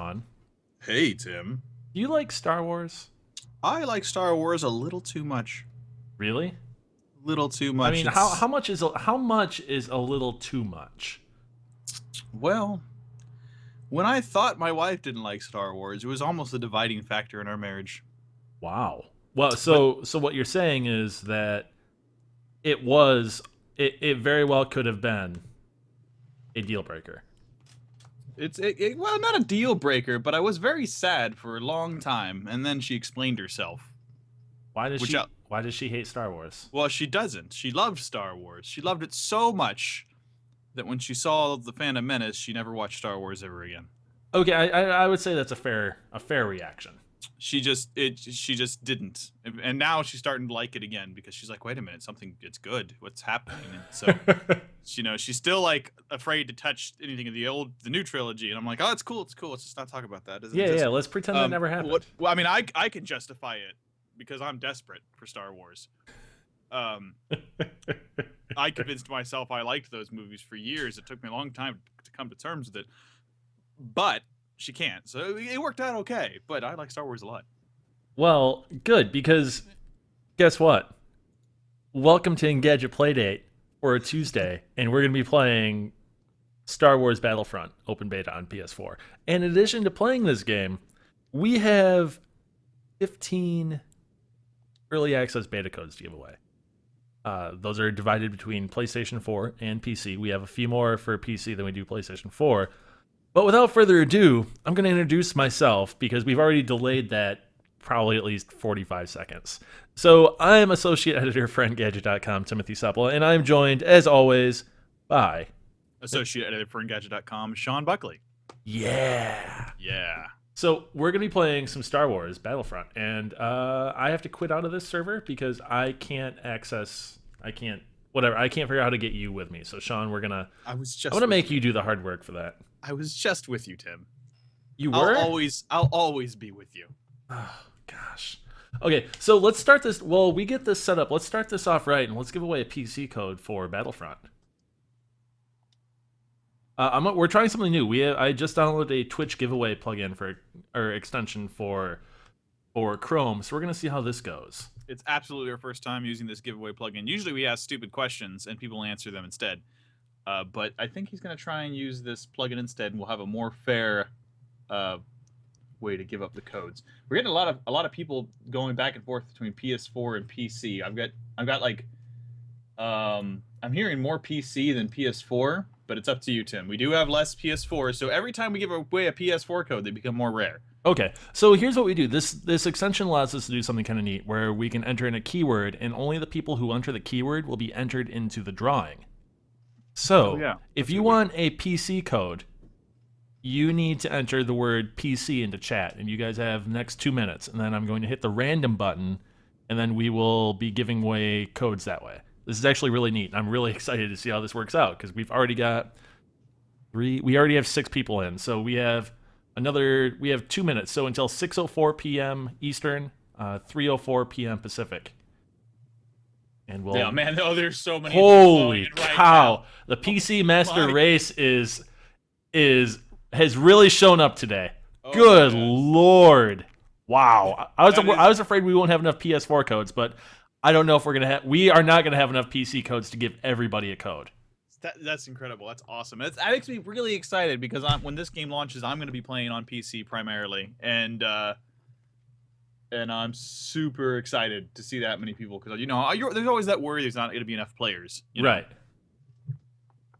Sean. Hey, Tim. Do you like Star Wars? I like Star Wars a little too much. Really? Little too I much. mean, how much is a little too much? Well, when I thought my wife didn't like Star Wars, it was almost a dividing factor in our marriage. Wow. Well, But so what you're saying is that it very well could have been a deal breaker. well, not a deal breaker, but I was very sad for a long time, and then she explained herself. Why does Which, she why does she hate Star Wars? well, she doesn't. She loved Star Wars. She loved it so much that when she saw the Phantom Menace, she never watched Star Wars ever again. Okay, I would say that's a fair reaction. She just didn't, and now she's starting to like it again because she's like, wait a minute, it's good, what's happening? And so she's still like afraid to touch anything of the new trilogy, and I'm like, oh, it's cool, let's just not talk about that. Yeah, let's pretend that never happened. Well, I mean, I can justify it because I'm desperate for Star Wars. um I convinced myself I liked those movies for years. It took me a long time to come to terms with it, but she can't, so it worked out okay. But I like Star Wars a lot. Well, good, because guess what? Welcome to Engadget Playdate for a Tuesday, and we're going to be playing Star Wars Battlefront open beta on PS4. And in addition to playing this game, we have 15 early access beta codes to give away. Those are divided between PlayStation 4 and PC. We have a few more for PC than we do PlayStation 4. But without further ado, I'm going to introduce myself because we've already delayed that probably at least 45 seconds. So I'm Associate Editor for Engadget.com, Timothy Seppel, and I'm joined, as always, by... Associate Editor for Engadget.com, Sean Buckley. Yeah. Yeah. So we're going to be playing some Star Wars Battlefront, and I have to quit out of this server because I can't figure out how to get you with me. So Sean, I'm going to make you do the hard work for that. I was just with you, Tim. You were? I'll always be with you. Oh, gosh. Okay, so let's start this. Well, we get this set up. Let's start this off right, and let's give away a PC code for Battlefront. We're trying something new. I just downloaded a Twitch giveaway plugin or extension for Chrome, so we're gonna see how this goes. It's absolutely our first time using this giveaway plugin. Usually we ask stupid questions and people answer them instead. But I think he's gonna try and use this plugin instead, and we'll have a more fair way to give up the codes. We're getting a lot of people going back and forth between PS4 and PC. I've got like I'm hearing more PC than PS4, but it's up to you, Tim. We do have less PS4, so every time we give away a PS4 code, they become more rare. Okay, so here's what we do. This extension allows us to do something kind of neat, where we can enter in a keyword, and only the people who enter the keyword will be entered into the drawing. So, if you want a PC code, you need to enter the word PC into chat, and you guys have the next 2 minutes, and then I'm going to hit the random button, and then we will be giving away codes that way. This is actually really neat. I'm really excited to see how this works out, because we already have 6 people in, so we have 2 minutes, so until 6:04 p.m. Eastern, 3:04 p.m. Pacific. And we'll... Yeah, man, there's so many. Holy cow. Right, the PC Master Race has really shown up today. Oh, good Lord. Wow. I was afraid we won't have enough PS4 codes, but I don't know if we are not going to have enough PC codes to give everybody a code. That's incredible. That's awesome. That makes me really excited because when this game launches, I'm going to be playing on PC primarily, and I'm super excited to see that many people because there's always that worry there's not going to be enough players. Right.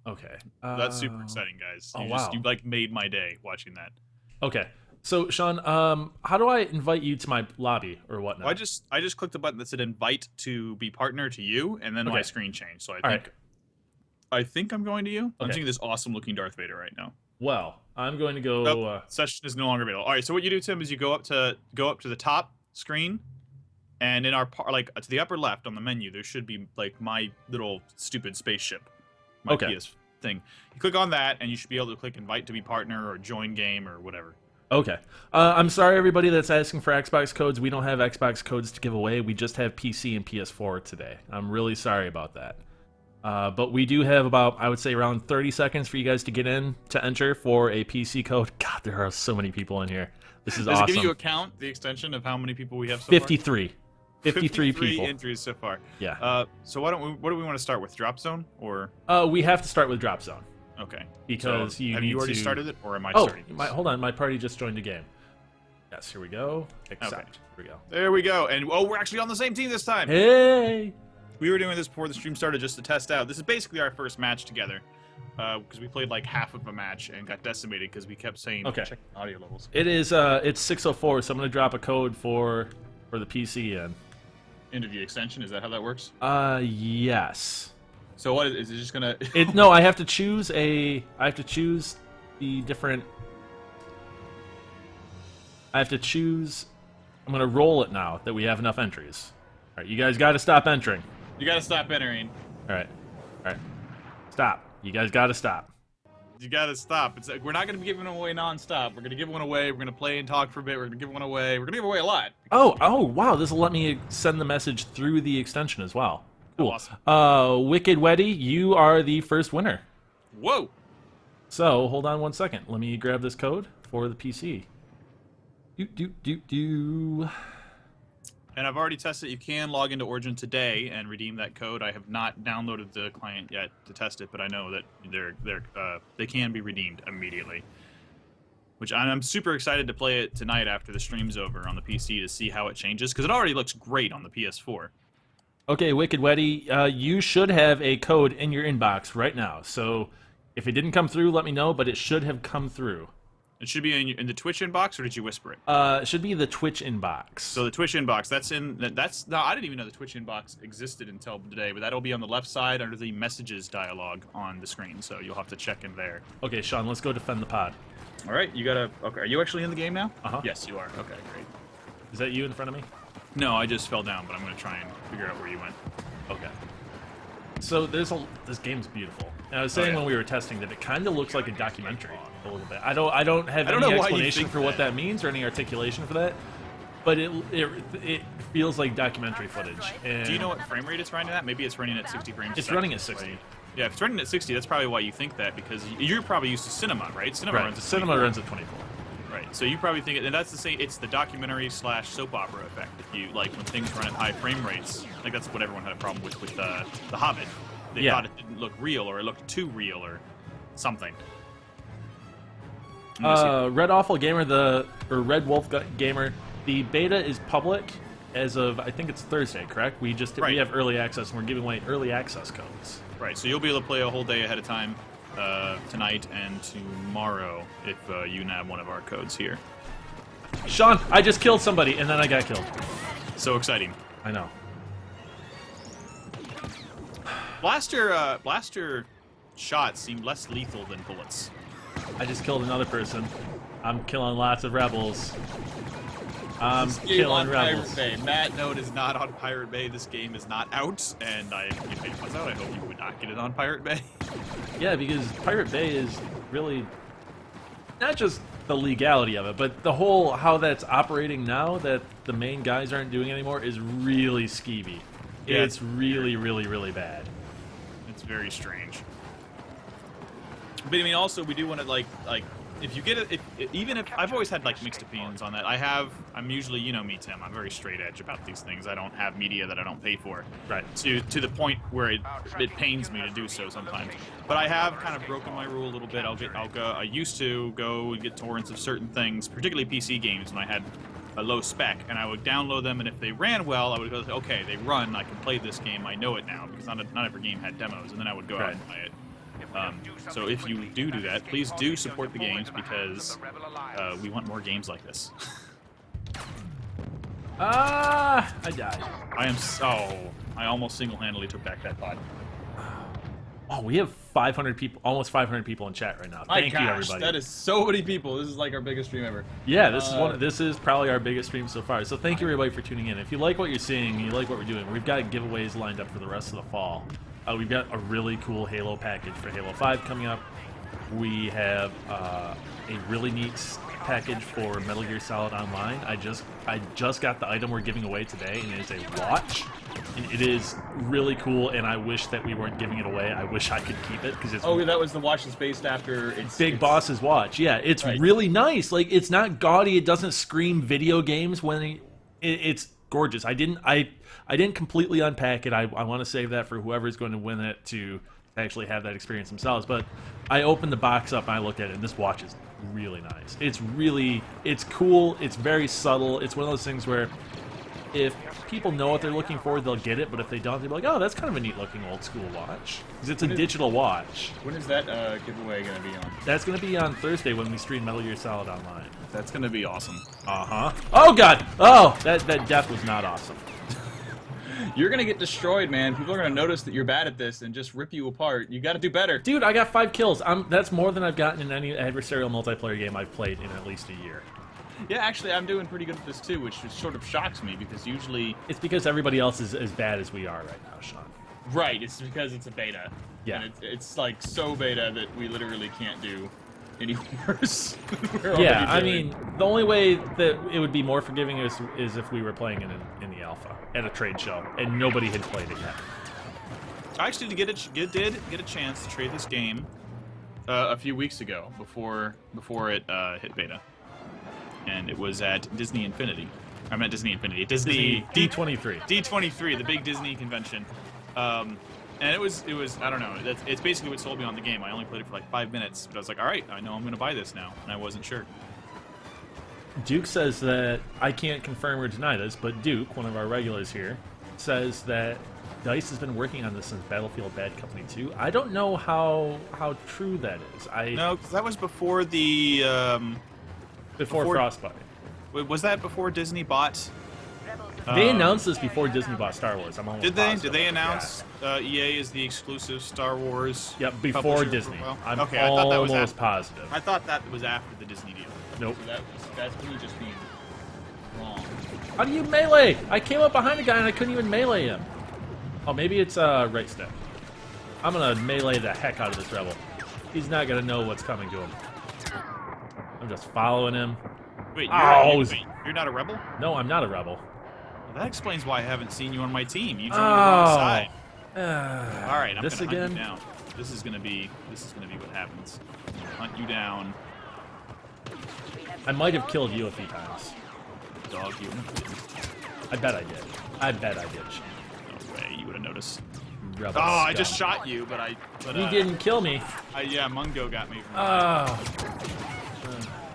Okay. That's super exciting, guys. You like made my day watching that. Okay. So Sean, how do I invite you to my lobby or whatnot? Well, I just clicked the button that said invite to be partner to you, and then my screen changed. So I think I'm going to you. I'm seeing this awesome looking Darth Vader right now. Well, I'm going to go. Nope, session is no longer available. All right. So what you do, Tim, is you go up to the top screen, and in our to the upper left on the menu, there should be like my little stupid spaceship, my PS thing. You click on that, and you should be able to click invite to be partner or join game or whatever. Okay. I'm sorry, everybody that's asking for Xbox codes. We don't have Xbox codes to give away. We just have PC and PS4 today. I'm really sorry about that. But we do have about, I would say, around 30 seconds for you guys to get in to enter for a PC code. God, there are so many people in here. This is Does awesome. it give you a count, the extension of how many people we have so 53. far? 53 people. entries so far. Yeah. So what do we want to start with? Drop zone or? We have to start with drop zone. Okay. Because so you have need you already to... started it, or am I oh, starting? hold on. My party just joined the game. Yes, here we go. Accept. Okay. Here we go. There we go. And we're actually on the same team this time. Hey! We were doing this before the stream started just to test out. This is basically our first match together. Because we played like half of a match and got decimated because we kept saying check audio levels. It is it's 6:04, so I'm gonna drop a code for the PC in. Interview extension, is that how that works? Yes. So what is it just gonna No, I have to choose the different I'm gonna roll it now that we have enough entries. Alright, you guys gotta stop entering. You gotta stop entering. Alright. Stop. You guys gotta stop. You gotta stop. It's like, we're not gonna be giving away non-stop. We're gonna give one away. We're gonna play and talk for a bit. We're gonna give one away. We're gonna give away a lot. Oh, wow! This will let me send the message through the extension as well. Cool. Awesome. Wicked Weddy, you are the first winner. Whoa! So hold on one second. Let me grab this code for the PC. And I've already tested. You can log into Origin today and redeem that code. I have not downloaded the client yet to test it, but I know that they can be redeemed immediately. Which I'm super excited to play it tonight after the stream's over on the PC to see how it changes, because it already looks great on the PS4. Okay, Wicked Weddy, you should have a code in your inbox right now. So if it didn't come through, let me know, but it should have come through. It should be in the Twitch inbox, or did you whisper it? It should be the Twitch inbox. So the Twitch inbox, no, I didn't even know the Twitch inbox existed until today, but that'll be on the left side under the messages dialog on the screen, so you'll have to check in there. Okay, Sean, let's go defend the pod. All right, okay, are you actually in the game now? Uh-huh. Yes, you are. Okay, great. Is that you in front of me? No, I just fell down, but I'm going to try and figure out where you went. Okay. So this game's beautiful. And I was saying when we were testing that it kind of looks like a documentary a little bit. I don't have any explanation for what that means or any articulation for that, but it feels like documentary footage. And do you know what frame rate it's running at? Maybe it's running at 60 frames. It's running at 60. Yeah, if it's running at 60, that's probably why you think that, because you're probably used to cinema, right? Cinema runs at 24. Cinema runs at 24. Right, so you probably think, and that's the same. It's the documentary / soap opera effect. If you like when things run at high frame rates, like that's what everyone had a problem with The Hobbit. They thought it didn't look real, or it looked too real, or something. Red Awful Gamer, or Red Wolf Gamer, the beta is public as of, I think it's Thursday, correct? We have early access, and we're giving away early access codes. Right, so you'll be able to play a whole day ahead of time tonight and tomorrow if you nab one of our codes here. Sean, I just killed somebody, and then I got killed. So exciting. I know. Blaster shots seem less lethal than bullets. I just killed another person. I'm killing lots of rebels. I'm killing rebels. Pirate Bay. Matt Note is not on Pirate Bay. This game is not out, and if it was out, I hope you would not get it on Pirate Bay. Yeah, because Pirate Bay is really not just the legality of it, but the whole how that's operating now that the main guys aren't doing anymore is really skeevy. Yeah, it's really, really, really bad. It's very strange. But I mean, also we do want to like if you get it, even if I've always had like mixed opinions on that. I'm usually, you know me, Tim. I'm very straight edge about these things. I don't have media that I don't pay for. Right. To the point where it pains me to do so sometimes. But I have kind of broken my rule a little bit. I used to go and get torrents of certain things, particularly PC games, when I had a low spec, and I would download them, and if they ran well, I would go, okay, they run, I can play this game, I know it now, because not every game had demos, and then I would go out and play it. So if you do that, please do support the games, because we want more games like this. I died. I almost single-handedly took back that pod. Oh, we have 500 people, almost 500 people in chat right now. Thank you, everybody. That is so many people. This is like our biggest stream ever. Yeah, this is probably our biggest stream so far. So thank you, everybody, for tuning in. If you like what you're seeing, and you like what we're doing, we've got giveaways lined up for the rest of the fall. We've got a really cool Halo package for Halo 5 coming up. We have a really neat package for Metal Gear Solid Online. I just got the item we're giving away today, and it is a watch. And it is really cool, and I wish that we weren't giving it away. I wish I could keep it because it's that was the watch that's based after Big Boss's watch. Yeah, it's right. really nice. Like, it's not gaudy. It doesn't scream video games when it's gorgeous. I didn't completely unpack it. I want to save that for whoever's going to win it to actually have that experience themselves. But I opened the box up and I looked at it, and this watch is really nice. It's cool. It's very subtle. It's one of those things where if people know what they're looking for, they'll get it. But if they don't, they'll be like, oh, that's kind of a neat looking old school watch. Because it's a digital watch. When is that giveaway going to be on? That's going to be on Thursday when we stream Metal Gear Solid Online. That's going to be awesome. Uh-huh. Oh, God! Oh, that death was not awesome. You're going to get destroyed, man. People are going to notice that you're bad at this and just rip you apart. You got to do better. Dude, I got 5 kills. That's more than I've gotten in any adversarial multiplayer game I've played in at least a year. Yeah, actually, I'm doing pretty good at this too, which sort of shocks me because usually... It's because everybody else is as bad as we are right now, Sean. Right, it's because it's a beta. Yeah. And it's like so beta that we literally can't do any worse. Yeah, I mean, the only way that it would be more forgiving is if we were playing in the alpha at a trade show and nobody had played it yet. I actually did get a chance to trade this game a few weeks ago before it hit beta, and it was at Disney Infinity. I meant Disney Infinity. Disney D23. D23, the big Disney convention. And it was I don't know. It's basically what sold me on the game. I only played it for like 5 minutes, but I was like, all right, I know I'm going to buy this now, and I wasn't sure. Duke says that I can't confirm or deny this, but Duke, one of our regulars here, says that DICE has been working on this since Battlefield Bad Company 2. I don't know how true that is. No, because that was before the before Frostbite. Was that before Disney bought? They announced this before Disney bought Star Wars. I'm almost Did they? positive. Did they announce EA is the exclusive Star Wars? Yep, before publisher Disney. for a while? I'm okay, I thought that was almost after. positive. I thought that was after the Disney deal. Nope. So that's me just being wrong. How do you melee? I came up behind a guy and I couldn't even melee him. Oh, maybe it's right stick. I'm gonna melee the heck out of this rebel. He's not gonna know what's coming to him. I'm just following him. Wait, Wait, you're not a rebel? No, I'm not a rebel. Well, that explains why I haven't seen you on my team. You joined the wrong side. All right, I'm this gonna hunt again? you down. This is gonna be what happens. Hunt you down, I might have killed you a few times. dog you. I bet I did. I bet I did. No way, you would have noticed. Rebel Oh, I scum. just shot you, but You didn't kill me. Yeah, Mungo got me. From Oh.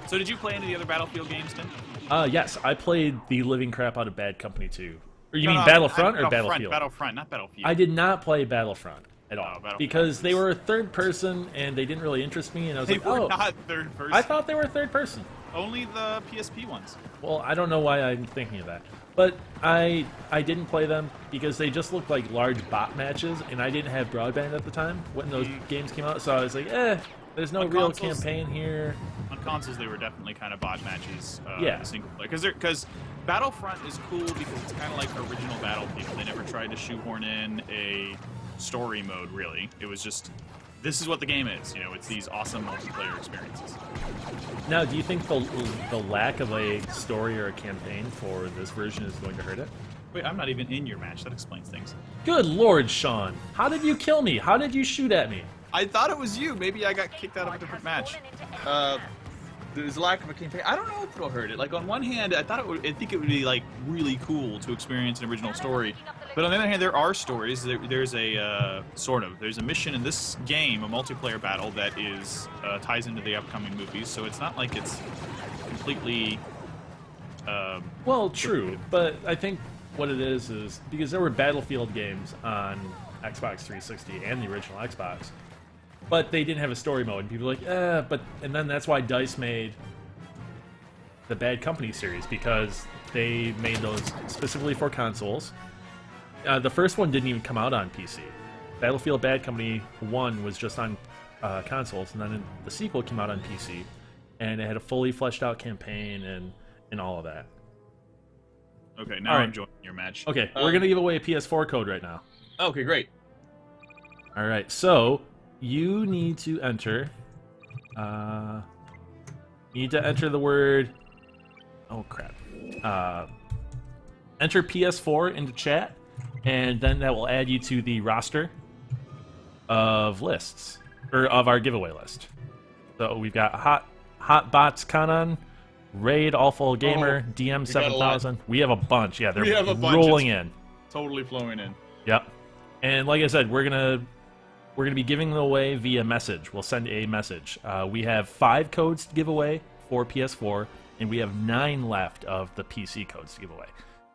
So did you play any of the other Battlefield games, Tim? Yes, I played the living crap out of Bad Company 2. Or you mean No, Battlefront or Battlefield? Battlefront, not Battlefield. I did not play Battlefront at all Battlefront because they was- were third person and they didn't really interest me. And I was They like, were oh, not third person. I thought they were third person. Only the PSP ones. Well, I don't know why I'm thinking of that, but I didn't play them because they just looked like large bot matches, and I didn't have broadband at the time when those games came out. So I was like, there's no On real consoles- campaign here. On consoles, they were definitely kind of bot matches. Yeah. Single player, because Battlefront is cool because it's kind of like original Battlefield. They never tried to shoehorn in a story mode. Really, it was just this is what the game is. You know, it's these awesome multiplayer experiences. Now, do you think the lack of a story or a campaign for this version is going to hurt it? Wait, I'm not even in your match. That explains things. Good Lord, Sean! How did you kill me? How did you shoot at me? I thought it was you. Maybe I got kicked out of a different match. There's a lack of a campaign. I don't know if it'll hurt it. Like on one hand, I think it would be like really cool to experience an original story. But on the other hand, there are stories. There's a mission in this game, a multiplayer battle that is ties into the upcoming movies. So it's not like it's completely. Well, true, but I think what it is because there were Battlefield games on Xbox 360 and the original Xbox, but they didn't have a story mode. And people were like, and then that's why DICE made the Bad Company series, because they made those specifically for consoles. The first one didn't even come out on PC. Battlefield Bad Company 1 was just on consoles, and then the sequel came out on PC, and it had a fully fleshed out campaign and all of that. Okay, now All right. I'm joining your match. Okay, we're going to give away a PS4 code right now. Okay, great. All right, so you need to enter. You need to enter the word. Oh crap! Enter PS4 into chat, and then that will add you to the roster of lists, or of our giveaway list. So we've got Hot Bots Kanan, Raid, Awful Gamer, DM 7000. We have a bunch. Yeah, they're rolling in. Totally flowing in. Yep. And like I said, we're gonna be giving them away via message. We'll send a message. We have 5 codes to give away for PS4, and we have 9 left of the PC codes to give away.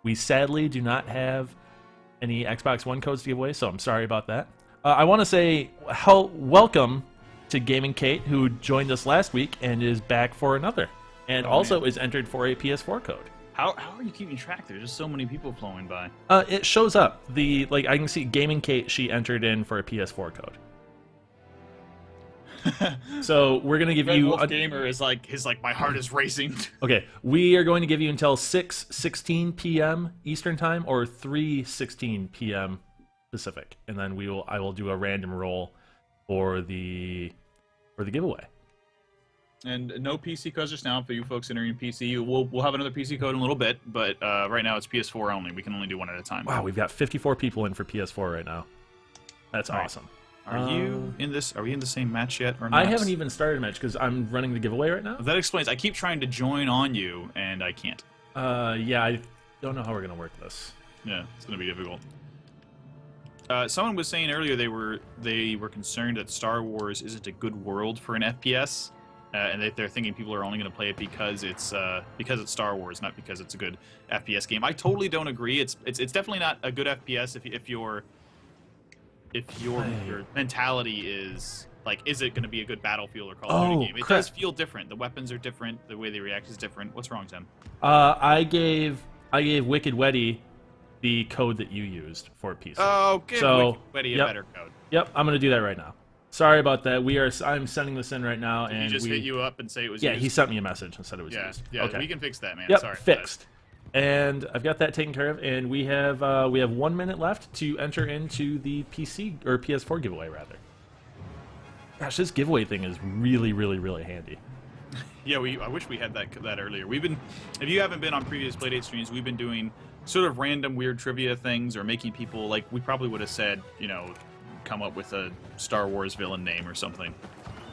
We sadly do not have any Xbox One codes to give away, so I'm sorry about that. I want to say welcome to Gaming Kate, who joined us last week and is back for another, and also is entered for a PS4 code. How are you keeping track? There's just so many people flowing by. It shows up. I can see Gaming Kate, she entered in for a PS4 code. So we're gonna give you a gamer is like my heart is racing. Okay, we are going to give you until 6:16 p.m. Eastern time or 3:16 p.m. Pacific, and then I will do a random roll for the giveaway. And no PC codes just now for you folks entering PC. We'll have another PC code in a little bit, but right now it's PS4 only. We can only do one at a time. Wow, we've got 54 people in for PS4 right now. That's awesome. Are you in this? Are we in the same match yet? Or not? I haven't even started a match because I'm running the giveaway right now. That explains. I keep trying to join on you, and I can't. Yeah, I don't know how we're gonna work this. Yeah, it's gonna be difficult. Someone was saying earlier they were concerned that Star Wars isn't a good world for an FPS, and they're thinking people are only going to play it because it's Star Wars, not because it's a good FPS game. I totally don't agree. It's definitely not a good FPS if your mentality is like, is it going to be a good Battlefield or Call of Duty game? It does feel different. The weapons are different. The way they react is different. What's wrong, Tim? I gave Wicked Weddy the code that you used for PC. Oh, give Wicked Weddy a better code. Yep, I'm going to do that right now. Sorry about that. I'm sending this in right now. Did he just hit you up and say it was used? Yeah, he sent me a message and said it was used. Yeah, okay. We can fix that, man. Yep, Sorry. fixed. And I've got that taken care of, and we have 1 minute left to enter into the PC or PS4 giveaway, rather. Gosh, this giveaway thing is really, really, really handy. Yeah, I wish we had that earlier. If you haven't been on previous Playdate streams, we've been doing sort of random weird trivia things or making people, like, we probably would have said, come up with a Star Wars villain name or something.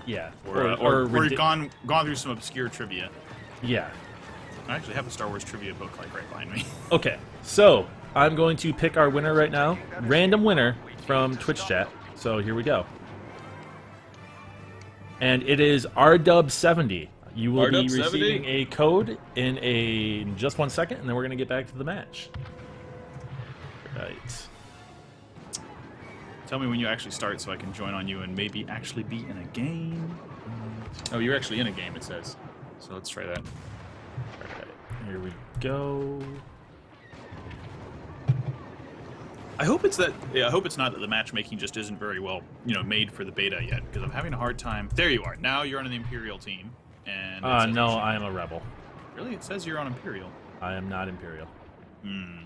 Yeah. Or we've gone through some obscure trivia. Yeah. I actually have a Star Wars trivia book like right behind me. Okay, so I'm going to pick our winner right now. Random winner from Twitch chat. So here we go. And it is RDub70. You will be receiving a code in just 1 second, and then we're going to get back to the match. Right. Tell me when you actually start so I can join on you and maybe actually be in a game. Oh, you're actually in a game, it says. So let's try that. Alright, here we go. I hope it's not that the matchmaking just isn't very well, made for the beta yet, because I'm having a hard time. There you are. Now you're on the Imperial team. And no, I am a rebel. Really? It says you're on Imperial. I am not Imperial. Hmm.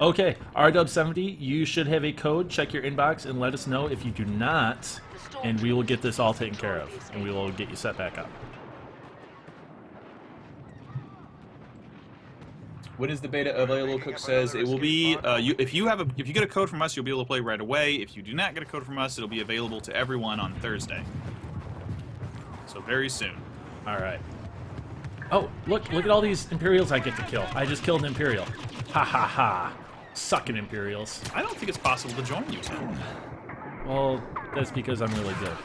Okay, RDub70, you should have a code. Check your inbox and let us know if you do not, and we will get this all taken care of, and we will get you set back up. When is the beta available? Cook says it will be. If you get a code from us, you'll be able to play right away. If you do not get a code from us, it'll be available to everyone on Thursday. So very soon. All right. Oh, look at all these Imperials I get to kill. I just killed an Imperial. Ha ha ha. Sucking Imperials. I don't think it's possible to join you, Tim. Well, that's because I'm really good.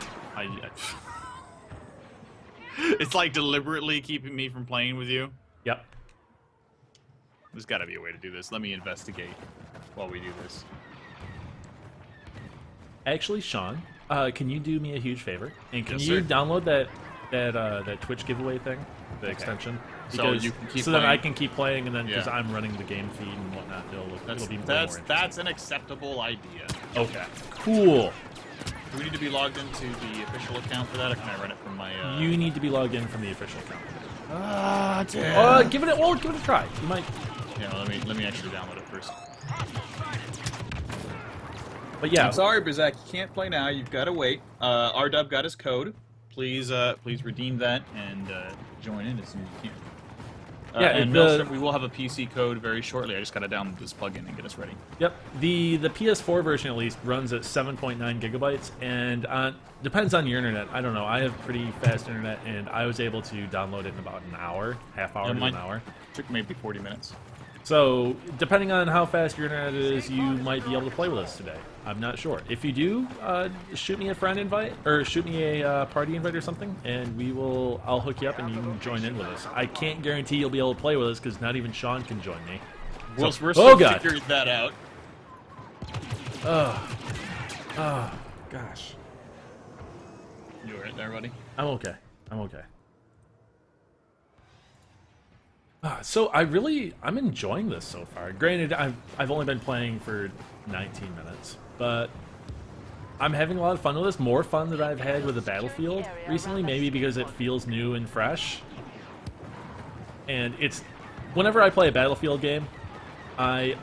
It's like deliberately keeping me from playing with you. Yep. There's got to be a way to do this. Let me investigate while we do this. Actually, Sean, can you do me a huge favor? And can Yes, you sir. download that Twitch giveaway thing, the extension? So you can keep then I can keep playing, and then because Yeah. I'm running the game feed and whatnot, it'll be more interesting. That's an acceptable idea. Okay. Cool. Do we need to be logged into the official account for that, or can I run it from my? You need to be logged in from the official account. Damn. Give it a try. You might. Yeah, let me actually download it first. But yeah. I'm sorry, Brizak, you can't play now. You've got to wait. RDub got his code. Please redeem that and join in as soon as you can. Yeah, and Maelstrom, we will have a PC code very shortly. I just got to download this plugin and get us ready. Yep. The PS4 version at least runs at 7.9 gigabytes, and depends on your internet. I don't know. I have pretty fast internet, and I was able to download it in about an hour, half hour to an hour. Took maybe 40 minutes. So, depending on how fast your internet is, you might be able to play with us today. I'm not sure. If you do, shoot me a friend invite, or shoot me a party invite or something, and I'll hook you up and you can join in with us. I can't guarantee you'll be able to play with us because not even Sean can join me. We're still figuring that out. Oh, gosh. You alright there, buddy? I'm okay. So I'm enjoying this so far. Granted, I've only been playing for 19 minutes, but I'm having a lot of fun with this. More fun than I've had with a Battlefield recently, maybe because it feels new and fresh. And whenever I play a Battlefield game, I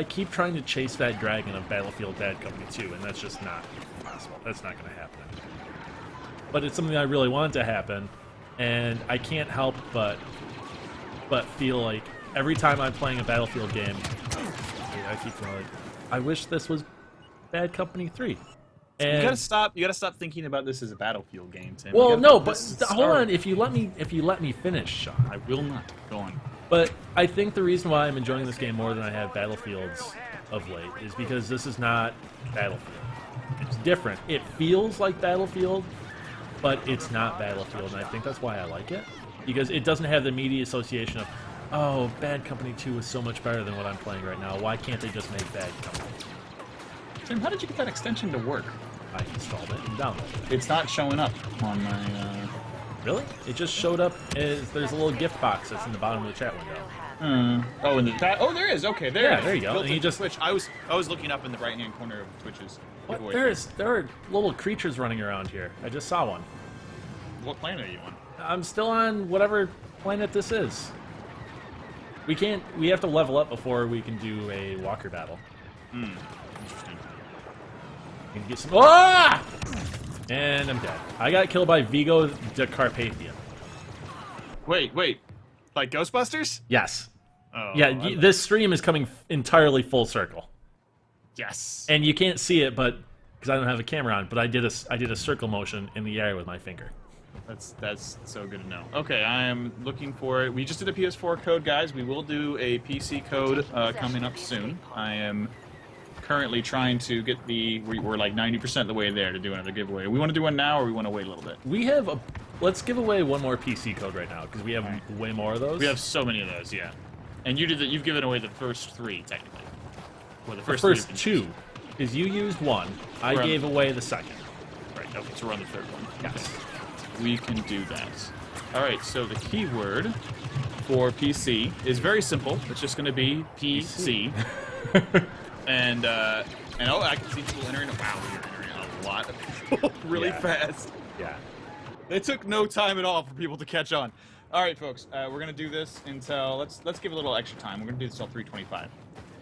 keep trying to chase that dragon of Battlefield Bad Company 2, and that's just not possible. That's not going to happen. But it's something I really want to happen. And I can't help but feel like every time I'm playing a Battlefield game, I keep feeling like I wish this was Bad Company 3. And you gotta stop thinking about this as a Battlefield game, Tim. Well, no, but hold on. If you let me finish, Sean. I will not. Go on. But I think the reason why I'm enjoying this game more than I have Battlefields of late is because this is not Battlefield. It's different. It feels like Battlefield, but it's not Battlefield, and I think that's why I like it. Because it doesn't have the immediate association of, oh, Bad Company 2 is so much better than what I'm playing right now. Why can't they just make Bad Company? Tim, how did you get that extension to work? I installed it and downloaded it. It's not showing up on my... Really? It just showed up as there's a little gift box that's in the bottom of the chat window. Oh, in the chat? Oh, there is. Okay, there. Yeah, there you go. And you just Twitch. I was looking up in the right-hand corner of Twitch's. What? There are little creatures running around here. I just saw one. What planet are you on? I'm still on whatever planet this is. We have to level up before we can do a walker battle. Interesting. We can get some. Ah! And I'm dead. I got killed by Vigo the Carpathian. Wait. Like Ghostbusters? Yes. Oh. Yeah, this stream is coming entirely full circle. Yes. And you can't see it, but because I don't have a camera on, but I did a circle motion in the air with my finger. That's so good to know. Okay, I am looking for it. We just did a PS4 code, guys. We will do a PC code coming up soon. I am currently trying to get we're like 90% of the way there to do another giveaway. We want to do one now, or we want to wait a little bit? Let's give away one more PC code right now because we have way more of those. We have so many of those, yeah. And you've given away the first 3 technically. Well, the first 2, because you used one. I gave away the second. Right. Okay, so we're on the 3rd one. Yes. Okay. We can do that. All right. So the keyword for PC is very simple. It's just going to be PC. And oh, I can see people entering. Wow, we're entering a lot of people really fast. Yeah. It took no time at all for people to catch on. All right, folks, we're gonna do this until let's give a little extra time. We're gonna do this till 3:25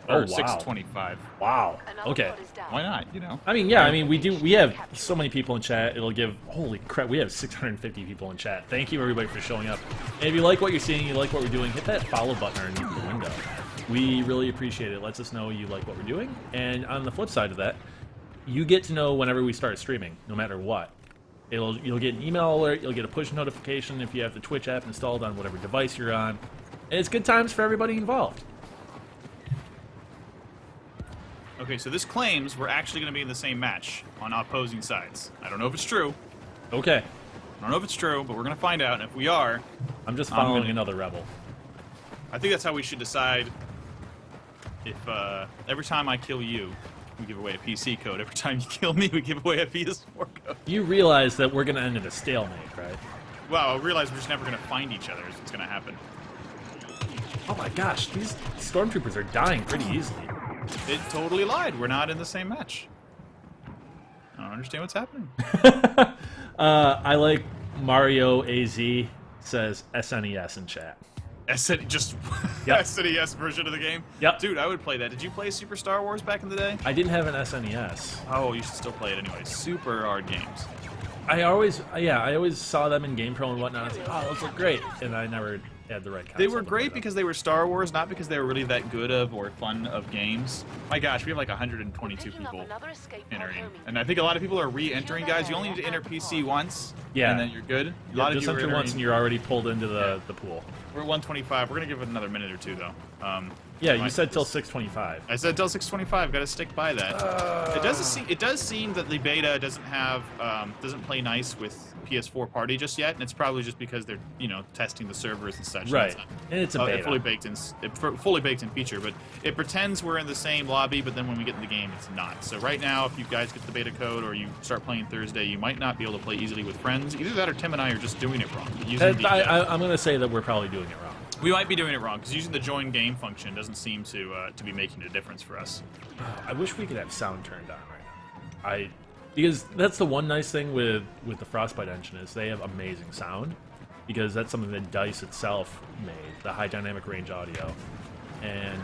or 6:25. Wow. Okay. Why not? You know. I mean, yeah. I mean, we have so many people in chat. It'll give. Holy crap! We have 650 people in chat. Thank you everybody for showing up. And if you like what you're seeing, you like what we're doing, hit that follow button underneath the window. We really appreciate it. It lets us know you like what we're doing. And on the flip side of that, you get to know whenever we start streaming, no matter what. You'll get an email alert, you'll get a push notification if you have the Twitch app installed on whatever device you're on. And it's good times for everybody involved. Okay, so this claims we're actually going to be in the same match on opposing sides. I don't know if it's true. Okay. I don't know if it's true, but we're going to find out. And if we are... I'm just following another rebel. I think that's how we should decide if every time I kill you, we give away a PC code. Every time you kill me, we give away a PS4 code. You realize that we're going to end in a stalemate, right? Well, I realize we're just never going to find each other is what's going to happen. Oh my gosh, these stormtroopers are dying pretty easily. It totally lied. We're not in the same match. I don't understand what's happening. I like Mario AZ says SNES in chat. Just Yep. SNES version of the game? Yep. Dude, I would play that. Did you play Super Star Wars back in the day? I didn't have an SNES. Oh, you should still play it anyway. Super hard games. I always saw them in GamePro and whatnot. I was like, oh, those look great, and I never had the right console. They were great because they were Star Wars, not because they were really that good of or fun of games. My gosh, we have like 122 people entering, and I think a lot of people are re-entering. Guys, you only need to enter PC once, Yeah. and then you're good. A Yeah, lot of just you are enter once entering. and you're already pulled into the pool. We're at 125. We're gonna give it another minute or two though. Yeah, so you said till 6:25. I said till 6:25. Got to stick by that. It does seem that the beta doesn't have doesn't play nice with PS4 Party just yet, and it's probably just because they're testing the servers and such. Right, and it's a beta. Fully baked in feature, but it pretends we're in the same lobby, but then when we get in the game, it's not. So right now, if you guys get the beta code or you start playing Thursday, you might not be able to play easily with friends. Either that or Tim and I are just doing it wrong. I'm going to say that we're probably doing it wrong. We might be doing it wrong because using the join game function doesn't seem to be making a difference for us. I wish we could have sound turned on right now. Because that's the one nice thing with the Frostbite engine is they have amazing sound, because that's something that DICE itself made, the high dynamic range audio. And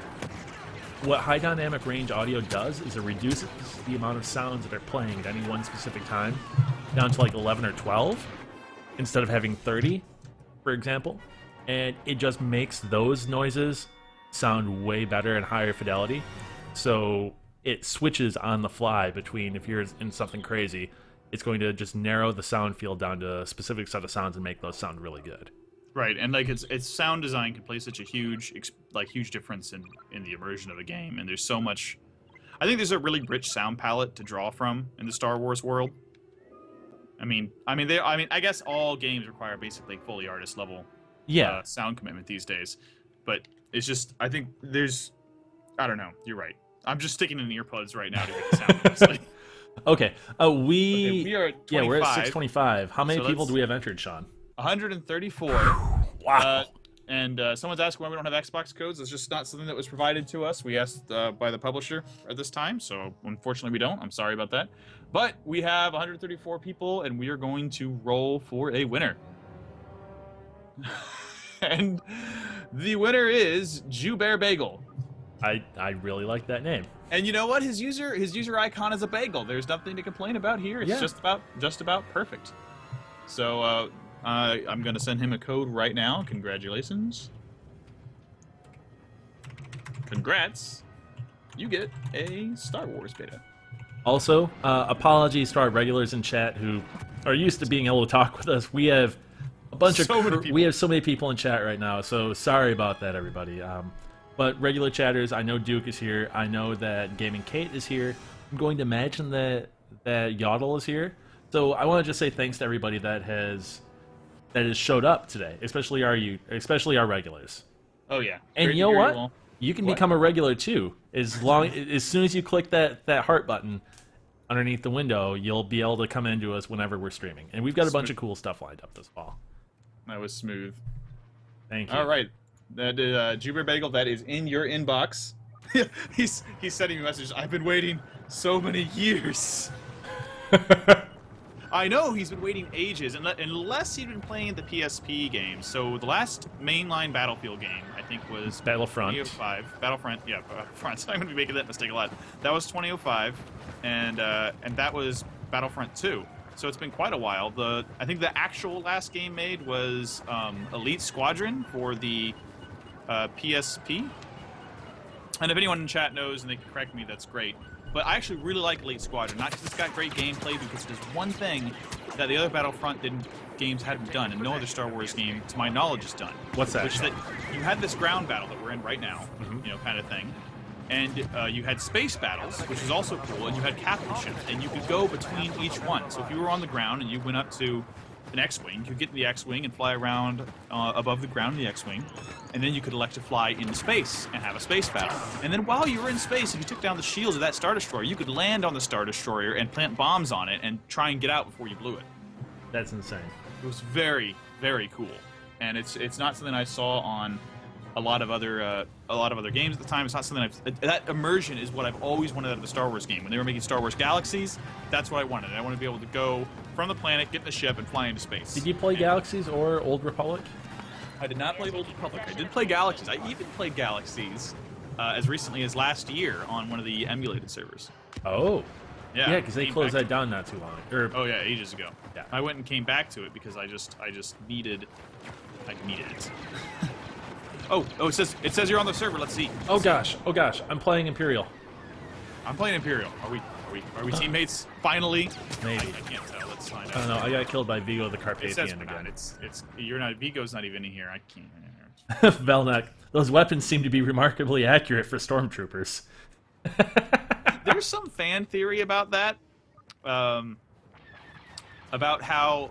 what high dynamic range audio does is it reduces the amount of sounds that are playing at any one specific time down to like 11 or 12 instead of having 30, for example. And it just makes those noises sound way better and higher fidelity. So it switches on the fly between, if you're in something crazy, it's going to just narrow the sound field down to a specific set of sounds and make those sound really good. Right, and like its sound design can play such a huge difference in the immersion of a game. And there's so much. I think there's a really rich sound palette to draw from in the Star Wars world. I guess all games require basically fully artist level sound commitment these days, but it's just I think I don't know. You're right. I'm just sticking in earbuds right now to get the sound. Honestly. Okay. We are at 25. we're at 625. How many So people let's- do we have entered, Sean? 134. Wow. And someone's asking why we don't have Xbox codes. It's just not something that was provided to us. We asked by the publisher at this time, so unfortunately we don't. I'm sorry about that. But we have 134 people, and we are going to roll for a winner. And the winner is Jew Bear Bagel. I really like that name. And you know what? His user icon is a bagel. There's nothing to complain about here. It's just about perfect. So I'm gonna send him a code right now. Congratulations. Congrats. You get a Star Wars beta. Also, apologies to our regulars in chat who are used to being able to talk with us. We have a bunch So many of people. we have so many people in chat right now, so sorry about that, everybody. But regular chatters, I know Duke is here. I know that Gaming Kate is here. I'm going to imagine that Yodel is here. So I want to just say thanks to everybody that has showed up today, especially our regulars. Oh yeah. And Great you to know hear what? you all. You can What? become a regular too. As soon as you click that heart button underneath the window, you'll be able to come into us whenever we're streaming. And we've got a bunch of cool stuff lined up this fall. That was smooth. Thank you. All right. That Juber Bagel, that is in your inbox. he's sending me messages. I've been waiting so many years. I know he's been waiting ages, unless he'd been playing the PSP games. So the last mainline Battlefield game, I think, was Battlefront. 2005. Battlefront, yeah, Battlefront. I'm going to be making that mistake a lot. That was 2005, and that was Battlefront 2. So it's been quite a while. I think the actual last game made was Elite Squadron for the PSP. And if anyone in chat knows and they can correct me, that's great. But I actually really like Elite Squadron, not because it's got great gameplay, because it does one thing that the other Battlefront games hadn't done, and no other Star Wars game, to my knowledge, has done. What's that? Which is that you had this ground battle that we're in right now, kind of thing. And you had space battles, which is also cool, and you had capital ships, and you could go between each one. So if you were on the ground and you went up to an X-Wing, you could get in the X-Wing and fly around above the ground in the X-Wing, and then you could elect to fly into space and have a space battle. And then while you were in space, if you took down the shields of that Star Destroyer, you could land on the Star Destroyer and plant bombs on it and try and get out before you blew it. That's insane. It was very, very cool, and it's not something I saw on a lot of other games at the time. It's not something that immersion is what I've always wanted out of a Star Wars game. When they were making Star Wars Galaxies, that's what I wanted. I wanted to be able to go from the planet, get in the ship, and fly into space. Did you play Galaxies or Old Republic? I did not play Old Republic. I did play Galaxies. I even played Galaxies as recently as last year on one of the emulated servers. Oh. Yeah, because they came closed back that down not too long. Or Oh yeah, ages ago. Yeah. I went and came back to it because I just needed it. oh, it says you're on the server. Let's see. oh gosh, I'm playing Imperial. I'm playing Imperial. Are we teammates finally? Maybe. I can't tell. Let's find out. I don't know. I got killed by Vigo the It Carpathian says again. it's you're not Vigo's not even in here. I can't. Velnek, those weapons seem to be remarkably accurate for stormtroopers. There's some fan theory about that. About how,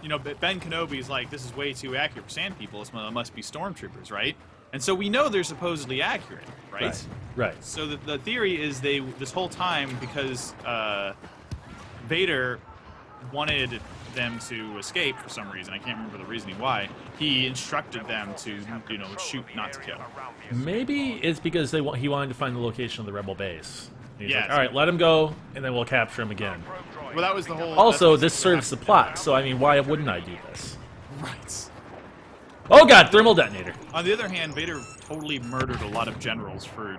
Ben Kenobi's like, this is way too accurate for sand people. It must be stormtroopers, right? And so we know they're supposedly accurate, right? Right. So the theory is this whole time, because Vader wanted them to escape for some reason. I can't remember the reasoning why. He instructed them to, shoot, not to kill. Maybe it's because he wanted to find the location of the rebel base. He's Yeah, like, all right, let him go, and then we'll capture him again. Well, that was the whole. Also, this serves the plot, so I mean, why wouldn't I do this? Right. Oh god, thermal detonator. On the other hand, Vader totally murdered a lot of generals for,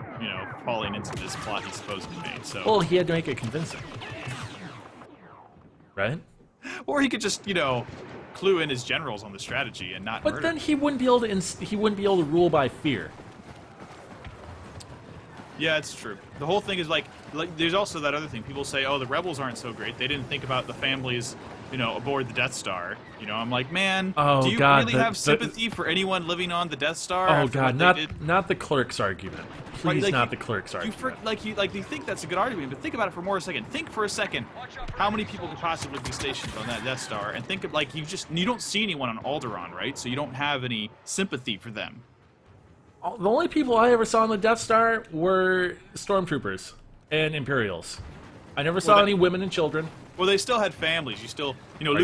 falling into this plot he supposedly made. So. Well, he had to make it convincing. Right? Or he could just, clue in his generals on the strategy and not But murder. then he wouldn't be able to rule by fear. Yeah, it's true. The whole thing is like there's also that other thing. People say, oh, the rebels aren't so great. They didn't think about the families, aboard the Death Star. I'm like, man, do you really have sympathy for anyone living on the Death Star? Oh god, not the clerk's argument. Please, like, not the clerk's argument. You think that's a good argument, but think about it for a second. Think for a second, how many people could possibly be stationed on that Death Star? And think of you don't see anyone on Alderaan, right? So you don't have any sympathy for them. The only people I ever saw on the Death Star were stormtroopers and Imperials. I never saw any women and children. Well, they still had families. Luke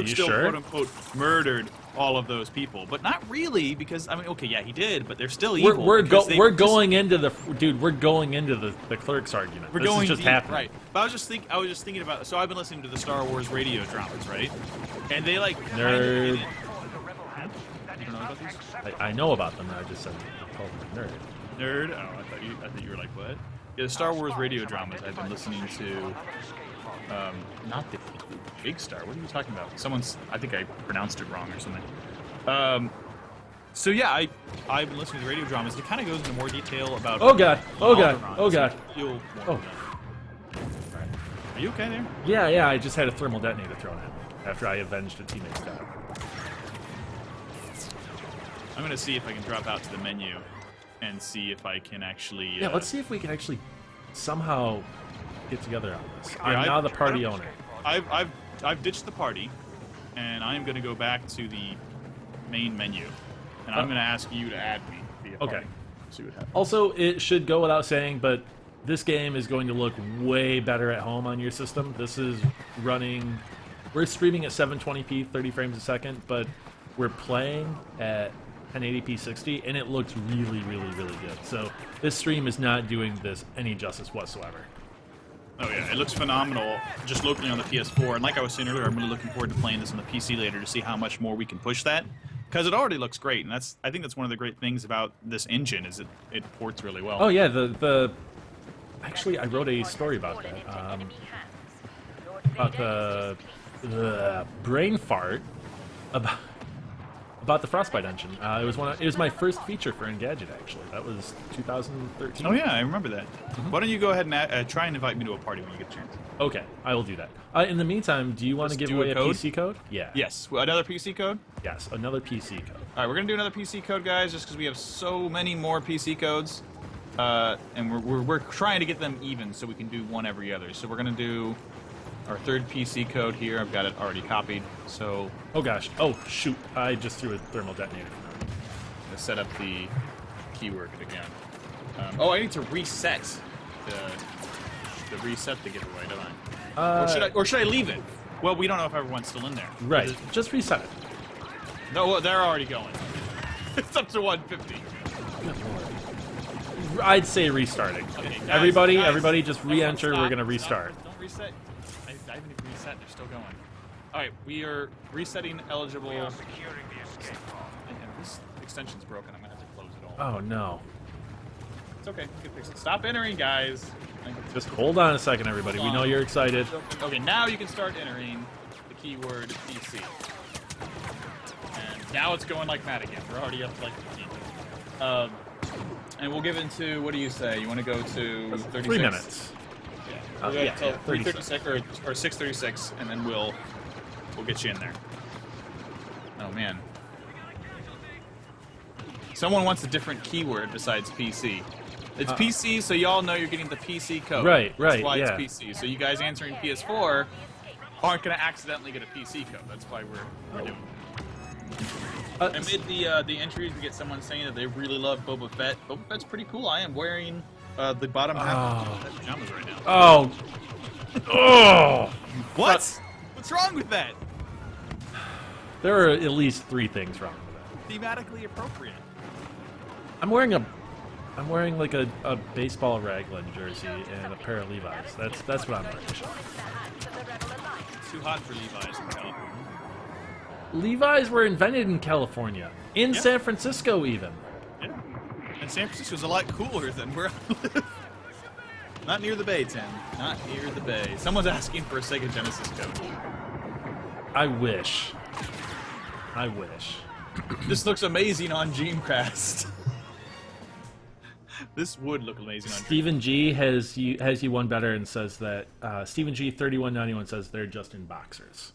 still, quote-unquote, murdered all of those people. But not really, because, okay, yeah, he did, but they're still evil. We're going into the clerk's argument. This is just happening. Right. But I was just thinking about, so I've been listening to the Star Wars radio dramas, right? And they, Nerd. You don't know about these? I know about them, I just said I called them nerd. Nerd? Oh, I thought you were like, what? Yeah, the Star Wars radio dramas I've been listening to. Not the Big Star. What are you talking about? I think I pronounced it wrong or something. So yeah, I've been listening to the radio dramas. It kind of goes into more detail about. Oh god! Oh god! Oh god! Are you okay there? Yeah. I just had a thermal detonator thrown at me after I avenged a teammate's death. I'm gonna see if I can drop out to the menu and see if I can actually. Yeah, let's see if we can actually somehow get together on this. I'm now the party owner. I've ditched the party, and I am gonna go back to the main menu, and I'm gonna ask you to add me via party. Okay. See what happens. Also, it should go without saying, but this game is going to look way better at home on your system. This is running. We're streaming at 720p, 30 frames a second, but we're playing at 1080p 60, and it looks really, really, really good. So this stream is not doing this any justice whatsoever. Oh yeah, it looks phenomenal just locally on the PS4. And like I was saying earlier, I'm really looking forward to playing this on the PC later to see how much more we can push that, because it already looks great. And I think that's one of the great things about this engine is it ports really well. Oh yeah, actually I wrote a story about that. About the brain fart about the Frostbite engine. It was my first feature for Engadget, actually. That was 2013. Oh yeah, I remember that. Why don't you go ahead and try and invite me to a party when you get a chance? Okay, I will do that. In the meantime, do you want to give away a PC code? Yeah. Yes. Another PC code? Yes, another PC code. All right, we're gonna do another PC code, guys, just because we have so many more PC codes, and we're trying to get them even so we can do one every other. So we're gonna do our third PC code here. I've got it already copied. So. Oh gosh. Oh shoot! I just threw a thermal detonator. To set up the keyword again. I need to reset the giveaway, don't I? Or should I leave it? Well, we don't know if everyone's still in there. Right. Just reset it. No, well, they're already going. It's up to 150. I'd say restarting. Okay, guys, everybody, just re-enter. We're gonna restart. Don't reset. I haven't even reset. They're still going. All right, we are resetting eligible. And this extension's broken. I'm gonna have to close it all. Oh no. It's okay. We can fix it. Stop entering, guys. Just hold on a second, everybody. We know you're excited. Okay, now you can start entering the keyword PC. And now it's going like mad again. We're already up to like 15. And we'll give into, what do you say? You want to go to 36? 3 minutes. Yeah, we'll yeah, 336 or 636, and then we'll get you in there. Oh man. Someone wants a different keyword besides PC. It's PC, so y'all know you're getting the PC code. Right, That's why yeah. it's PC. So you guys answering PS4 aren't going to accidentally get a PC code. That's why we're doing it. Amid the entries, we get someone saying that they really love Boba Fett. Boba Fett's pretty cool. I am wearing the bottom half of Boba Fett pajamas right now. Oh. Oh. What? What's wrong with that? There are at least 3 things wrong with that. Thematically appropriate. I'm wearing like a baseball raglan jersey and a pair of Levi's. That's what I'm wearing. It's too hot for Levi's in California. Levi's were invented in California, in San Francisco even. Yeah, and San Francisco's a lot cooler than where I live. Not near the Bay, Tim. Not near the Bay. Someone's asking for a Sega Genesis code. I wish. I wish. This looks amazing on Dreamcast. This would look amazing on Stephen G has you one better and says that Stephen G 3191 says they're just in boxers.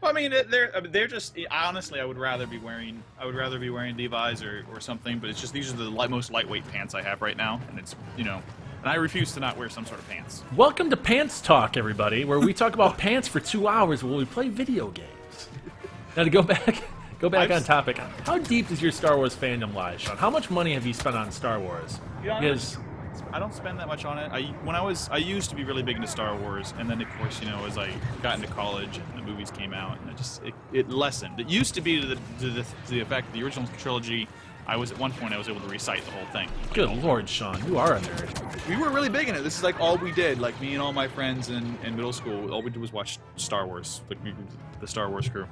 Well, I mean, they're just. Honestly, I would rather be wearing Levi's or something. But it's just these are the most lightweight pants I have right now, and it's and I refuse to not wear some sort of pants. Welcome to Pants Talk, everybody, where we talk about pants for 2 hours while we play video games. Now to go back on topic. How deep does your Star Wars fandom lie, Sean? How much money have you spent on Star Wars? Because I don't spend that much on it. I used to be really big into Star Wars, and then of course, as I got into college and the movies came out, and it lessened. It used to be to the effect of the original trilogy. At one point I was able to recite the whole thing. Good Lord, Sean, you are a nerd. We were really big in it. This is like all we did. Like me and all my friends in middle school, all we did was watch Star Wars, like the Star Wars crew.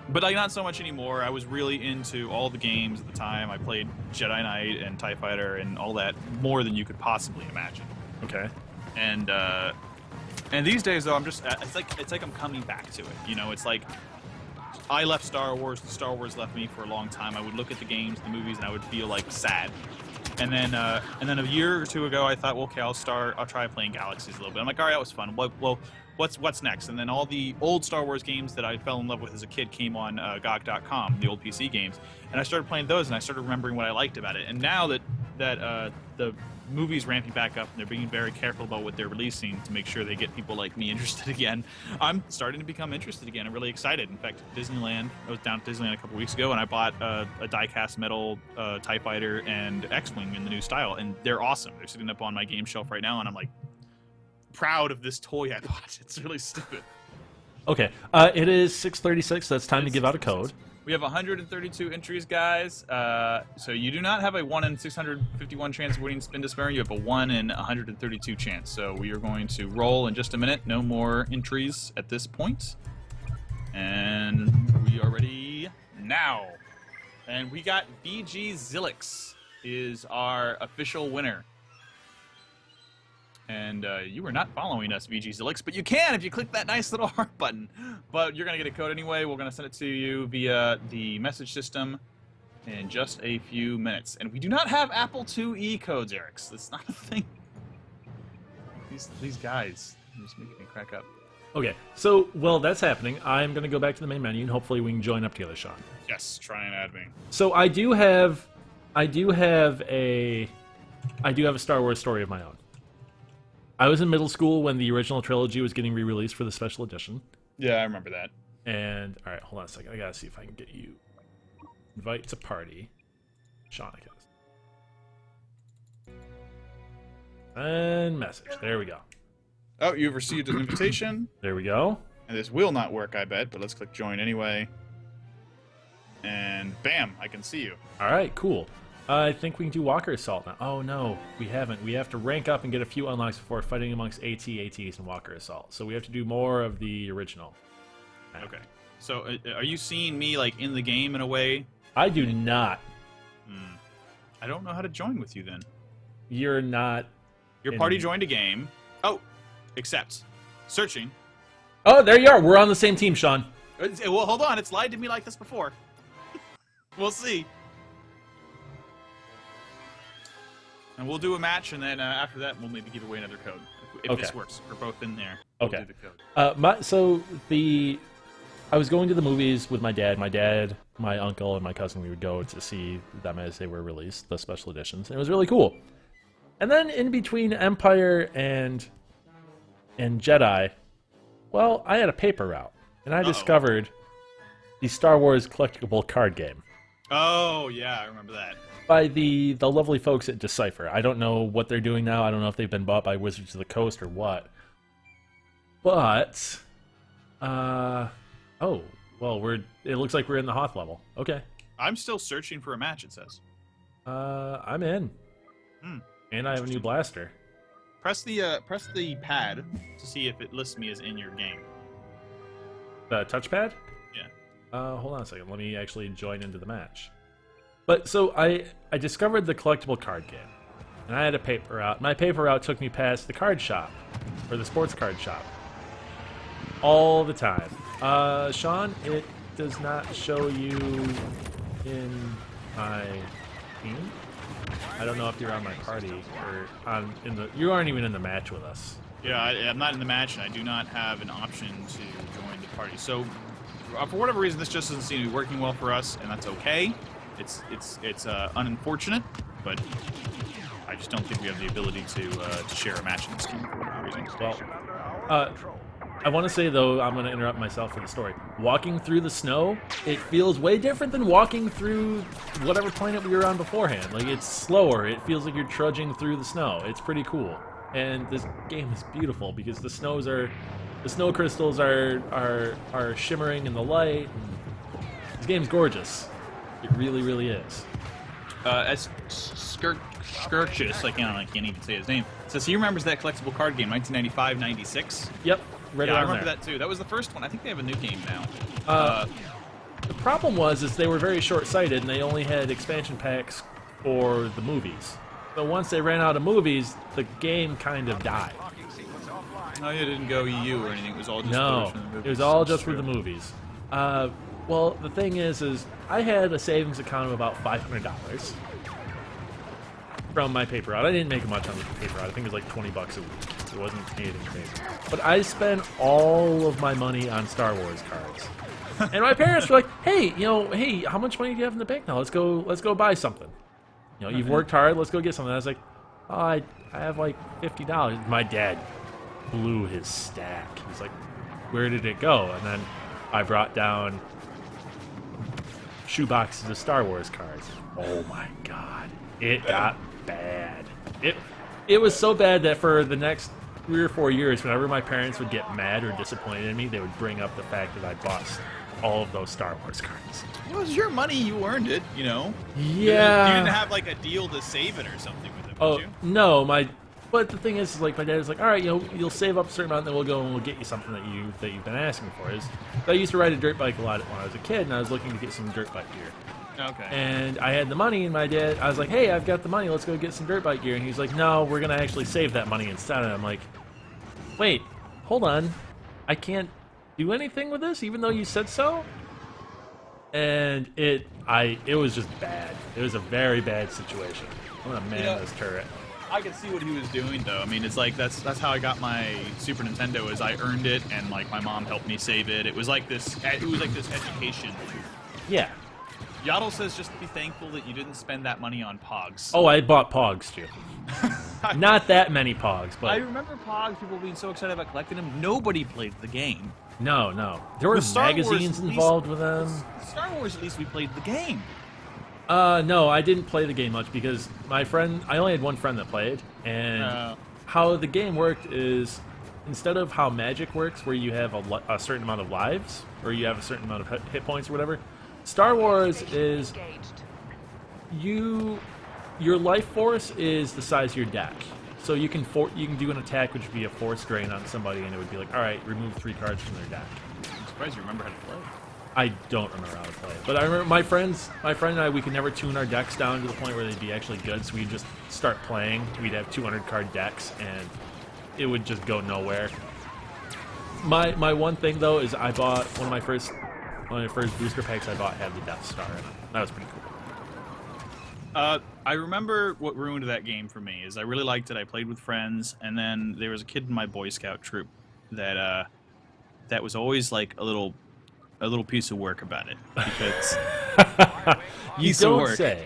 But not so much anymore. I was really into all the games at the time. I played Jedi Knight and TIE Fighter and all that more than you could possibly imagine. Okay. And these days though, it's like I'm coming back to it. It's like I left Star Wars, Star Wars left me for a long time. I would look at the games, the movies, and I would feel like sad. And then a year or two ago, I thought, well, okay, I'll try playing Galaxies a little bit. I'm like, all right, that was fun. Well, what's next? And then all the old Star Wars games that I fell in love with as a kid came on GOG.com, the old PC games, and I started playing those, and I started remembering what I liked about it. And now that the movie's ramping back up, and they're being very careful about what they're releasing to make sure they get people like me interested again, I'm starting to become interested again. I'm really excited. In fact, Disneyland, I was down at Disneyland a couple weeks ago, and I bought a die-cast metal TIE Fighter and X-Wing in the new style, and they're awesome. They're sitting up on my game shelf right now, and I'm like proud of this toy I bought. It's really stupid. Okay, it is 6:36. So it's time to give out a code. We have 132 entries, guys. So you do not have a 1 in 651 chance of winning Spin to Spare. You have a 1 in 132 chance. So we are going to roll in just a minute. No more entries at this point. And we are ready now. And we got BG Zilix is our official winner. And you are not following us, VG Zilix, but you can if you click that nice little heart button. But you're going to get a code anyway. We're going to send it to you via the message system in just a few minutes. And we do not have Apple IIe codes, Erics. That's not a thing. These guys are just making me crack up. Okay, so while that's happening, I'm going to go back to the main menu, and hopefully we can join up together, Sean. Yes, try and add me. So I do have a Star Wars story of my own. I was in middle school when the original trilogy was getting re-released for the special edition. Yeah, I remember that. And, all right, hold on a second. I gotta see if I can get you. Invite to party. Sean, I guess. And message. There we go. Oh, you've received an invitation. There we go. And this will not work, I bet, but let's click join anyway. And bam, I can see you. All right, cool. I think we can do Walker Assault now. Oh, no, we haven't. We have to rank up and get a few unlocks before fighting amongst ATs, and Walker Assault. So we have to do more of the original. Okay. So are you seeing me, like, in the game in a way? I do not. I don't know how to join with you, then. you're not. Your party joined a game. Oh, accept. Searching. Oh, there you are. We're on the same team, Sean. Well, hold on. It's lied to me like this before. We'll see. And we'll do a match, and then after that, we'll maybe give away another code. If this works. We're both in there. We'll do the code. I was going to the movies with my dad. My dad, my uncle, and my cousin, we would go to see them as they were released, the special editions. And it was really cool. And then in between Empire and Jedi, well, I had a paper route. And I discovered the Star Wars collectible card game. Oh, yeah, I remember that. By the lovely folks at Decipher. I don't know what they're doing now. I don't know if they've been bought by Wizards of the Coast or what. But, oh, well, it looks like we're in the Hoth level. Okay. I'm still searching for a match, it says. I'm in. And I have a new blaster. Press the pad to see if it lists me as in your game. The touchpad? Yeah. Hold on a second. Let me actually join into the match. But, so, I discovered the collectible card game. And I had a paper route. My paper route took me past the card shop. Or the sports card shop. All the time. Sean, it does not show you in my team. I don't know if you're on my party or you aren't even in the match with us. Yeah, I'm not in the match, and I do not have an option to join the party. So, for whatever reason, this just doesn't seem to be working well for us, and that's okay. It's unfortunate, but I just don't think we have the ability to share a match in this game for whatever reason. Well, I want to say, though, I'm going to interrupt myself for the story. Walking through the snow, it feels way different than walking through whatever planet we were on beforehand. Like, it's slower. It feels like you're trudging through the snow. It's pretty cool. And this game is beautiful because the snow crystals are shimmering in the light. This game's gorgeous. It really, really is. As Skirchus, I can't even say his name, says he remembers that collectible card game, 1995-96. Yep. Right yeah, I around remember there. that too. That was the first one. I think they have a new game now. The problem was they were very short-sighted, and they only had expansion packs for the movies. So once they ran out of movies, the game kind of died. Oh, it didn't go EU or anything. It was all just no, it was all just for the movies. Well, the thing is I had a savings account of about $500 from my paper route. I didn't make much on the paper route. I think it was like $20 a week. It wasn't anything crazy. But I spent all of my money on Star Wars cards. And my parents were like, hey, how much money do you have in the bank now? Let's go buy something. You've worked hard, let's go get something. I was like, oh, I have like $50. My dad blew his stack. He's like, where did it go? And then I brought down shoe boxes of Star Wars cards. Oh my god. It got bad. It was so bad that for the next 3 or 4 years, whenever my parents would get mad or disappointed in me, they would bring up the fact that I bought all of those Star Wars cards. It was your money, you earned it, Yeah. You didn't have like a deal to save it or something with it, did you? No, but the thing is like my dad was like, all right, you'll save up a certain amount, then we'll go and we'll get you something that you've been asking for. I used to ride a dirt bike a lot when I was a kid, and I was looking to get some dirt bike gear. Okay. And I had the money, and I was like, hey, I've got the money, let's go get some dirt bike gear. And he's like, no, we're going to actually save that money instead. And I'm like, wait, hold on. I can't do anything with this, even though you said so? And it was just bad. It was a very bad situation. I'm going to man this turret. I could see what he was doing, though. I mean, it's like that's how I got my Super Nintendo. Is I earned it, and like my mom helped me save it. It was like this. It was like this education. Yeah. Yaddle says just be thankful that you didn't spend that money on Pogs. Oh, I bought Pogs too. Not that many Pogs, but I remember Pogs. People being so excited about collecting them. Nobody played the game. No. There were magazines involved with them. Star Wars, at least we played the game. No, I didn't play the game much because I only had one friend that played, and how the game worked is instead of how Magic works, where you have a certain amount of lives, or you have a certain amount of hit points or whatever, Star Wars is your life force is the size of your deck. So you can do an attack which would be a force drain on somebody, and it would be like, all right, remove 3 cards from their deck. I'm surprised you remember how to play. I don't remember how to play it, but I remember my friend and I, we could never tune our decks down to the point where they'd be actually good, so we'd just start playing. We'd have 200 card decks, and it would just go nowhere. My one thing though is I bought one of my first booster packs I bought had the Death Star in it. That was pretty cool. I remember what ruined that game for me is I really liked it. I played with friends, and then there was a kid in my Boy Scout troop that that was always like a little piece of work about it because You don't say.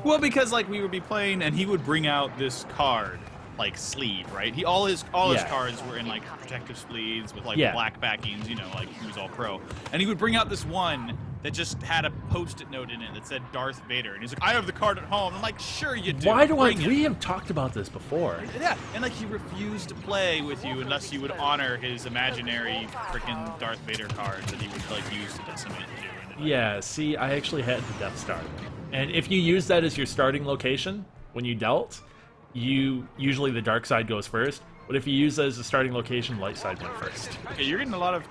Well, because like we would be playing and he would bring out this card like sleeve, right? All his cards were in like protective sleeves with like black backings, you know, like he was all pro. And he would bring out this one that just had a post-it note in it that said Darth Vader, and he's like, "I have the card at home." I'm like, "Sure you do." Why do we have talked about this before? Yeah, and like he refused to play with you unless you would honor his imaginary freaking Darth Vader card that he would like use to decimate you. And, Yeah, see, I actually had the Death Star, and if you use that as your starting location when you dealt, usually the dark side goes first. But if you use that as a starting location, light side went first. Okay, you're getting a lot of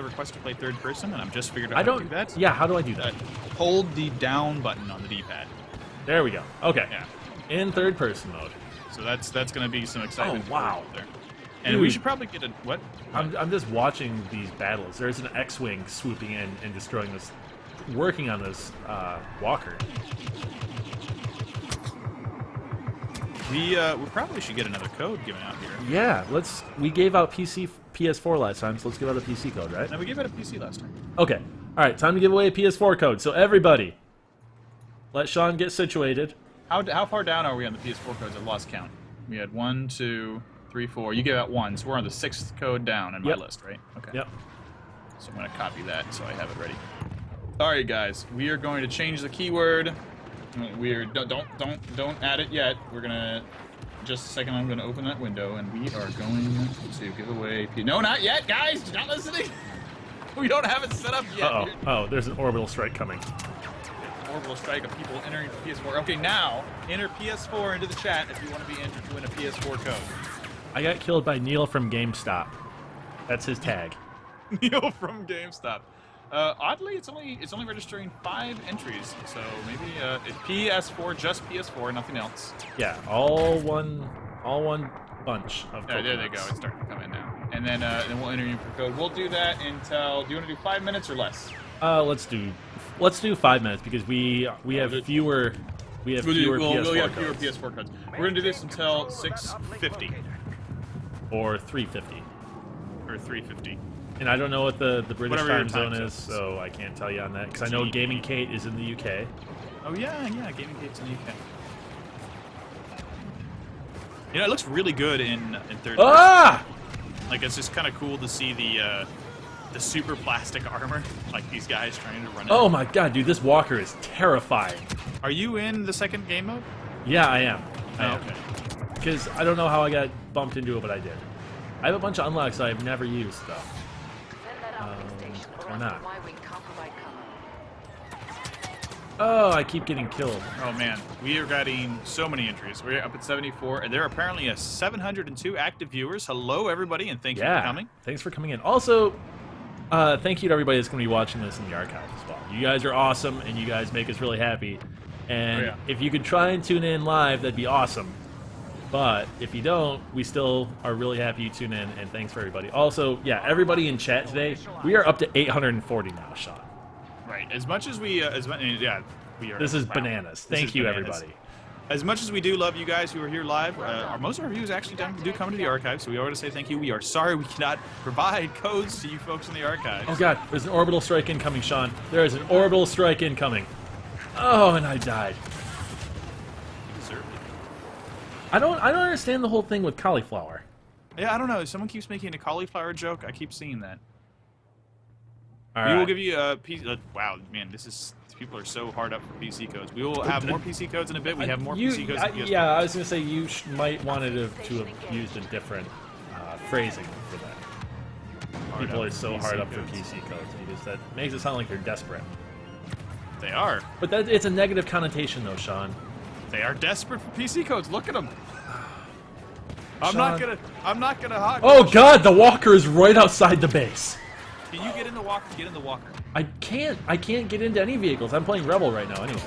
requests to play third person, and I've just figured out how to do that. Yeah, how do I do that? Hold the down button on the D-pad. There we go. Okay. Yeah. In third person mode. So that's going to be some excitement. Oh, wow. There. And we should probably get a what? I'm just watching these battles. There's an X-wing swooping in and destroying this, working on this walker. We probably should get another code given out here. Yeah, we gave out PS4 last time, so let's give out a PC code, right? No, we gave out a PC last time. Okay. All right, time to give away a PS4 code. So everybody, let Sean get situated. How far down are we on the PS4 codes? I've lost count. We had 1, 2, 3, 4. You gave out 1, so we're on the 6th code down in my list, right? Okay. Yep. So I'm going to copy that so I have it ready. All right, guys. We are going to change the keyword. We're don't add it yet. We're gonna just a second. I'm gonna open that window and we are going to give away. No, not yet, guys. You're not listening. We don't have it set up yet. Oh, there's an orbital strike coming. Orbital strike of people entering PS4. Okay, now enter PS4 into the chat if you want to be entered to win a PS4 code. I got killed by Neil from GameStop. That's his tag. Neil from GameStop. Oddly, it's only registering 5 entries, so maybe it's PS4, just PS4, nothing else. Yeah, all one bunch of. There they go. It's starting to come in now, and then we'll enter you for code. We'll do that until. Do you want to do 5 minutes or less? Let's do 5 minutes because we have fewer. We have fewer PS4 codes. We're gonna do this until 6:50 or 3:50 or 3:50. And I don't know what the British Whatever time zone is, so I can't tell you on that. Because I know Gaming Kate is in the UK. Oh, yeah, Gaming Kate's in the UK. You know, it looks really good in third person. Ah! Like, it's just kind of cool to see the super plastic armor, like these guys trying to run it. Oh my god, dude, this walker is terrifying. Are you in the second game mode? Yeah, I am. Okay. Because I don't know how I got bumped into it, but I did. I have a bunch of unlocks that I've never used, though. Or not. Oh, I keep getting killed. Oh man, we are getting so many entries. We're up at 74, and there are apparently 702 active viewers. Hello, everybody, and thank you for coming. Thanks for coming in. Also, thank you to everybody that's going to be watching this in the archive as well. You guys are awesome, and you guys make us really happy. And if you could try and tune in live, that'd be awesome. But if you don't, we still are really happy you tune in, and thanks for everybody. Also, yeah, everybody in chat today, we are up to 840 now, Sean. Right. As much as we, we are. This is bananas. Thank you, everybody. As much as we do love you guys who are here live, most of our views actually do come to the archive, so we want to say thank you. We are sorry we cannot provide codes to you folks in the archive. Oh god, there's an orbital strike incoming, Sean. There is an orbital strike incoming. Oh, and I died. I don't understand the whole thing with cauliflower. Yeah, I don't know. Someone keeps making a cauliflower joke. I keep seeing that. All we right. will give you a PC. Wow, man, people are so hard up for PC codes. We will have more PC codes in a bit. We have more PC codes. Yeah, I was gonna say you might want to have used a different phrasing for that. People are so hard up for PC codes because that makes it sound like they're desperate. They are. But it's a negative connotation, though, Sean. They are desperate for PC codes. Look at them. I'm not gonna hog. Oh god, the walker is right outside the base. Can you get in the walker? Get in the walker. I can't get into any vehicles. I'm playing Rebel right now anyways.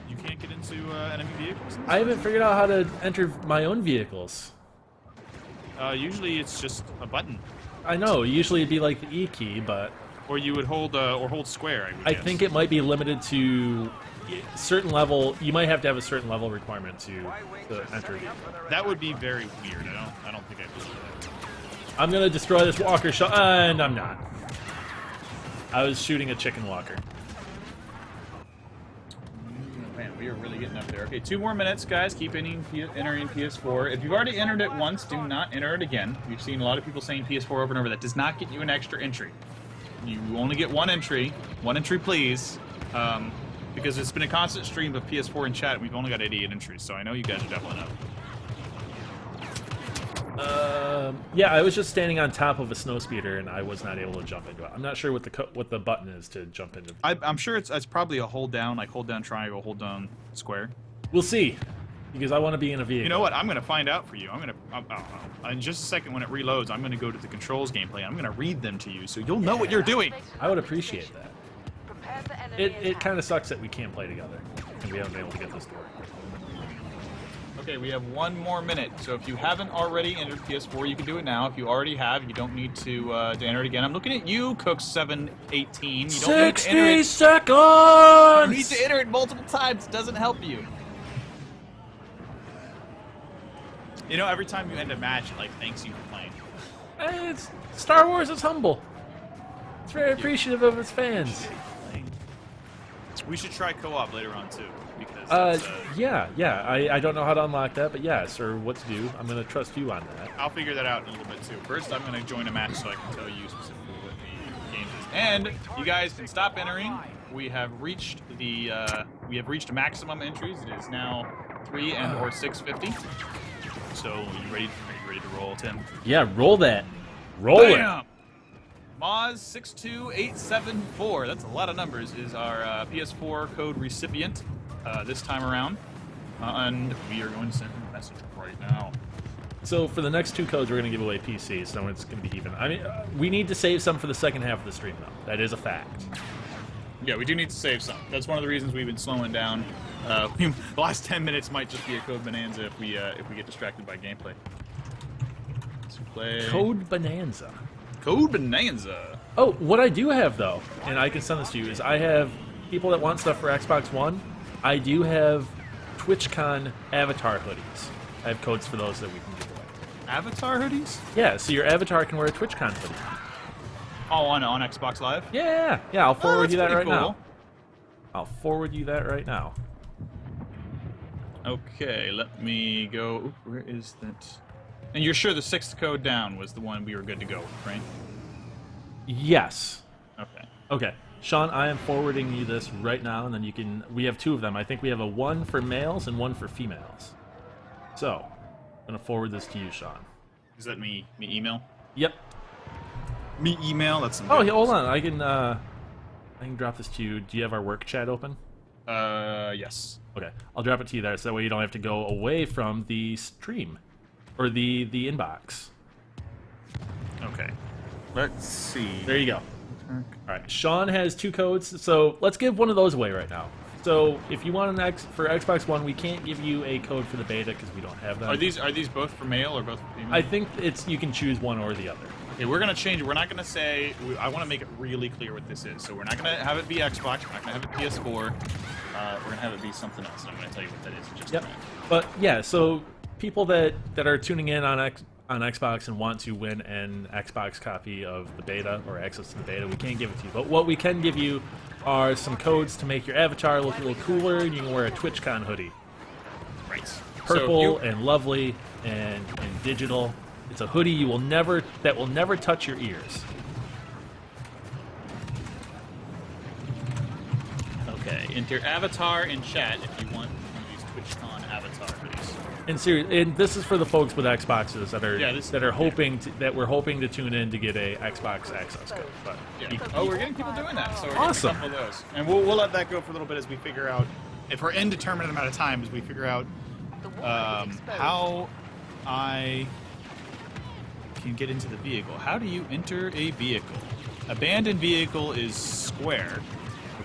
You can't get into enemy vehicles? I haven't figured out how to enter my own vehicles. Usually it's just a button. I know, usually it'd be like the E key, but... Or you would hold square, I think it might be limited to certain level. You might have to have a certain level requirement to enter. That would be very weird. I don't think I believe that. I'm gonna destroy this walker shot, and I'm not. I was shooting a chicken walker. Man, we are really getting up there. Okay, 2 more minutes, guys. Keep entering PS4. If you've already entered it once, do not enter it again. We've seen a lot of people saying PS4 over and over. That does not get you an extra entry. You only get 1 entry. 1 entry, please. Because it's been a constant stream of PS4 in chat, and we've only got 88 entries, so I know you guys are definitely up. Yeah, I was just standing on top of a snowspeeder, and I was not able to jump into it. I'm not sure what the button is to jump into. I'm sure it's probably a hold down, like hold down triangle, hold down square. We'll see, because I want to be in a vehicle. You know what? I'm gonna find out for you. In just a second when it reloads, I'm gonna go to the controls gameplay. I'm gonna read them to you, so you'll know what you're doing. I would appreciate that. It kind of sucks that we can't play together, and we haven't been able to get this to work. Okay, we have 1 more minute. So if you haven't already entered PS4, you can do it now. If you already have, you don't need to enter it again. I'm looking at you, Cook718. You don't need to enter it. 60 seconds! You need to enter it multiple times. It doesn't help you. You know, every time you end a match, it thanks you for playing. Star Wars is humble. It's very appreciative of its fans. We should try co-op later on too, because yeah. I don't know how to unlock that, but yes, or what to do. I'm gonna trust you on that. I'll figure that out in a little bit too. First, I'm gonna join a match so I can tell you specifically what the game is. And you guys can stop entering. We have reached maximum entries. It is now 3 and/or 650. So, are you ready to roll, Tim? Yeah, roll that. Roll Bam! it. Moz 62874. That's a lot of numbers. Is our PS4 code recipient this time around, and we are going to send him a message right now. So for the next 2 codes, we're going to give away PCs, so it's going to be even. I mean, we need to save some for the second half of the stream, though. That is a fact. Yeah, we do need to save some. That's one of the reasons we've been slowing down. The last 10 minutes might just be a code bonanza if we get distracted by gameplay. So play Code bonanza. Code bonanza. Oh, what I do have though, and I can send this to you, is I have people that want stuff for Xbox One. I do have TwitchCon avatar hoodies. I have codes for those that we can give away. Avatar hoodies? Yeah, so your avatar can wear a TwitchCon hoodie. Oh, on Xbox Live? Yeah. I'll forward you that right cool. now. I'll forward you that right now. Okay, let me go. Oop, where is that? And you're sure the 6th code down was the one we were good to go with, right? Yes. Okay. Sean, I am forwarding you this right now, and then you can... We have 2 of them. I think we have a 1 for males and 1 for females. So, I'm going to forward this to you, Sean. Is that me email? Yep. Me email? That's some Oh, good yeah, hold on. I can drop this to you. Do you have our work chat open? Yes. Okay. I'll drop it to you there, so that way you don't have to go away from the stream. Or the inbox. Okay. Let's see. There you go. All right. Sean has 2 codes, so let's give one of those away right now. So if you want for Xbox One, we can't give you a code for the beta because we don't have them. Are these both for male or both for female? I think you can choose one or the other. Okay, we're gonna change it. We're not gonna say. I want to make it really clear what this is. So we're not gonna have it be Xbox. We're not gonna have it PS4. We're gonna have it be something else. And I'm gonna tell you what that is in just a minute. But yeah, so people that are tuning in on Xbox and want to win an Xbox copy of the beta or access to the beta, we can't give it to you. But what we can give you are some codes to make your avatar look a little cooler, and you can wear a TwitchCon hoodie. Right. Purple and lovely and digital. It's a hoodie that will never touch your ears. Okay, enter avatar in chat if you want one of these TwitchCon avatar hoodies. And this is for the folks with Xboxes that we're hoping to tune in to get a Xbox access code. But we're getting people doing that, so we're awesome. getting a couple of those. And we'll let that go for a little bit as we figure out, if we're indeterminate amount of time, as we figure out how I can get into the vehicle. How do you enter a vehicle? Abandoned vehicle is square.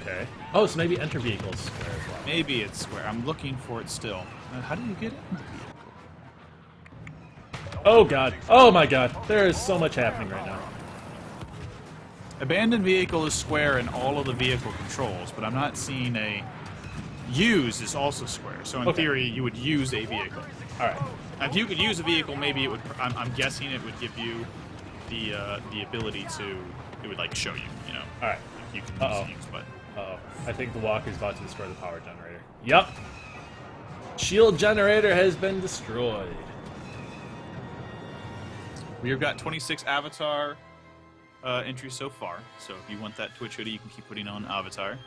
Okay. Oh, so maybe enter vehicle is square as well. Maybe it's square. I'm looking for it still. How do you get in the vehicle? Oh god. Oh my god. There is so much happening right now. Abandoned vehicle is square in all of the vehicle controls, but I'm not seeing a... Use is also square, so in theory you would use a vehicle. Alright. If you could use a vehicle, maybe it would... I'm guessing it would give you the ability to... It would, like, show you, you know? Alright. If you can use things, but... Uh-oh. I think the walker is about to destroy the power generator. Yep. Shield generator has been destroyed. We've got 26 avatar entries so far, so if you want that Twitch hoodie, you can keep putting on avatar.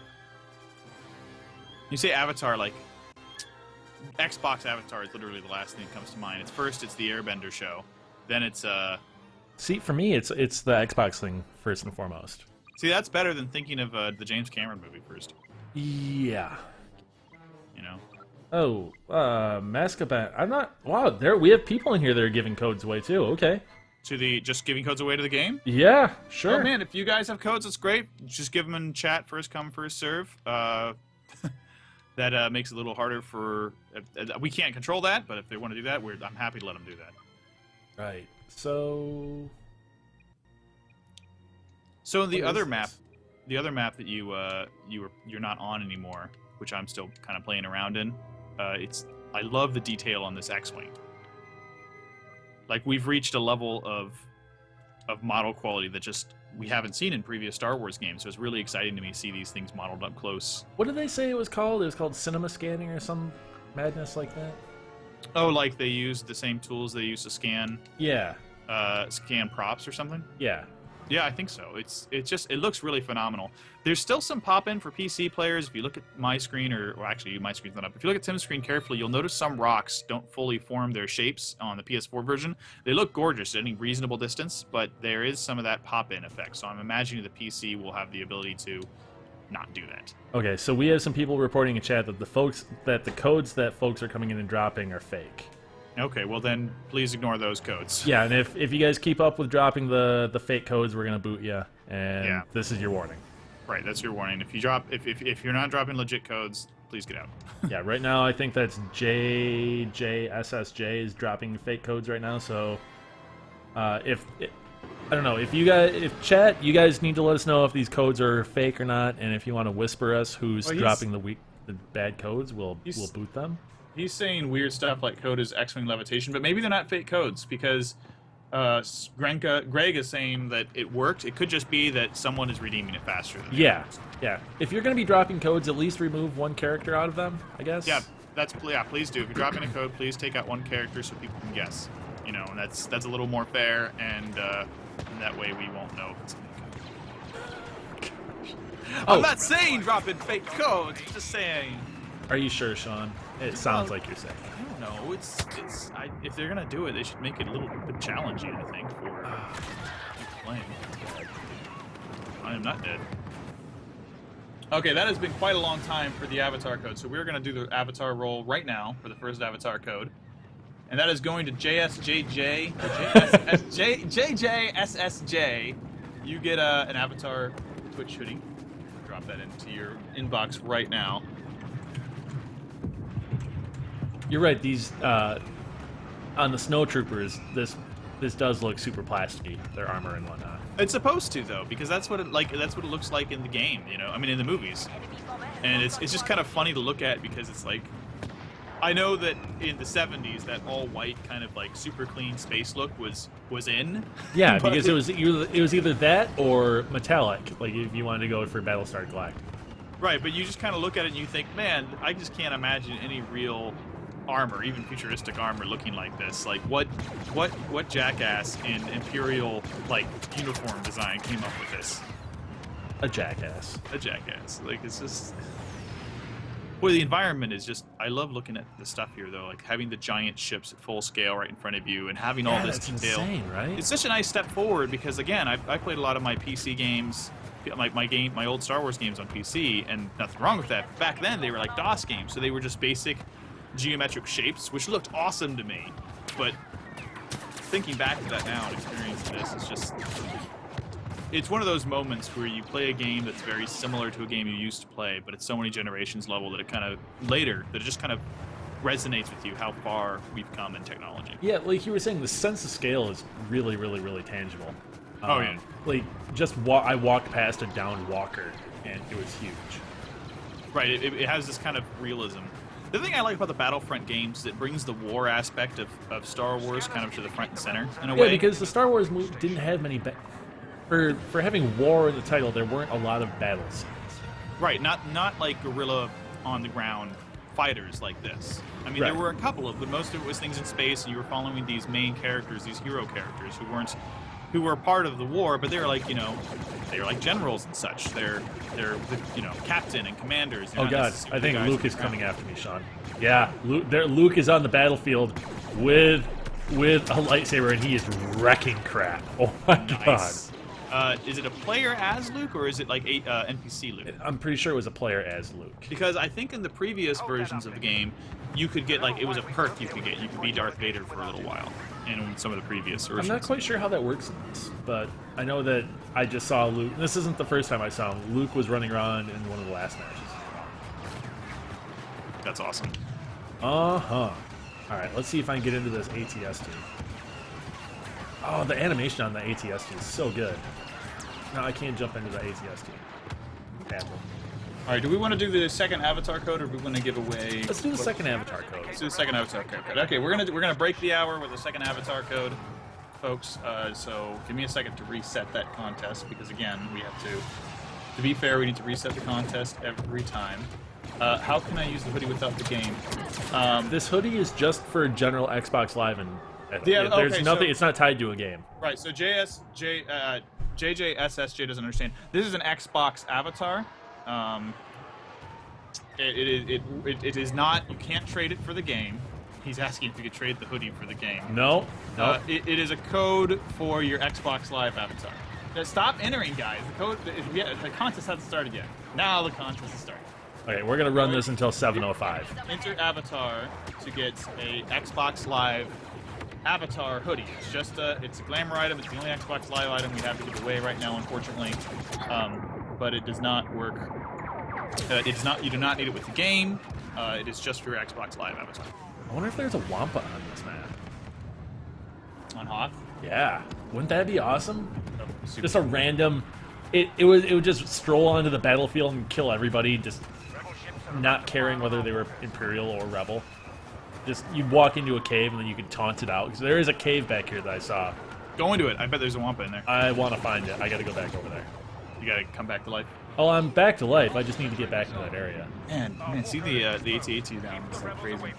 You say avatar, like... Xbox avatar is literally the last thing that comes to mind. It's first, it's the Airbender show. Then it's, See, for me, it's the Xbox thing first and foremost. See, that's better than thinking of the James Cameron movie first. Yeah. You know? Oh, Mask Event. I'm not... Wow, we have people in here that are giving codes away, too. Okay. To the... Just giving codes away to the game? Yeah, sure. Oh, man, if you guys have codes, that's great. Just give them in chat, first come, first serve. That makes it a little harder for... we can't control that, but if they want to do that, I'm happy to let them do that. Right. So the other map that you're not on anymore, which I'm still kind of playing around in, I love the detail on this X-wing. Like, we've reached a level of model quality that just we haven't seen in previous Star Wars games, so it's really exciting to me to see these things modeled up close. what did they say it was called? It was called cinema scanning or some madness like that? Oh, like they used the same tools they used to scan Yeah. scan props or something? Yeah. Yeah, I think so. It looks really phenomenal. There's still some pop-in for PC players. If you look at my screen, well, actually, my screen's not up. If you look at Tim's screen carefully, you'll notice some rocks don't fully form their shapes on the PS4 version. They look gorgeous at any reasonable distance, but there is some of that pop-in effect. So I'm imagining the PC will have the ability to not do that. Okay, so we have some people reporting in chat that the codes that folks are coming in and dropping are fake. Okay, well then, please ignore those codes. Yeah, and if you guys keep up with dropping the fake codes, we're gonna boot you, and this is your warning. Right, that's your warning. If you're not dropping legit codes, please get out. Yeah, right now I think that's JJSSJ is dropping fake codes right now. So, I don't know if chat, you guys need to let us know if these codes are fake or not, and if you want to whisper us who's dropping the bad codes, we'll boot them. He's saying weird stuff like code is X-Wing levitation, but maybe they're not fake codes because Greg is saying that it worked. It could just be that someone is redeeming it faster than Yeah. If you're going to be dropping codes, at least remove one character out of them, I guess. Yeah, please do. If you're dropping a code, please take out one character so people can guess. You know, and that's a little more fair, and that way we won't know if it's a fake code. I'm not saying dropping fake codes. I'm just saying. Are you sure, Sean? It sounds like you're saying. I don't know. If they're gonna do it, they should make it a little bit challenging. I think for people playing. I am not dead. Okay, that has been quite a long time for the avatar code. So we're gonna do the avatar roll right now for the first avatar code, and that is going to JJSSJ. You get an avatar Twitch hoodie. Drop that into your inbox right now. You're right. These on the snowtroopers, this does look super plasticky. Their armor and whatnot. It's supposed to though, because that's what it looks like in the game. You know, I mean in the movies, and it's just kind of funny to look at because it's like, I know that in the 70s that all white kind of like super clean space look was in. Yeah, because it was either that or metallic. Like if you wanted to go for Battlestar Galactica. Right, but you just kind of look at it and you think, man, I just can't imagine any real armor, even futuristic armor, looking like this. Like what jackass in Imperial like uniform design came up with this? A jackass. A jackass. Like it's just. Well, the environment is just. I love looking at the stuff here though, like having the giant ships at full scale right in front of you and having all this detail. Insane, right? It's such a nice step forward because again, I played a lot of my PC games. My old Star Wars games on PC, and nothing wrong with that. Back then, they were like DOS games, so they were just basic geometric shapes, which looked awesome to me. But thinking back to that now and experiencing this, it's just it's one of those moments where you play a game that's very similar to a game you used to play, but it's so many generations level that it kind of just kind of resonates with you how far we've come in technology. Yeah, like you were saying, the sense of scale is really, really, really tangible. Oh yeah. Like just I walked past a downed walker, and it was huge. Right. It has this kind of realism. The thing I like about the Battlefront games is it brings the war aspect of Star Wars kind of to the front and center in a way. Yeah, because the Star Wars movie didn't have many for having war in the title, there weren't a lot of battle scenes. Right, not like guerrilla on the ground fighters like this. I mean, there were a couple of, but most of it was things in space, and you were following these main characters, these hero characters who were part of the war, but they were like, they were like generals and such. They're the, captain and commanders. Oh god, I think Luke is coming after me, Sean. Yeah, Luke is on the battlefield with a lightsaber, and he is wrecking crap. Oh my god. Is it a player as Luke, or is it like a NPC Luke? I'm pretty sure it was a player as Luke. Because I think in the previous versions of the game, you could get, like, it was a perk you could get. You could be Darth Vader for a little while in some of the previous versions. I'm not quite sure how that works in this, but I know that I just saw Luke. This isn't the first time I saw him. Luke was running around in one of the last matches. That's awesome. Uh-huh. Alright, let's see if I can get into this ATST. Oh, the animation on the ATST is so good. No, I can't jump into the ATST. Apple. All right, do we want to do the second avatar code, or do we want to give away? Let's do the second avatar code. Let's do the second avatar code. Okay, we're gonna break the hour with the second avatar code, folks. So give me a second to reset that contest, because again, we have to be fair, we need to reset the contest every time. How can I use the hoodie without the game? This hoodie is just for general Xbox Live, and there's nothing. It's not tied to a game. Right. So JJSSJ doesn't understand. This is an Xbox avatar. It is not. You can't trade it for the game. He's asking if you could trade the hoodie for the game. No. It is a code for your Xbox Live avatar. Now, stop entering, guys. The contest hasn't started yet. Now the contest is starting. Okay, we're gonna run this until 7:05. Enter avatar to get a Xbox Live avatar hoodie. It's just it's a glamour item. It's the only Xbox Live item we have to give away right now, unfortunately. But it does not work. You do not need it with the game. It is just for your Xbox Live avatar. I wonder if there's a Wampa on this map. On Hoth? Yeah. Wouldn't that be awesome? Oh, Just a random. It would just stroll onto the battlefield and kill everybody, just not caring whether they were Imperial or Rebel. Just you'd walk into a cave and then you could taunt it out, because there is a cave back here that I saw. Go into it. I bet there's a Wampa in there. I want to find it. I got to go back over there. You gotta come back to life. Oh, I'm back to life. I just need to get back into that area. Man, see the AT-AT down. It's like crazy.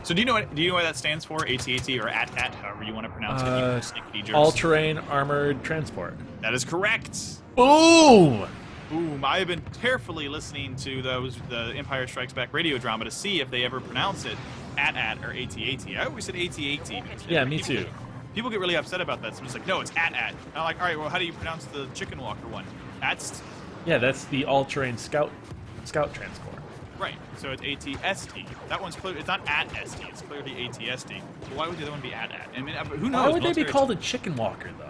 So do you know what that stands for? AT-AT or AT-AT, however you want to pronounce it. All-terrain armored transport. That is correct. Boom! Boom. I have been carefully listening to the Empire Strikes Back radio drama to see if they ever pronounce it AT-AT or AT-AT. I always said AT-AT. Yeah, me too. People get really upset about that. So it's like, no, it's AT-AT. I'm like, all right, well, how do you pronounce the Chicken Walker one? ATST? Yeah, that's the all-terrain scout transport. Right, so it's AT-ST. That one's clear. It's not AT-ST. It's clearly AT-ST. So why would the other one be AT-AT? I mean, who knows? Why would they be called a Chicken Walker, though?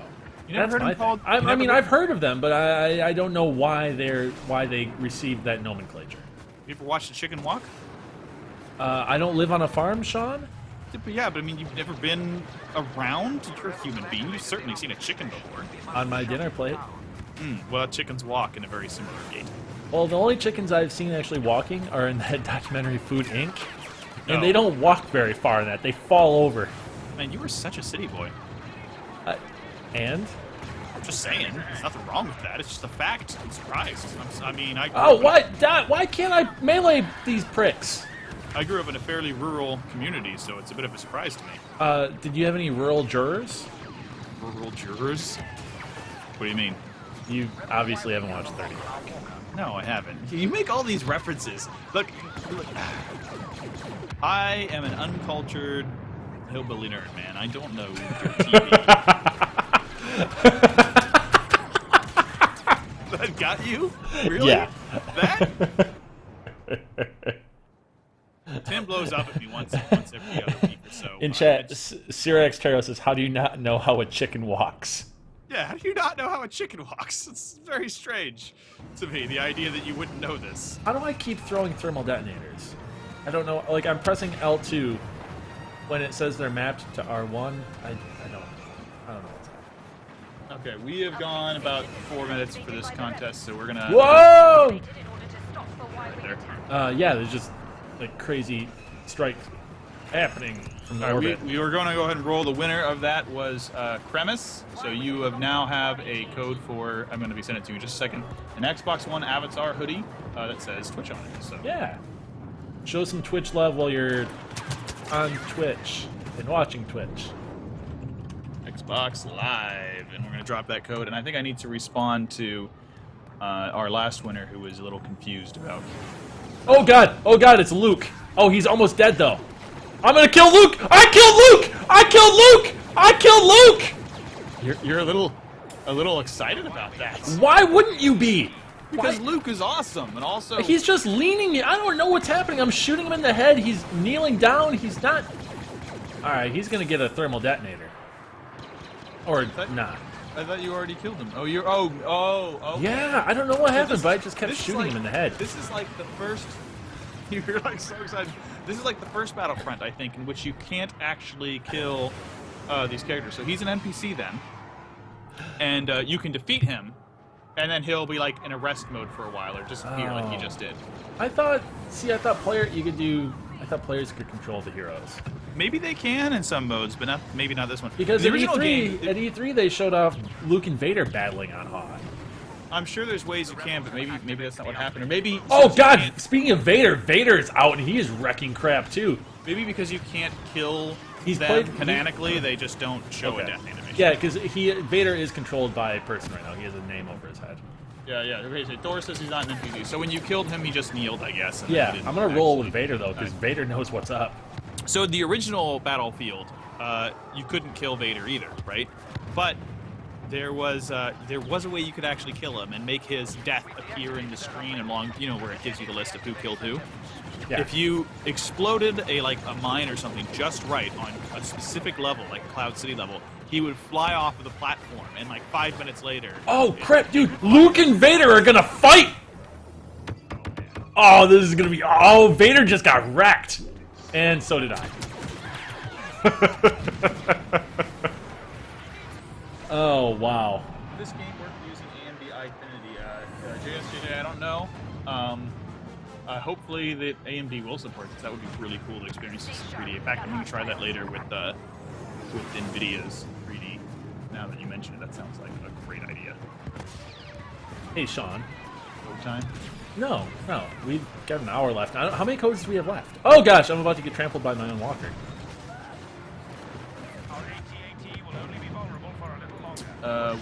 You never heard them called? I mean, I've heard of them, but I don't know why they received that nomenclature. You ever watched a chicken walk? I don't live on a farm, Sean. Yeah, but I mean, you've never been around. You're a human being. You've certainly seen a chicken before. On my dinner plate. Well, chickens walk in a very similar gait. Well, the only chickens I've seen actually walking are in that documentary Food Inc. And they don't walk very far in that. They fall over. Man, you were such a city boy. And? I'm just saying. There's nothing wrong with that. It's just a fact. I'm surprised. Why can't I melee these pricks? I grew up in a fairly rural community, so it's a bit of a surprise to me. Did you have any rural jurors? Rural jurors? What do you mean? You obviously haven't watched 30 Rock. No, I haven't. You make all these references. Look, I am an uncultured hillbilly nerd, man. I don't know your TV. That got you? Really? Yeah. That? Tim blows up at me once every other week or so. In chat, Cyrax Taro says, "How do you not know how a chicken walks?" Yeah, Yeah, how do you not know how a chicken walks? It's very strange to me, the idea that you wouldn't know this. How do I keep throwing thermal detonators? I don't know. Like, I'm pressing L2 when it says they're mapped to R1. I don't know what's happening. Okay, we have gone about 4 minutes for this contest, so we're gonna... Whoa! Right there. Yeah, there's just, like, crazy strikes happening from the All right, orbit. we were going to go ahead and roll. The winner of that was Kremis. So you now have a code for, I'm going to be sending it to you in just a second, an Xbox One Avatar hoodie that says Twitch on it. So Yeah. Show some Twitch love while you're on Twitch and watching Twitch. Xbox Live, and we're going to drop that code. And I think I need to respond to our last winner, who was a little confused about. Oh god, it's Luke. Oh, he's almost dead though. I'm gonna kill Luke! I killed Luke! I killed Luke! I killed Luke! You're a little excited about that. Why wouldn't you be? Because Why? Luke is awesome, and also He's just leaning. I don't know what's happening. I'm shooting him in the head. He's kneeling down. He's not. Alright, he's gonna get a thermal detonator. Or not. I thought you already killed him. Oh, you're. Oh. Yeah, I don't know what happened, but I just kept this is shooting like- him in the head. This is like the first. You're like so excited. This is like the first Battlefront, I think, in which you can't actually kill these characters. So he's an NPC then, and you can defeat him, and then he'll be like in arrest mode for a while or disappear like he just did. I thought players could control the heroes. Maybe they can in some modes, but maybe not this one. Because the at original E3, game, at E3 they showed off Luke and Vader battling on Hoth. I'm sure there's ways you can, but maybe that's not what happened, or maybe. Oh since you god! can't- Speaking of Vader, Vader's out and he is wrecking crap too. Maybe because you can't kill He's them played- canonically, they just don't show Okay. a death animation. Yeah, because Vader is controlled by a person right now. He has a name over his head. Yeah. Okay, so Thor says he's not an NPC. So when you killed him, he just kneeled, I guess. And Yeah, he didn't I'm gonna roll with actually Vader though, because die. Vader knows what's up. So the original Battlefield, you couldn't kill Vader either, right? But there was a way you could actually kill him and make his death appear in the screen along, where it gives you the list of who killed who. Yeah. If you exploded a mine or something just right on a specific level, like Cloud City level, he would fly off of the platform, and like 5 minutes later. Oh crap, dude! Luke and Vader are gonna fight. Oh, this is gonna be. Oh, Vader just got wrecked, and so did I. Oh wow. This game worked using AMD Infinity. JSJJ, I don't know. Hopefully that AMD will support this. That would be really cool to experience this in 3D. In fact, I'm going to try that later with NVIDIA's 3D. Now that you mention it, that sounds like a great idea. Hey, Sean. Code time? No. We've got an hour left. How many codes do we have left? Oh gosh, I'm about to get trampled by my own walker.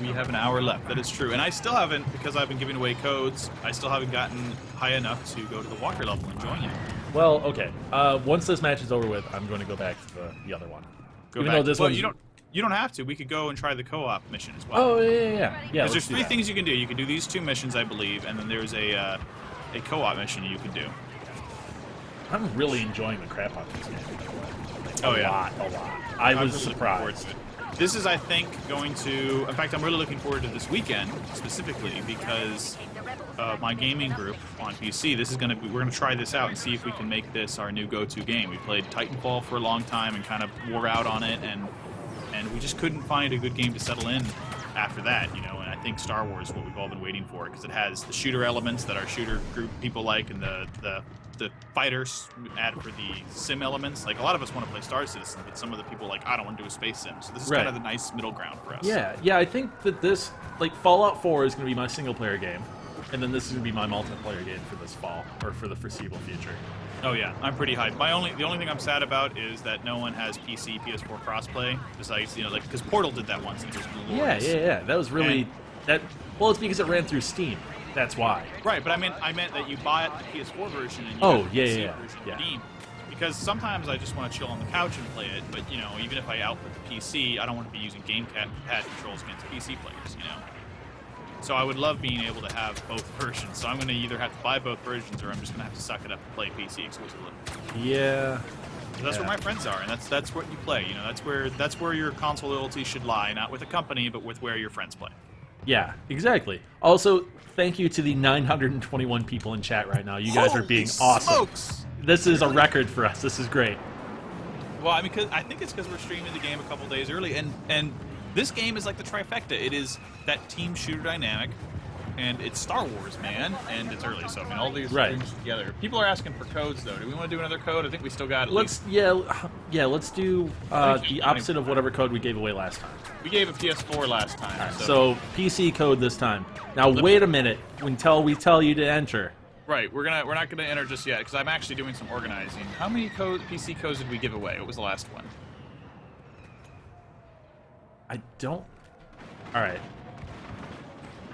We have an hour left. That is true. And I still haven't, because I've been giving away codes, I still haven't gotten high enough to go to the walker level and join you. Well, okay. Once this match is over with, I'm going to go back to the other one. Go Even back. though this well, one's... you don't have to. We could go and try the co-op mission as well. Oh, yeah. Because there's let's do 3 that. things you can do. You can do these 2 missions, I believe, and then there's a co-op mission you can do. I'm really enjoying the crap out of this game. Oh, A yeah. lot. I was really looking forward surprised. to it. This is, I think, going to... In fact, I'm really looking forward to this weekend, specifically, because my gaming group on PC, this is going to be... We're going to try this out and see if we can make this our new go-to game. We played Titanfall for a long time and kind of wore out on it, and we just couldn't find a good game to settle in after that, and I think Star Wars is what we've all been waiting for, because it has the shooter elements that our shooter group people like, and the fighters add for the sim elements. Like, a lot of us want to play Star Citizen, but some of the people I don't want to do a space sim. So this is kind of the nice middle ground for us. Yeah, I think that this, Fallout 4 is going to be my single-player game, and then this is going to be my multiplayer game for this fall, or for the foreseeable future. Oh yeah, I'm pretty hyped. The only thing I'm sad about is that no one has PC, PS4 crossplay. Besides, because Portal did that once, and it was glorious. Yeah. That was really... Well, it's because it ran through Steam. That's why. Right, but I meant that you bought the PS4 version and you Oh, got the PC version redeemed. Because sometimes I just want to chill on the couch and play it, but even if I output the PC, I don't want to be using gamepad controls against PC players. So I would love being able to have both versions. So I'm going to either have to buy both versions, or I'm just going to have to suck it up and play PC exclusively. Yeah. So that's where my friends are, and that's what you play. You know, that's where your console loyalty should lie, not with a company, but with where your friends play. Yeah, exactly. Also, thank you to the 921 people in chat right now. You guys are being awesome. Smokes! This is a record for us. This is great. Well, I mean, I think it's because we're streaming the game a couple days early, and this game is like the trifecta. It is that team shooter dynamic, and it's Star Wars, man, and it's early, so I mean, all these things together. People are asking for codes, though. Do we want to do another code? I think we still got. Let's do the opposite of whatever code we gave away last time. We gave a PS4 last time. Right, so PC code this time. Now wait a minute until we tell you to enter. Right, we're not gonna enter just yet because I'm actually doing some organizing. How many PC codes did we give away? What was the last one? I don't. All right.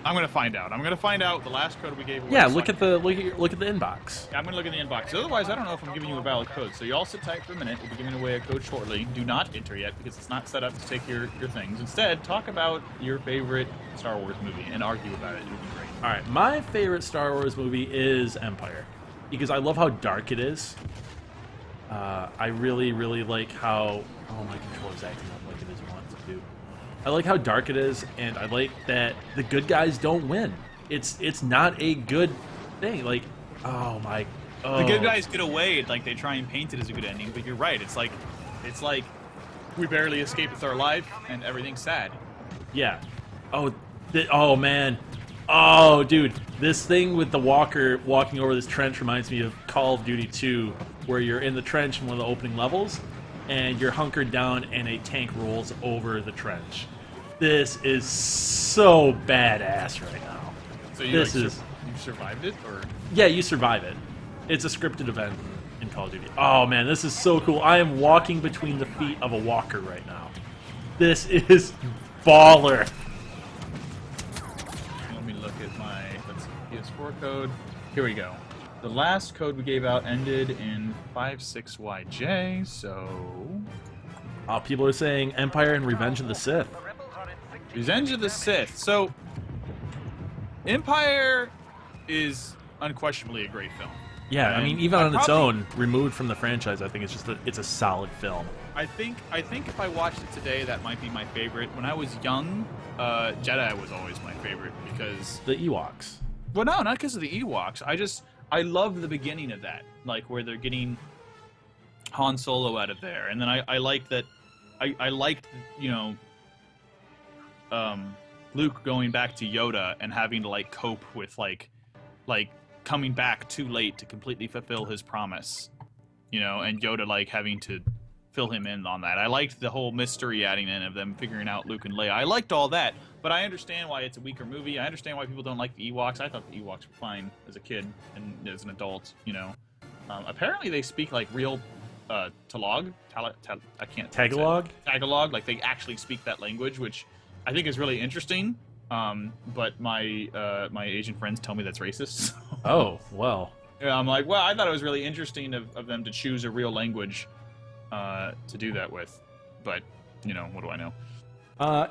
I'm gonna find out. I'm gonna find out the last code we gave away. Yeah, look at the inbox. Yeah, I'm gonna look in the inbox. Otherwise, I don't know if I'm giving you a valid code. So y'all sit tight for a minute. We'll be giving away a code shortly. Do not enter yet because it's not set up to take your things. Instead, talk about your favorite Star Wars movie and argue about it. It would be great. All right, my favorite Star Wars movie is Empire because I love how dark it is. I really, really like how my controller's acting up like it is wanting to do. I like how dark it is, and I like that the good guys don't win. It's not a good thing. Like, The good guys get away. Like they try and paint it as a good ending, but you're right. It's like we barely escape with our life, and everything's sad. Yeah. Oh man. Oh dude, this thing with the walker walking over this trench reminds me of Call of Duty 2, where you're in the trench in one of the opening levels, and you're hunkered down and a tank rolls over the trench. This is so badass right now. So you survived it, or? Yeah, you survive it. It's a scripted event in Call of Duty. Oh man, this is so cool. I am walking between the feet of a walker right now. This is baller. Let me look at my PS4 code. Here we go. The last code we gave out ended in 56YJ, so... People are saying Empire and Revenge of the Sith. Revenge of the Sith. So, Empire is unquestionably a great film. Yeah, I mean, even on its own, removed from the franchise, I think it's a solid film. I think if I watched it today, that might be my favorite. When I was young, Jedi was always my favorite because... The Ewoks. Well, no, not because of the Ewoks. I love the beginning of that, like where they're getting Han Solo out of there, and then I like that. I liked, Luke going back to Yoda and having to like cope with like coming back too late to completely fulfill his promise, and Yoda like having to fill him in on that. I liked the whole mystery adding in of them figuring out Luke and Leia. I liked all that, but I understand why it's a weaker movie. I understand why people don't like the Ewoks. I thought the Ewoks were fine as a kid and as an adult, Apparently they speak like real Tagalog. Tagalog, like they actually speak that language, which I think is really interesting. But my Asian friends tell me that's racist. Oh, well. Yeah, I'm like, well, I thought it was really interesting of them to choose a real language to do that with, but what do I know?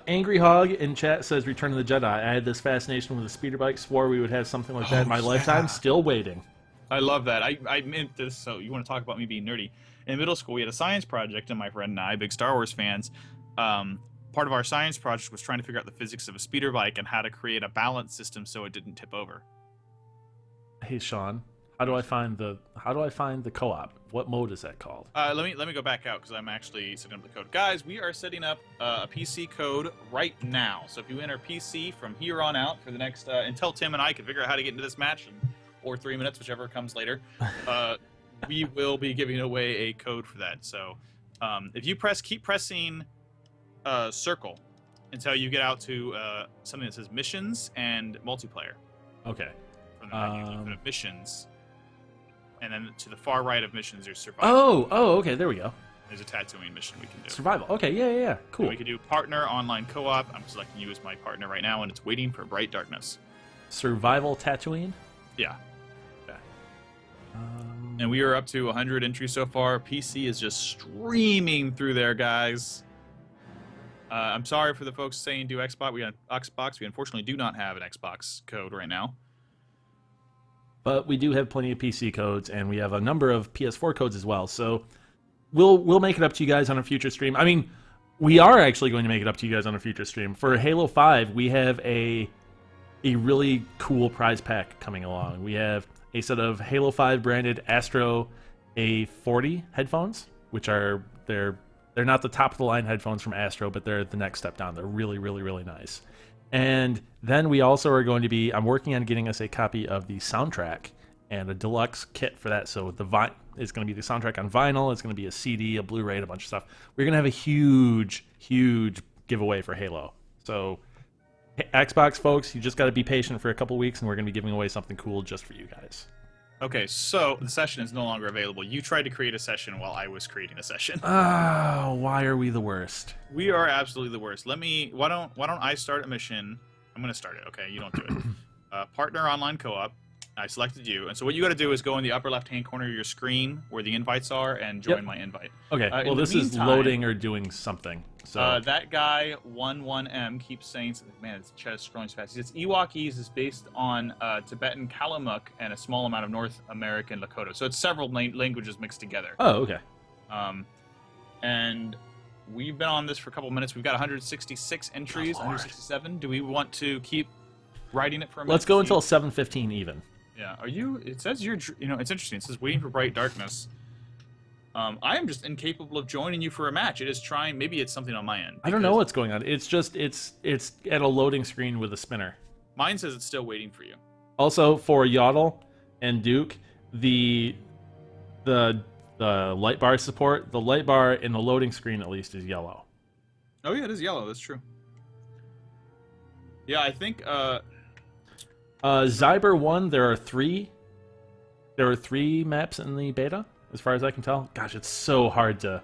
Angry Hog in chat says Return of the Jedi. I had this fascination with the speeder bike, swore we would have something like that in my lifetime, still waiting. I love that. I meant this, so you want to talk about me being nerdy. In middle school, we had a science project, and my friend and I, big Star Wars fans, part of our science project was trying to figure out the physics of a speeder bike and how to create a balance system so it didn't tip over. Hey Sean, how do I find the co-op? What mode is that called? Let me go back out because I'm actually setting up the code. Guys, we are setting up a PC code right now. So if you enter PC from here on out for the next until Tim and I can figure out how to get into this match, or 3 minutes, whichever comes later, we will be giving away a code for that. So if you keep pressing circle until you get out to something that says missions and multiplayer. Okay. From the menu, missions. And then to the far right of missions, there's survival. Oh, okay, there we go. There's a tattooing mission we can do. Survival. Okay, yeah, cool. And we can do partner online co-op. I'm selecting you as my partner right now, and it's waiting for bright darkness. Survival Tatooine? Yeah. Okay. And we are up to 100 entries so far. PC is just streaming through there, guys. I'm sorry for the folks saying do Xbox. We got Xbox. We unfortunately do not have an Xbox code right now. But we do have plenty of PC codes, and we have a number of PS4 codes as well. So we'll make it up to you guys on a future stream. I mean, we are actually going to make it up to you guys on a future stream. For Halo 5, we have a really cool prize pack coming along. We have a set of Halo 5 branded Astro A40 headphones, which are they're not the top of the line headphones from Astro, but they're the next step down. They're really, really, really nice. And then we also are going to be, I'm working on getting us a copy of the soundtrack and a deluxe kit for that. So it's going to be the soundtrack on vinyl. It's going to be a CD, a Blu-ray, and a bunch of stuff. We're going to have a huge, huge giveaway for Halo. So Xbox folks, you just got to be patient for a couple weeks, and we're going to be giving away something cool just for you guys. Okay, so the session is no longer available. You tried to create a session while I was creating a session. Oh, why are we the worst? We are absolutely the worst. Why don't I start a mission? I'm gonna start it. Okay, you don't do it. Partner online co-op. I selected you, and so what you got to do is go in the upper left-hand corner of your screen where the invites are and join my invite. Okay. Well, this is loading or doing something. So that guy 11M keeps saying, man, it's chat is scrolling so fast. He says Ewokese is based on Tibetan Kalamuk and a small amount of North American Lakota. So it's several languages mixed together. Oh, okay. And we've been on this for a couple minutes. We've got 166 entries, 167. Do we want to keep writing it for a minute? Let's go until 7:15 even. Yeah. Are you? It says you're. It's interesting. It says waiting for bright darkness. I am just incapable of joining you for a match. It is trying. Maybe it's something on my end. I don't know what's going on. It's just it's at a loading screen with a spinner. Mine says it's still waiting for you. Also, for Yaddle and Duke, the light bar support, the light bar in the loading screen at least is yellow. Oh yeah, it is yellow. That's true. Yeah, I think. Zyber 1, there are three maps in the beta, as far as I can tell. Gosh, it's so hard to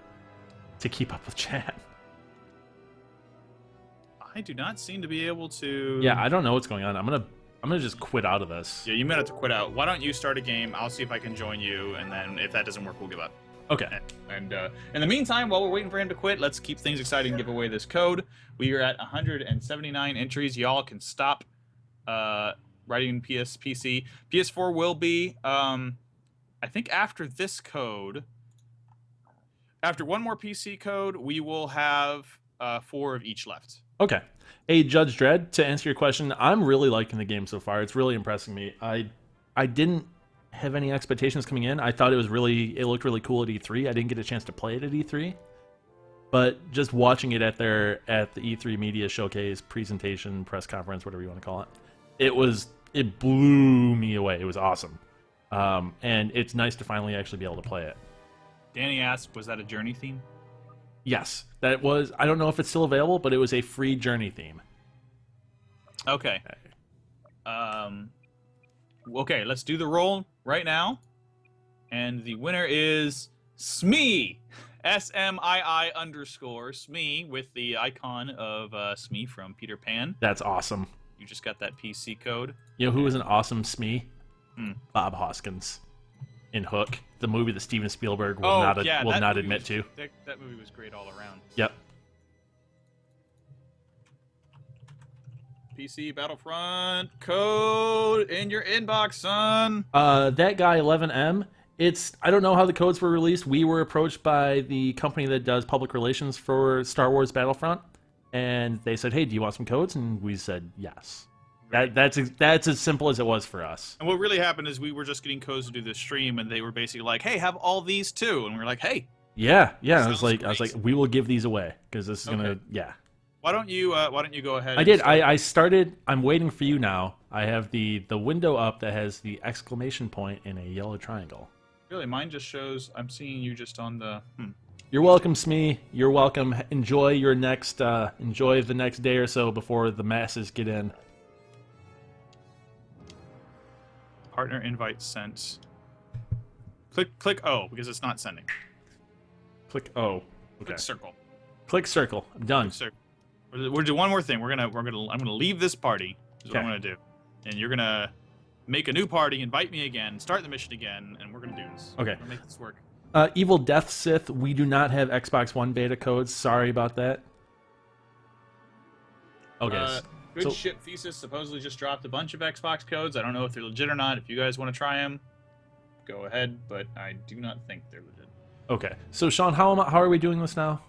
keep up with chat. I do not seem to be able to. Yeah, I don't know what's going on. I'm gonna just quit out of this. Yeah, you might have to quit out. Why don't you start a game? I'll see if I can join you, and then if that doesn't work, we'll give up. Okay. And in the meantime, while we're waiting for him to quit, let's keep things exciting and give away this code. We are at 179 entries. Y'all can stop writing PC. PS4 will be, I think after this code, after one more PC code, we will have 4 of each left. Okay. Hey, Judge Dredd, to answer your question, I'm really liking the game so far. It's really impressing me. I didn't have any expectations coming in. I thought it looked really cool at E3. I didn't get a chance to play it at E3. But just watching it at the E3 media showcase, presentation, press conference, whatever you want to call it, it blew me away. It was awesome. And it's nice to finally actually be able to play it. Danny asked, was that a Journey theme? Yes, that was. I don't know if it's still available, but it was a free Journey theme. Okay. Okay, let's do the roll right now. And the winner is Smee. SMII_ Smee with the icon of Smee from Peter Pan. That's awesome. You just got that PC code. You know who was an awesome Smee? Bob Hoskins in Hook, the movie that Steven Spielberg will not admit to. That movie was great all around. Yep. PC Battlefront code in your inbox, son. That guy 11M. I don't know how the codes were released. We were approached by the company that does public relations for Star Wars Battlefront, and they said, "Hey, do you want some codes?" And we said yes. That's as simple as it was for us. And what really happened is we were just getting codes to do this stream, and they were basically like, "Hey, have all these too," and we were like, "Hey." Yeah. I was like, we will give these away because this is gonna. Why don't you go ahead? I did. I started. I'm waiting for you now. I have the window up that has the exclamation point in a yellow triangle. Really, mine just shows. I'm seeing you just on the. You're welcome, Smee. You're welcome. Enjoy the next day or so before the masses get in. Partner invite sent. Click O because it's not sending. Click O. Okay. Click circle. Click circle. I'm done. We're doing one more thing. I'm gonna leave this party. Is what I'm gonna do, and you're gonna make a new party, invite me again, start the mission again, and we're gonna do this. Okay. We're gonna make this work. Evil Death Sith. We do not have Xbox One beta codes. Sorry about that. Okay. Good So Ship Thesis supposedly just dropped a bunch of Xbox codes. I don't know if they're legit or not. If you guys want to try them, go ahead. But I do not think they're legit. okay. So Sean, how are we doing this now?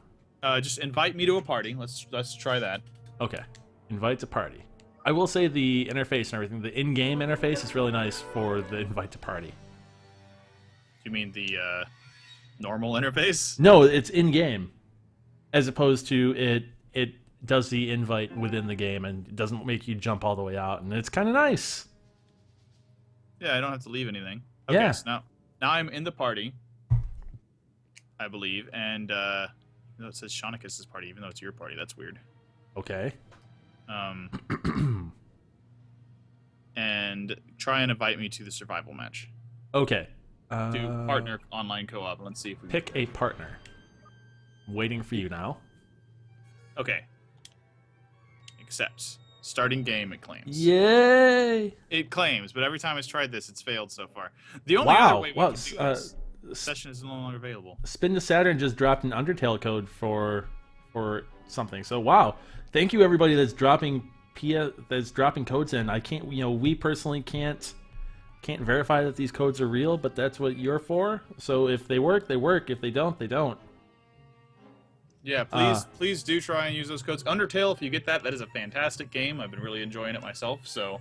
Just invite me to a party. Let's try that. Okay. Invite to party. I will say the interface and everything, the in-game interface is really nice for the invite to party. You mean the normal interface? No, it's in-game, as opposed to it does the invite within the game and it doesn't make you jump all the way out, and it's kind of nice. Yeah, I don't have to leave anything. Okay, Yeah. so now I'm in the party, I believe, and no, it says Shaunicus's party, even though it's your party. That's weird. Okay. And try and invite me to the survival match. Okay. Do partner online co-op. Let's see if we Pick a partner. Waiting for you now. Okay. Accept. Starting game, it claims. Yay! It claims, but every time it's tried this, it's failed so far. The only Wow. other way we Wow. can do this session is no longer available. Spin to Saturn just dropped an Undertale code for something. So wow. Thank you everybody that's dropping codes in. I can't, we personally can't verify that these codes are real, but that's what you're for. So if they work, they work. If they don't, they don't. Yeah, please do try and use those codes. Undertale, if you get that is a fantastic game. I've been really enjoying it myself, so...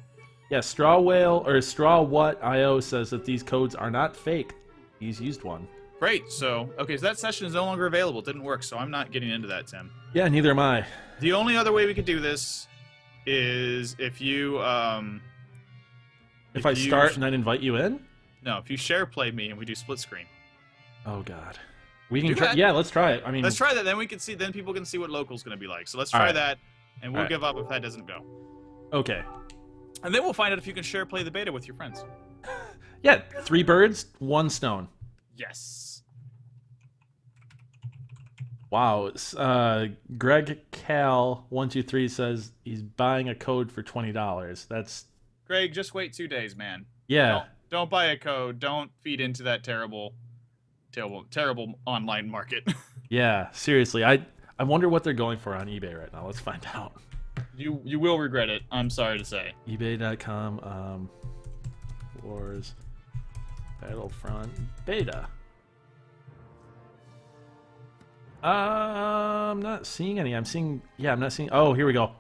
Yeah, Straw Whale or Straw What IO says that these codes are not fake. He's used one. Great, so that session is no longer available. It didn't work, so I'm not getting into that, Tim. Yeah, neither am I. The only other way we could do this is if you... if I start and then invite you in? No, if you share play me and we do split screen. Oh, God. We can Do try. that. Yeah, let's try it. I mean, Let's try that, then we can see. Then people can see what local's going to be like. So let's try right. that, and we'll All right. give up if that doesn't go. Okay. And then we'll find out if you can share play the beta with your friends. Yeah, 3 birds, 1 stone. Yes. Wow. Greg Cal 123 says he's buying a code for $20. That's Greg, just wait 2 days, man. yeah. Don't buy a code. Don't feed into that terrible online market. Yeah, seriously. I wonder what they're going for on eBay right now. Let's find out. You will regret it. I'm sorry to say. eBay.com Wars Battlefront beta. I'm not seeing any. I'm not seeing. Oh, here we go.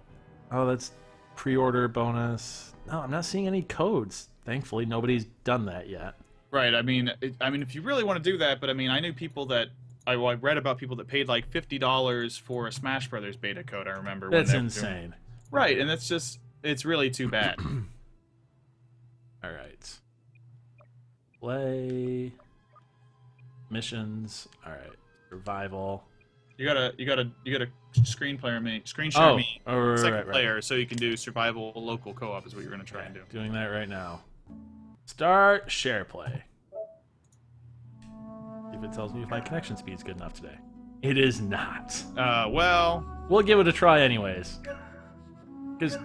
Oh, that's pre-order bonus. No, I'm not seeing any codes. Thankfully, nobody's done that yet. Right. I mean, if you really want to do that, but I mean, I knew people that I read about people that paid like $50 for a Smash Brothers beta code. I remember. That's when insane. Right, and it's really too bad. All right. Play missions. All right. Survival. You gotta screen share me right, second right. player so you can do survival local co-op is what you're gonna try and do. Doing that right now. Start share play. See if it tells me if my connection speed's good enough today. It is not. Well, We'll give it a try anyways. Because,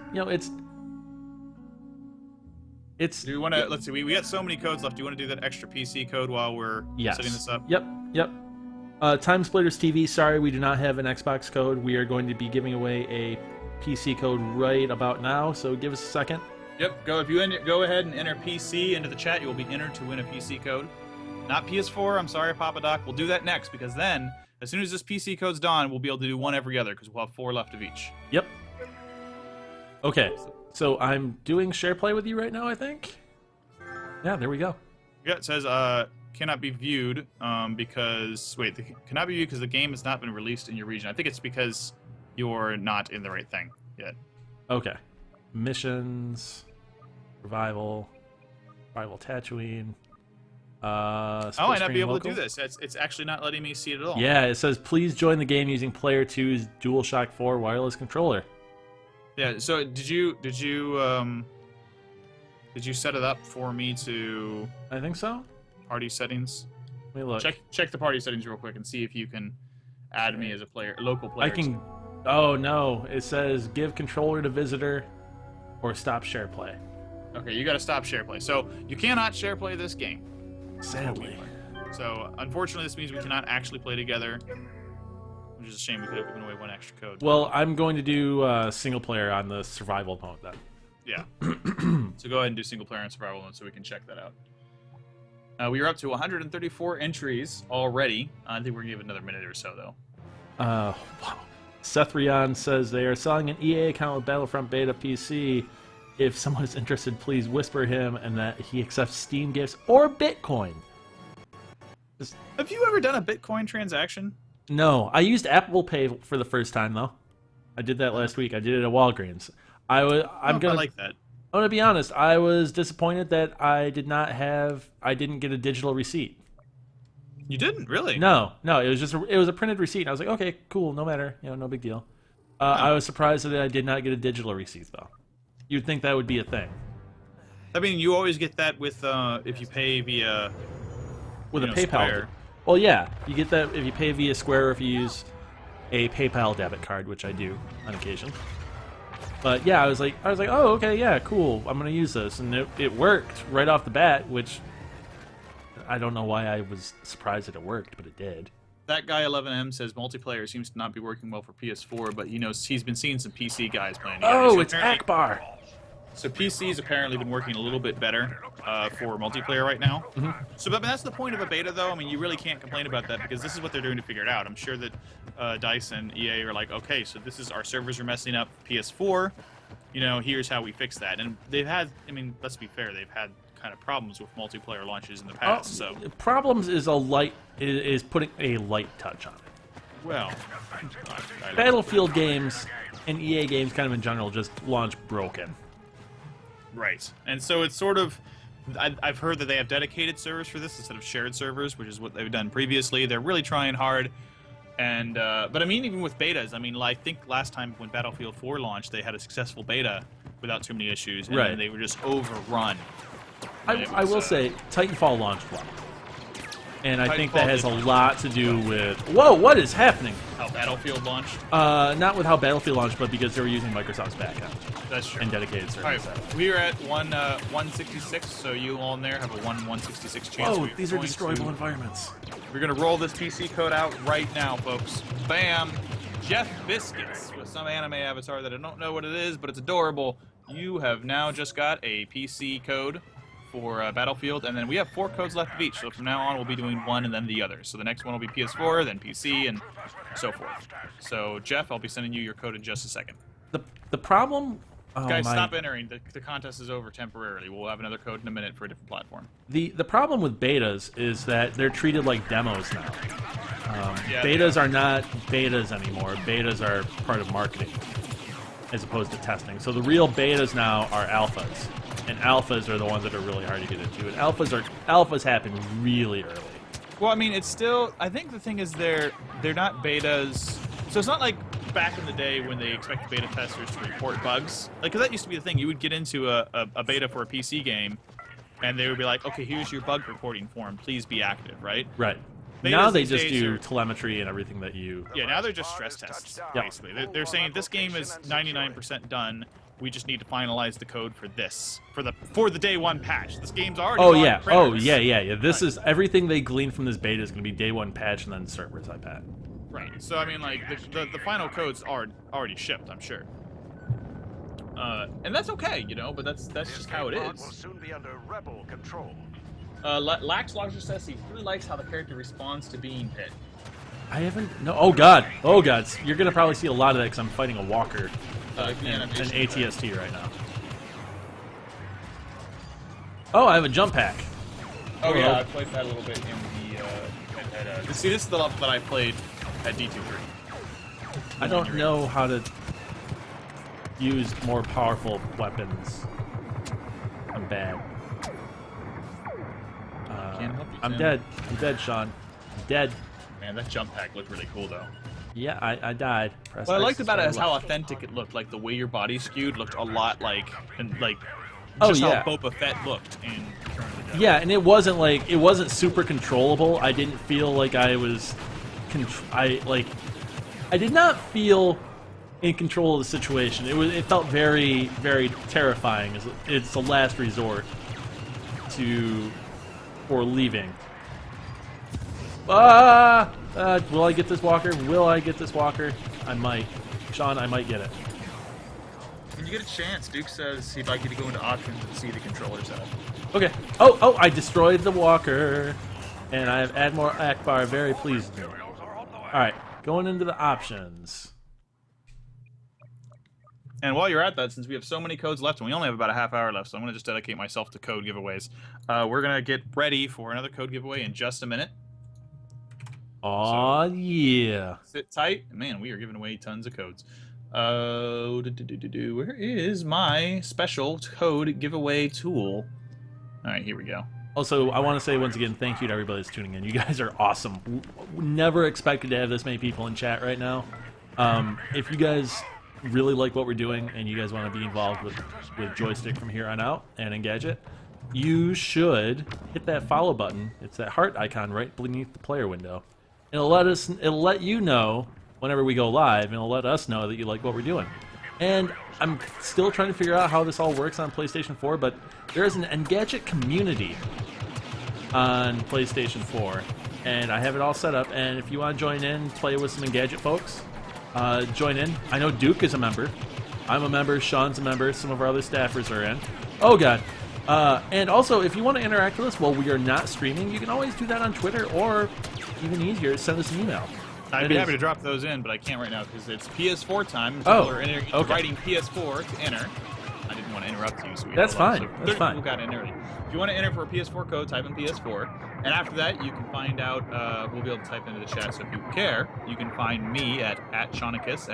it's do you want to? Let's see. We got so many codes left. Do you want to do that extra PC code while we're yes. setting this up? Yep. Time Splitters TV, sorry we do not have an Xbox code. We are going to be giving away a PC code right about now, so give us a second. Yep. Go ahead and enter PC into the chat. You will be entered to win a PC code. Not PS4. I'm sorry, Papa Doc. We'll do that next because then, as soon as this PC code's done, we'll be able to do one every other because we'll have 4 left of each. Yep. Okay, so I'm doing share play with you right now, I think. Yeah, there we go. Yeah, it says cannot be viewed because cannot be viewed because the game has not been released in your region. I think it's because you're not in the right thing yet. Okay. Missions, Revival Tatooine. I might not be able to do this. It's actually not letting me see it at all. Yeah, it says please join the game using Player 2's DualShock 4 wireless controller. Yeah. So did you set it up for me to I think so. party settings? Let me look. Check the party settings real quick and see if you can add me as a local player. I can. Oh no! It says give controller to visitor, or stop share play. Okay, you got to stop share play. So you cannot share play this game. Sadly. So unfortunately, this means we cannot actually play together. which is a shame. We could have given away one extra code. Well, I'm going to do single player on the survival mode then. Yeah. So go ahead and do single player and survival mode so we can check that out. We are up to 134 entries already. I think we're going to give it another minute or so, though. Wow. Seth Rion says they are selling an EA account with Battlefront Beta PC. If someone is interested, please whisper him and that he accepts Steam gifts or Bitcoin. Have you ever done a Bitcoin transaction? No, I used Apple Pay for the first time though. I did that last week. I did it at Walgreens. I like that. I'm gonna be honest. I was disappointed that I didn't get a digital receipt. You didn't really? No. It was a printed receipt. I was like, okay, cool, no matter, no big deal. I was surprised that I did not get a digital receipt though. You'd think that would be a thing. I mean, you always get that with if you pay via with a PayPal. Square. Well, yeah, you get that if you pay via Square or if you use a PayPal debit card, which I do on occasion. But yeah, I was like, oh, okay, yeah, cool. I'm gonna use this, and it worked right off the bat, which I don't know why I was surprised that it worked, but it did. That guy 11M says multiplayer seems to not be working well for PS4, but he's been seeing some PC guys playing. Oh, it's Akbar. So PC's apparently been working a little bit better for multiplayer right now. Mm-hmm. So, but that's the point of a beta, though. I mean, you really can't complain about that because this is what they're doing to figure it out. I'm sure that DICE and EA are like, okay, so this is our servers are messing up PS4. Here's how we fix that. And they've had, I mean, let's be fair, they've had kind of problems with multiplayer launches in the past. So problems is putting a light touch on it. Well, Battlefield games and EA games, kind of in general, just launch broken. Right, and so it's sort of, I've heard that they have dedicated servers for this instead of shared servers, which is what they've done previously. They're really trying hard, and but I mean, even with betas, I mean, I think last time when Battlefield 4 launched, they had a successful beta without too many issues, and then they were just overrun. I will say, Titanfall launched well. And I think that has a lot to do with... Whoa, what is happening? How Battlefield launched? Not with how Battlefield launched, but because they were using Microsoft's backend. That's true. And dedicated servers. All right, we are at 166, so you all in there have a 1/166 chance. Oh, these are destroyable environments. We're going to roll this PC code out right now, folks. Bam! Jeff Biscuits, with some anime avatar that I don't know what it is, but it's adorable. You have now just got a PC code for Battlefield, and then we have 4 codes left of each, so from now on we'll be doing one and then the other. So the next one will be PS4, then PC, and so forth. So Jeff, I'll be sending you your code in just a second. The problem... Oh, guys, stop entering. The contest is over temporarily. We'll have another code in a minute for a different platform. The problem with betas is that they're treated like demos now. Betas are not betas anymore. Betas are part of marketing as opposed to testing. So the real betas now are alphas. And alphas are the ones that are really hard to get into. And alphas happen really early. Well, I mean, it's still... I think the thing is they're not betas... So it's not like back in the day when they expected beta testers to report bugs. Like, because that used to be the thing. You would get into a beta for a PC game, and they would be like, okay, here's your bug reporting form. Please be active, right? Right. Now they just do telemetry and everything that you... Yeah, now they're just stress tests, basically. They're saying this game is 99% done. We just need to finalize the code for this, for the day one patch. This game's already on printers. Oh, yeah. This is... Everything they glean from this beta is going to be day one patch and then servers, I bet. Right. So, I mean, like, the final codes are already shipped, I'm sure. And that's okay, but that's just how it is. Will soon be under rebel control. Lax Lodger says he really likes how the character responds to being hit. I haven't... No. Oh, God. You're going to probably see a lot of that because I'm fighting a walker. An ATST right now. Oh, I have a jump pack. Oh, yeah, I played that a little bit in the... see, this is the level that I played at D23. I don't know how to use more powerful weapons. I'm bad. I'm dead. I'm dead, Sean. I'm dead. Man, that jump pack looked really cool, though. Yeah, I died. What I liked about it is how authentic it looked. Like, the way your body skewed looked a lot like... how Boba Fett looked in Return of the Jedi. Yeah, and it wasn't super controllable. I didn't feel like I was... I did not feel in control of the situation. It felt very, very terrifying. It's the last resort for leaving. Will I get this walker? Will I get this walker? I might. Sean, I might get it. When you get a chance, Duke says he'd like you to go into options and see the controller setup. Okay. Oh, I destroyed the walker. And I have Admiral Akbar very pleased with me. Alright, going into the options. And while you're at that, since we have so many codes left, and we only have about a half hour left, so I'm going to just dedicate myself to code giveaways. We're going to get ready for another code giveaway in just a minute. Aw, yeah. Sit tight. Man, we are giving away tons of codes. Where is my special code giveaway tool? All right, here we go. Also, I want to say once again, thank you to everybody that's tuning in. You guys are awesome. Never expected to have this many people in chat right now. If you guys really like what we're doing and you guys want to be involved with Joystick from here on out and Engadget, you should hit that follow button. It's that heart icon right beneath the player window. It'll let you know whenever we go live, and it'll let us know that you like what we're doing. And I'm still trying to figure out how this all works on PlayStation 4, but there is an Engadget community on PlayStation 4, and I have it all set up. And if you want to join in, play with some Engadget folks, join in. I know Duke is a member. I'm a member. Sean's a member. Some of our other staffers are in. Oh, God. And also, if you want to interact with us while we are not streaming, you can always do that on Twitter, or even easier, send us an email. I'd be happy to drop those in, but I can't right now because it's PS4 time. People are writing PS4 to enter. I didn't want to interrupt you, so that's fine. That's fine. People got in early. If you want to enter for a PS4 code, type in PS4, and after that, you can find out. We'll be able to type into the chat. So if you care, you can find me at Seanicus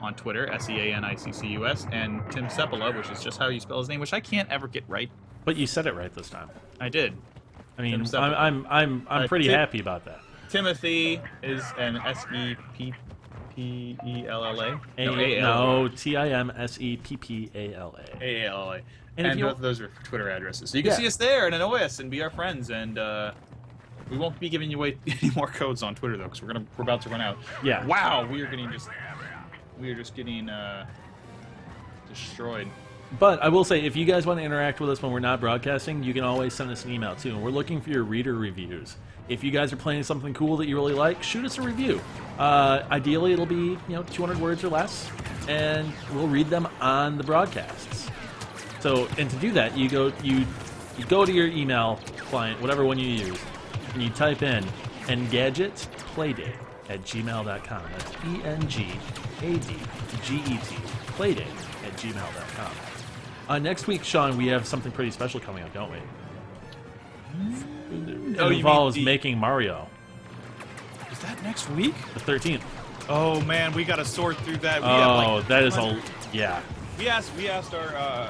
on Twitter, SEANICCUS, and Tim Sepola, which is just how you spell his name, which I can't ever get right. But you said it right this time. I did. I mean, I'm pretty happy about that. Timothy is an S-E-P-P-E-L-L-A. No, Timseppala. A-L-L-A. And both of those are Twitter addresses. So you can see us there and annoy us and be our friends. And we won't be giving you away any more codes on Twitter, though, because we're about to run out. Yeah. Wow, we are just getting destroyed. But I will say, if you guys want to interact with us when we're not broadcasting, you can always send us an email, too. And we're looking for your reader reviews. If you guys are playing something cool that you really like, shoot us a review. Ideally, it'll be 200 words or less, and we'll read them on the broadcasts. So, and to do that, you go to your email client, whatever one you use, and you type in engadgetplaydate@gmail.com. That's ENGADGET playdate@gmail.com. Next week, Sean, we have something pretty special coming up, don't we? It involves making Mario. Is that next week? The 13th. Oh man, we gotta sort through that. Yeah. We asked our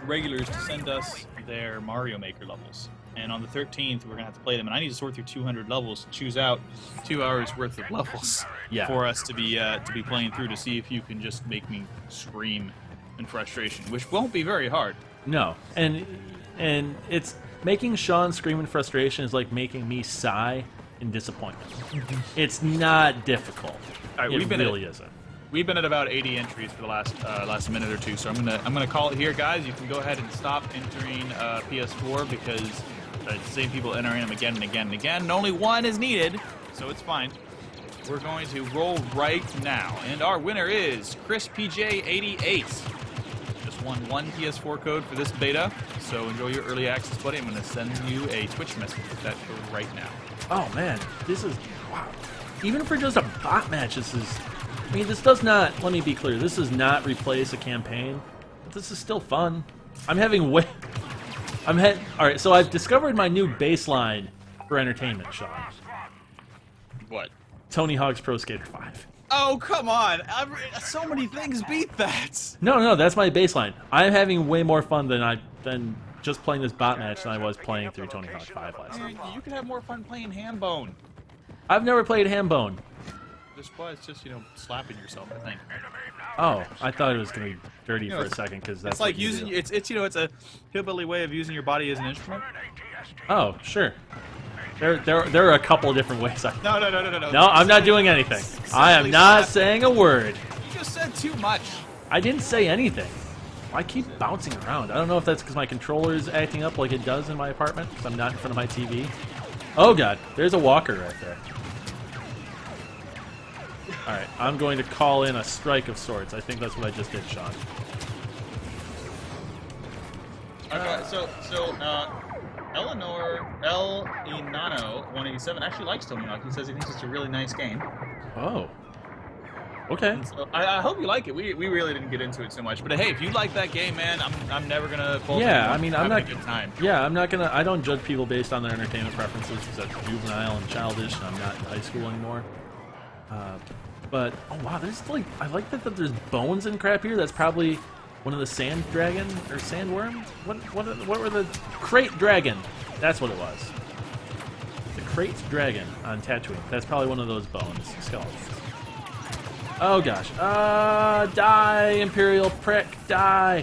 regulars to send us their Mario Maker levels, and on the 13th we're gonna have to play them. And I need to sort through 200 levels to choose out 2 hours worth of levels for us to be playing through to see if you can just make me scream in frustration, which won't be very hard. No, and it's making Sean scream in frustration is like making me sigh in disappointment. It's not difficult. All right, it really isn't. We've been at about 80 entries for the last minute or two, so I'm gonna call it here, guys. You can go ahead and stop entering PS4 because the same people entering them again and again and again, and only one is needed, so it's fine. We're going to roll right now, and our winner is Chris PJ88. Won one PS4 code for this beta, so enjoy your early access, buddy. I'm going to send you a Twitch message with that code right now. Oh man, this is wow. Even for just a bot match, this is. I mean, this does not. Let me be clear. This does not replace a campaign, but this is still fun. All right, so I've discovered my new baseline for entertainment, Sean. What? Tony Hawk's Pro Skater 5. Oh, come on. So many things beat that. No, that's my baseline. I'm having way more fun than just playing this bot match than I was playing through Tony Hawk 5 last night. You could have more fun playing Hambone. I've never played Hambone. It's just, slapping yourself, I think. Oh, I thought it was going to be dirty for a second because that's it's like using it's a hillbilly way of using your body as an instrument. Oh, sure. There are a couple of different ways. No. No, I'm not doing anything. I am not saying a word. You just said too much. I didn't say anything. I keep bouncing around. I don't know if that's because my controller is acting up like it does in my apartment because I'm not in front of my TV. Oh, God. There's a walker right there. All right, I'm going to call in a strike of sorts. I think that's what I just did, Sean. Okay, so Eleanor El Inano 187 actually likes Tony Hawk. He says he thinks it's a really nice game. Oh. Okay. And so I hope you like it. We really didn't get into it so much, but hey, if you like that game, man, I'm never gonna fault Yeah, anyone I mean, for I'm having not. a good time. Yeah, I'm not gonna. I don't judge people based on their entertainment preferences because that's juvenile and childish, and I'm not in high school anymore. But oh wow, there's like I like that there's bones and crap here. That's probably one of the sand dragon or sandworm. What were the crate dragon? That's what it was. The crate dragon on Tatooine. That's probably one of those bones skeletons. Oh gosh. Die, Imperial prick, die.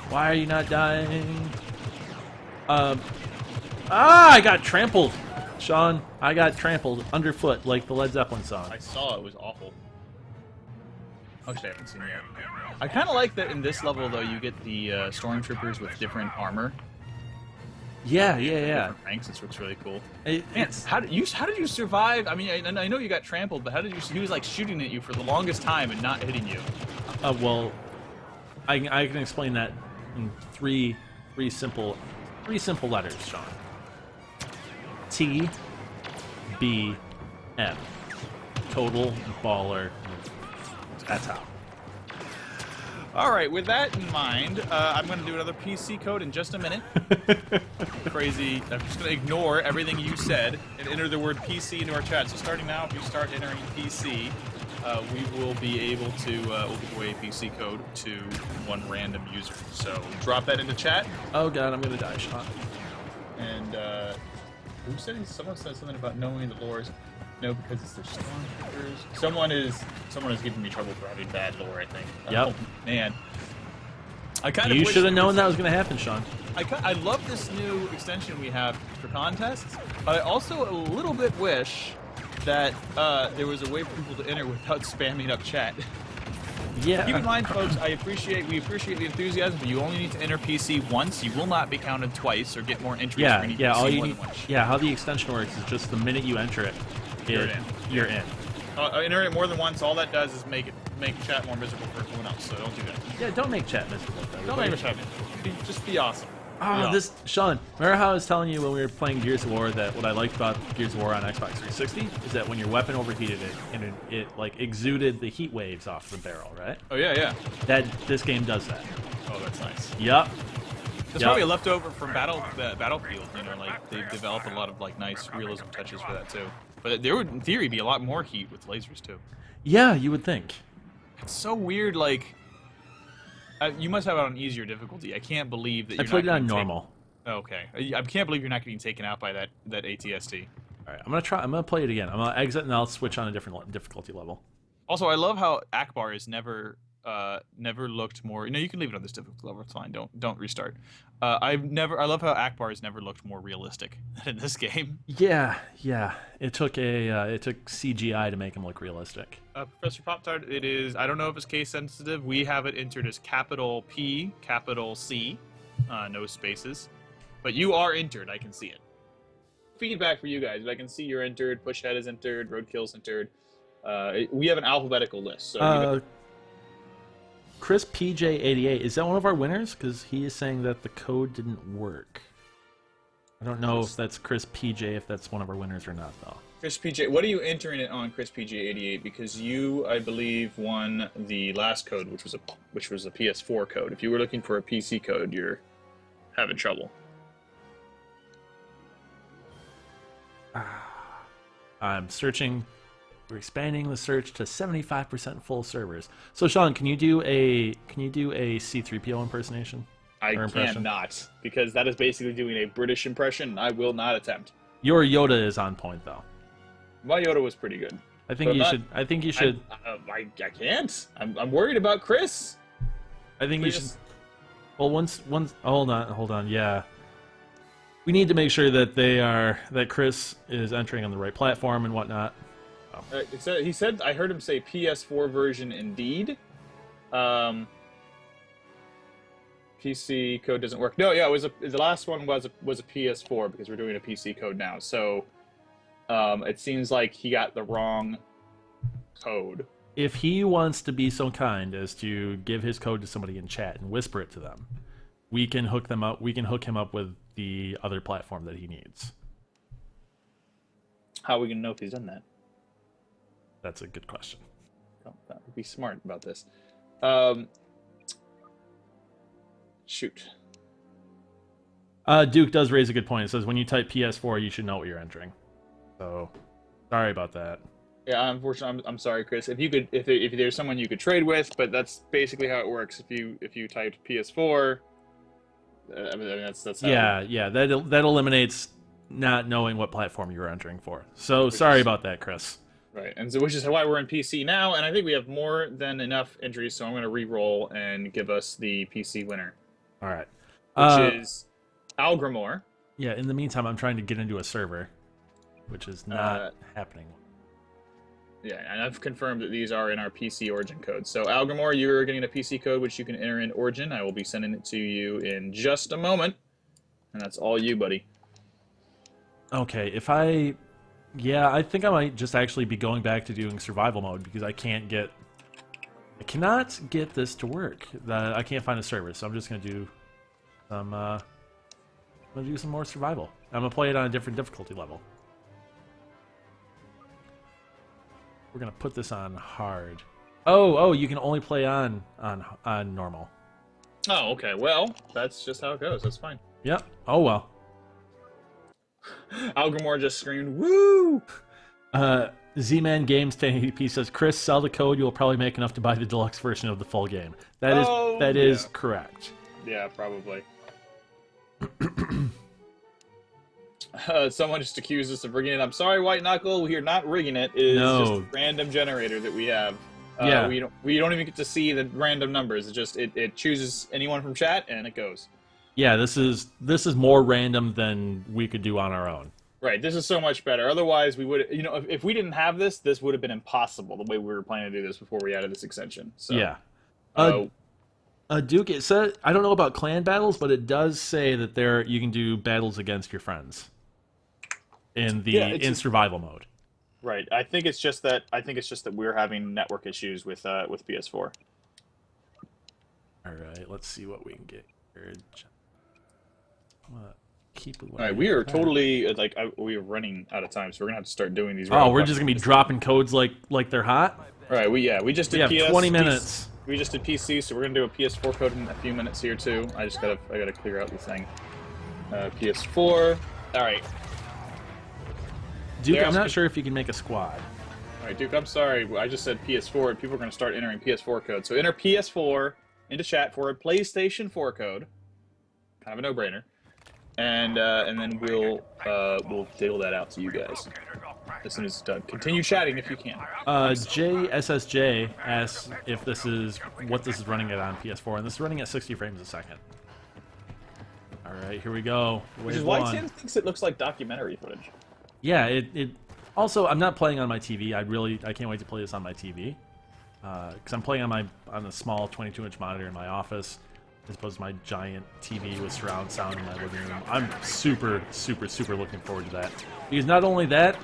Why are you not dying? I got trampled. Sean, I got trampled underfoot like the Led Zeppelin song. I saw it was awful. Actually, I haven't seen it yet. I kind of like that in this level, though, you get the stormtroopers with different armor. Yeah. Different ranks. It looks really cool. Man, It's how did you survive? I mean, I know you got trampled, but how did you? He was like shooting at you for the longest time and not hitting you. well, I can explain that in three simple letters, Sean. T B M. Total baller. That's how. All right, with that in mind, I'm going to do another PC code in just a minute. Crazy. I'm just going to ignore everything you said and enter the word PC into our chat. So starting now, if you start entering PC, we will be able to we'll give away a PC code to one random user. So drop that into chat. Oh god, I'm gonna die, Sean. And who said someone said something about knowing the lores? No, because it's the stormtroopers. Someone is giving me trouble for having bad lore, I think. Yep. Oh, man. I kind of You wish should have there known was- that was gonna happen, Sean. I love this new extension we have for contests, but I also a little bit wish that there was a way for people to enter without spamming up chat. Yeah. Keep in mind, folks, we appreciate the enthusiasm, but you only need to enter PC once. You will not be counted twice or get more entries. Yeah, for any yeah. PC All you more need. than once. Yeah, how the extension works is just the minute you enter it, You're in. You're in. Enter it more than once. All that does is make chat more miserable for everyone else. So don't do that. Yeah, don't make chat miserable. Don't make chat miserable. Just be awesome. Oh, this Sean. Remember how I was telling you when we were playing Gears of War that what I liked about Gears of War on Xbox 360 is that when your weapon overheated it like exuded the heat waves off the barrel, right? Oh yeah. That this game does that. Oh, that's nice. Yup. That's probably a leftover from Battlefield. You know, like they've developed a lot of like nice realism touches for that too. But there would, in theory, be a lot more heat with lasers too. Yeah, you would think. It's so weird. Like, you must have it on easier difficulty. I can't believe that I you're played it not on getting normal. Okay, I can't believe you're not getting taken out by that ATST. All right, I'm gonna play it again. I'm gonna exit and I'll switch on a different difficulty level. Also, I love how Akbar is never looked more. You can leave it on this difficulty level. It's fine. Don't restart. I love how Akbar has never looked more realistic than in this game. Yeah. It took CGI to make him look realistic. Professor Pop-Tart, it is. I don't know if it's case sensitive. We have it entered as capital P, capital C, no spaces. But you are entered. I can see it. Feedback for you guys. I can see you're entered. Pushhead is entered. Roadkill's entered. We have an alphabetical list. So Chris PJ88, is that one of our winners? Because he is saying that the code didn't work. I don't know if that's Chris PJ, if that's one of our winners or not, though. Chris PJ, what are you entering it on, Chris PJ88? Because you, I believe, won the last code, which was a PS4 code. If you were looking for a PC code, you're having trouble. I'm searching. We're expanding the search to 75% full servers. So Sean, can you do a C3PO impersonation? I Or impression? cannot, because that is basically doing a British impression. I will not attempt. Your Yoda is on point though. My Yoda was pretty good. I think you should. I can't. I'm worried about Chris. I think you Please. should. Well, once. Hold on. Yeah. We need to make sure that Chris is entering on the right platform and whatnot. He said. I heard him say PS4 version indeed. PC code doesn't work. No, yeah, the last one was a PS4 because we're doing a PC code now. So it seems like he got the wrong Code. If he wants to be so kind as to give his code to somebody in chat and whisper it to them, we can hook them up. We can hook him up with the other platform that he needs. How are we gonna know if he's done that? That's a good question. Oh, that would be smart about this. Shoot. Duke does raise a good point. It says when you type PS4, you should know what you're entering. So, sorry about that. Yeah, unfortunately, I'm sorry, Chris. If you could, if there's someone you could trade with, but that's basically how it works. If you typed PS4, I mean that's how Yeah. That eliminates not knowing what platform you're entering for. So sorry about that, Chris. Right, and so which is why we're in PC now, and I think we have more than enough entries, so I'm going to re-roll and give us the PC winner, All right. which is Algrimor. Yeah. In the meantime, I'm trying to get into a server, which is not happening. Yeah, and I've confirmed that these are in our PC origin code. So Algrimor, you're getting a PC code which you can enter in origin. I will be sending it to you in just a moment, and that's all you, buddy. Okay. Yeah, I think I might just actually be going back to doing survival mode because I cannot get this to work. I can't find a server, so I'm just gonna do some more survival. I'm gonna play it on a different difficulty level. We're gonna put this on hard. Oh, you can only play on normal. Oh, okay. Well, that's just how it goes. That's fine. Yep. Oh well. Algrimor just screamed, "Woo!" Z-Man Games 1080p says, Chris, sell the code. You will probably make enough to buy the deluxe version of the full game. That is correct. Yeah, probably. Someone just accused us of rigging it. I'm sorry, White Knuckle. We are not rigging it. It is just a random generator that we have. Yeah. We don't even get to see the random numbers. It just it chooses anyone from chat and it goes. Yeah, this is more random than we could do on our own. Right, this is so much better. Otherwise, we would, if we didn't have this, this would have been impossible the way we were planning to do this before we added this extension. So, yeah. Duke, it said, I don't know about clan battles, but it does say that you can do battles against your friends in survival mode. Right. I think it's just that we're having network issues with PS4. All right, let's see what we can get here. Keep it. All right, we are totally we are running out of time, so we're gonna have to start doing these. Oh, we're just gonna be dropping codes like they're hot. All right, we just did. We have 20 minutes. We just did PC, so we're gonna do a PS4 code in a few minutes here too. I gotta clear out the thing. PS4. All right. Duke, I'm not sure if you can make a squad. All right, Duke, I'm sorry. I just said PS4, and people are gonna start entering PS4 codes. So enter PS4 into chat for a PlayStation 4 code. Kind of a no-brainer. And then we'll deal that out to you guys as soon as it's done. Continue chatting if you can. JSSJ asks if this is what this is running at on PS4, and this is running at 60 frames a second. All right, here we go. Which is why Tim thinks it looks like documentary footage. Yeah, it. Also, I'm not playing on my TV. I can't wait to play this on my TV, because I'm playing on a small 22-inch monitor in my office, as opposed to my giant TV with surround sound in my living room. I'm super, super, super looking forward to that. Because not only that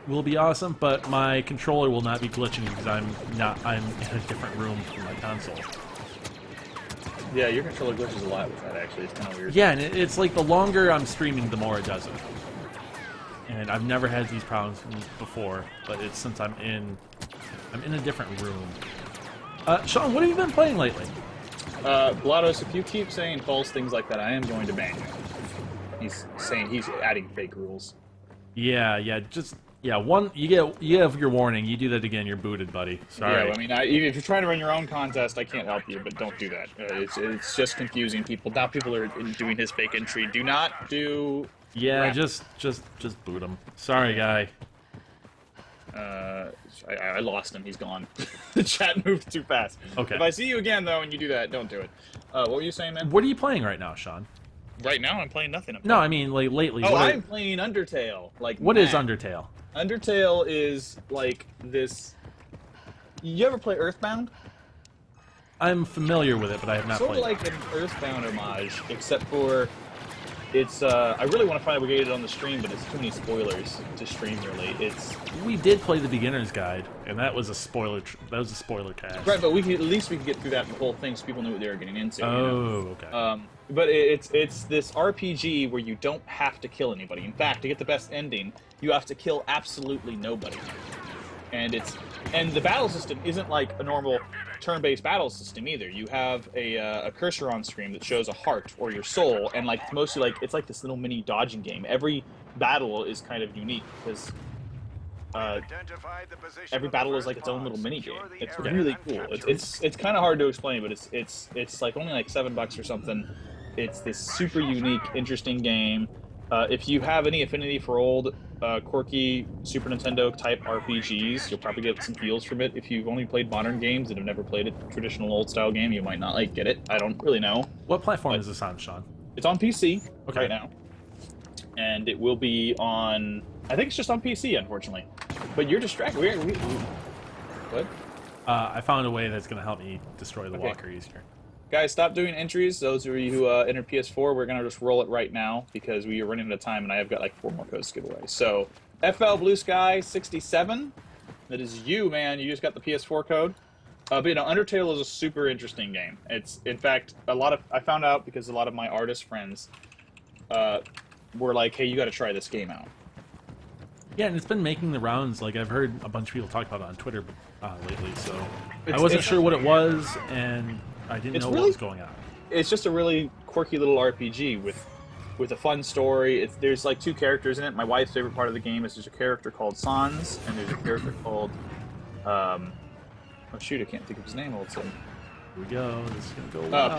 will be awesome, but my controller will not be glitching because I'm in a different room from my console. Yeah, your controller glitches a lot with that, actually. It's kind of weird. Yeah, and it's like the longer I'm streaming, the more it does it. And I've never had these problems before, but it's since I'm in a different room. Sean, what have you been playing lately? Blados, if you keep saying false things like that, I am going to ban you. He's adding fake rules. Yeah. You have your warning. You do that again, you're booted, buddy. Sorry. Yeah, I mean, if you're trying to run your own contest, I can't help you, but don't do that. It's just confusing people. Now people are doing his fake entry. Do not do. Yeah, crap. just boot him. Sorry, guy. I lost him. He's gone. The chat moved too fast. Okay. If I see you again, though, and you do that, don't do it. What were you saying, man? What are you playing right now, Sean? Right now, I'm playing nothing. No, I mean, like, lately. Oh, I'm playing Undertale. What is Undertale? Undertale is, like, this... You ever play Earthbound? I'm familiar with it, but I have not played it. Sort of like an Earthbound homage, except for it's I really want to find out we get it on the stream, but it's too many spoilers to stream. Really, We did play the beginner's guide, and that was a spoiler. That was a spoiler cast. right, but at least we could get through that whole thing so people knew what they were getting into. Oh, okay. But it's this RPG where you don't have to kill anybody. In fact, to get the best ending, you have to kill absolutely nobody. And the battle system isn't like a normal turn-based battle system either. You have a cursor on screen that shows a heart or your soul, and like mostly like it's like this little mini dodging game. Every battle is kind of unique because every battle is like its own little mini game. It's really cool. It's kind of hard to explain, but it's like only like $7 or something. It's this super unique, interesting game. If you have any affinity for old, quirky Super Nintendo type RPGs, you'll probably get some feels from it. If you've only played modern games and have never played a traditional old style game, you might not like get it. I don't really know. What platform is this on, Sean? It's on PC right now, and it will be on. I think it's just on PC, unfortunately. But you're distracted. What? I found a way that's going to help me destroy the walker easier. Guys, stop doing entries. Those of you who entered PS4, we're going to just roll it right now because we are running out of time, and I have got like 4 more codes to give away. So, FL Blue Sky 67. That is you, man. You just got the PS4 code. But you know, Undertale is a super interesting game. It's, in fact, I found out because a lot of my artist friends were like, "Hey, you got to try this game out." Yeah, and it's been making the rounds. Like I've heard a bunch of people talk about it on Twitter lately. So I wasn't sure what it was, and I didn't know what was going on. It's just a really quirky little RPG with a fun story. There's like 2 characters in it. My wife's favorite part of the game is there's a character called Sans, and there's a character called oh shoot, I can't think of his name all of a sudden. Here we go. This is gonna go well.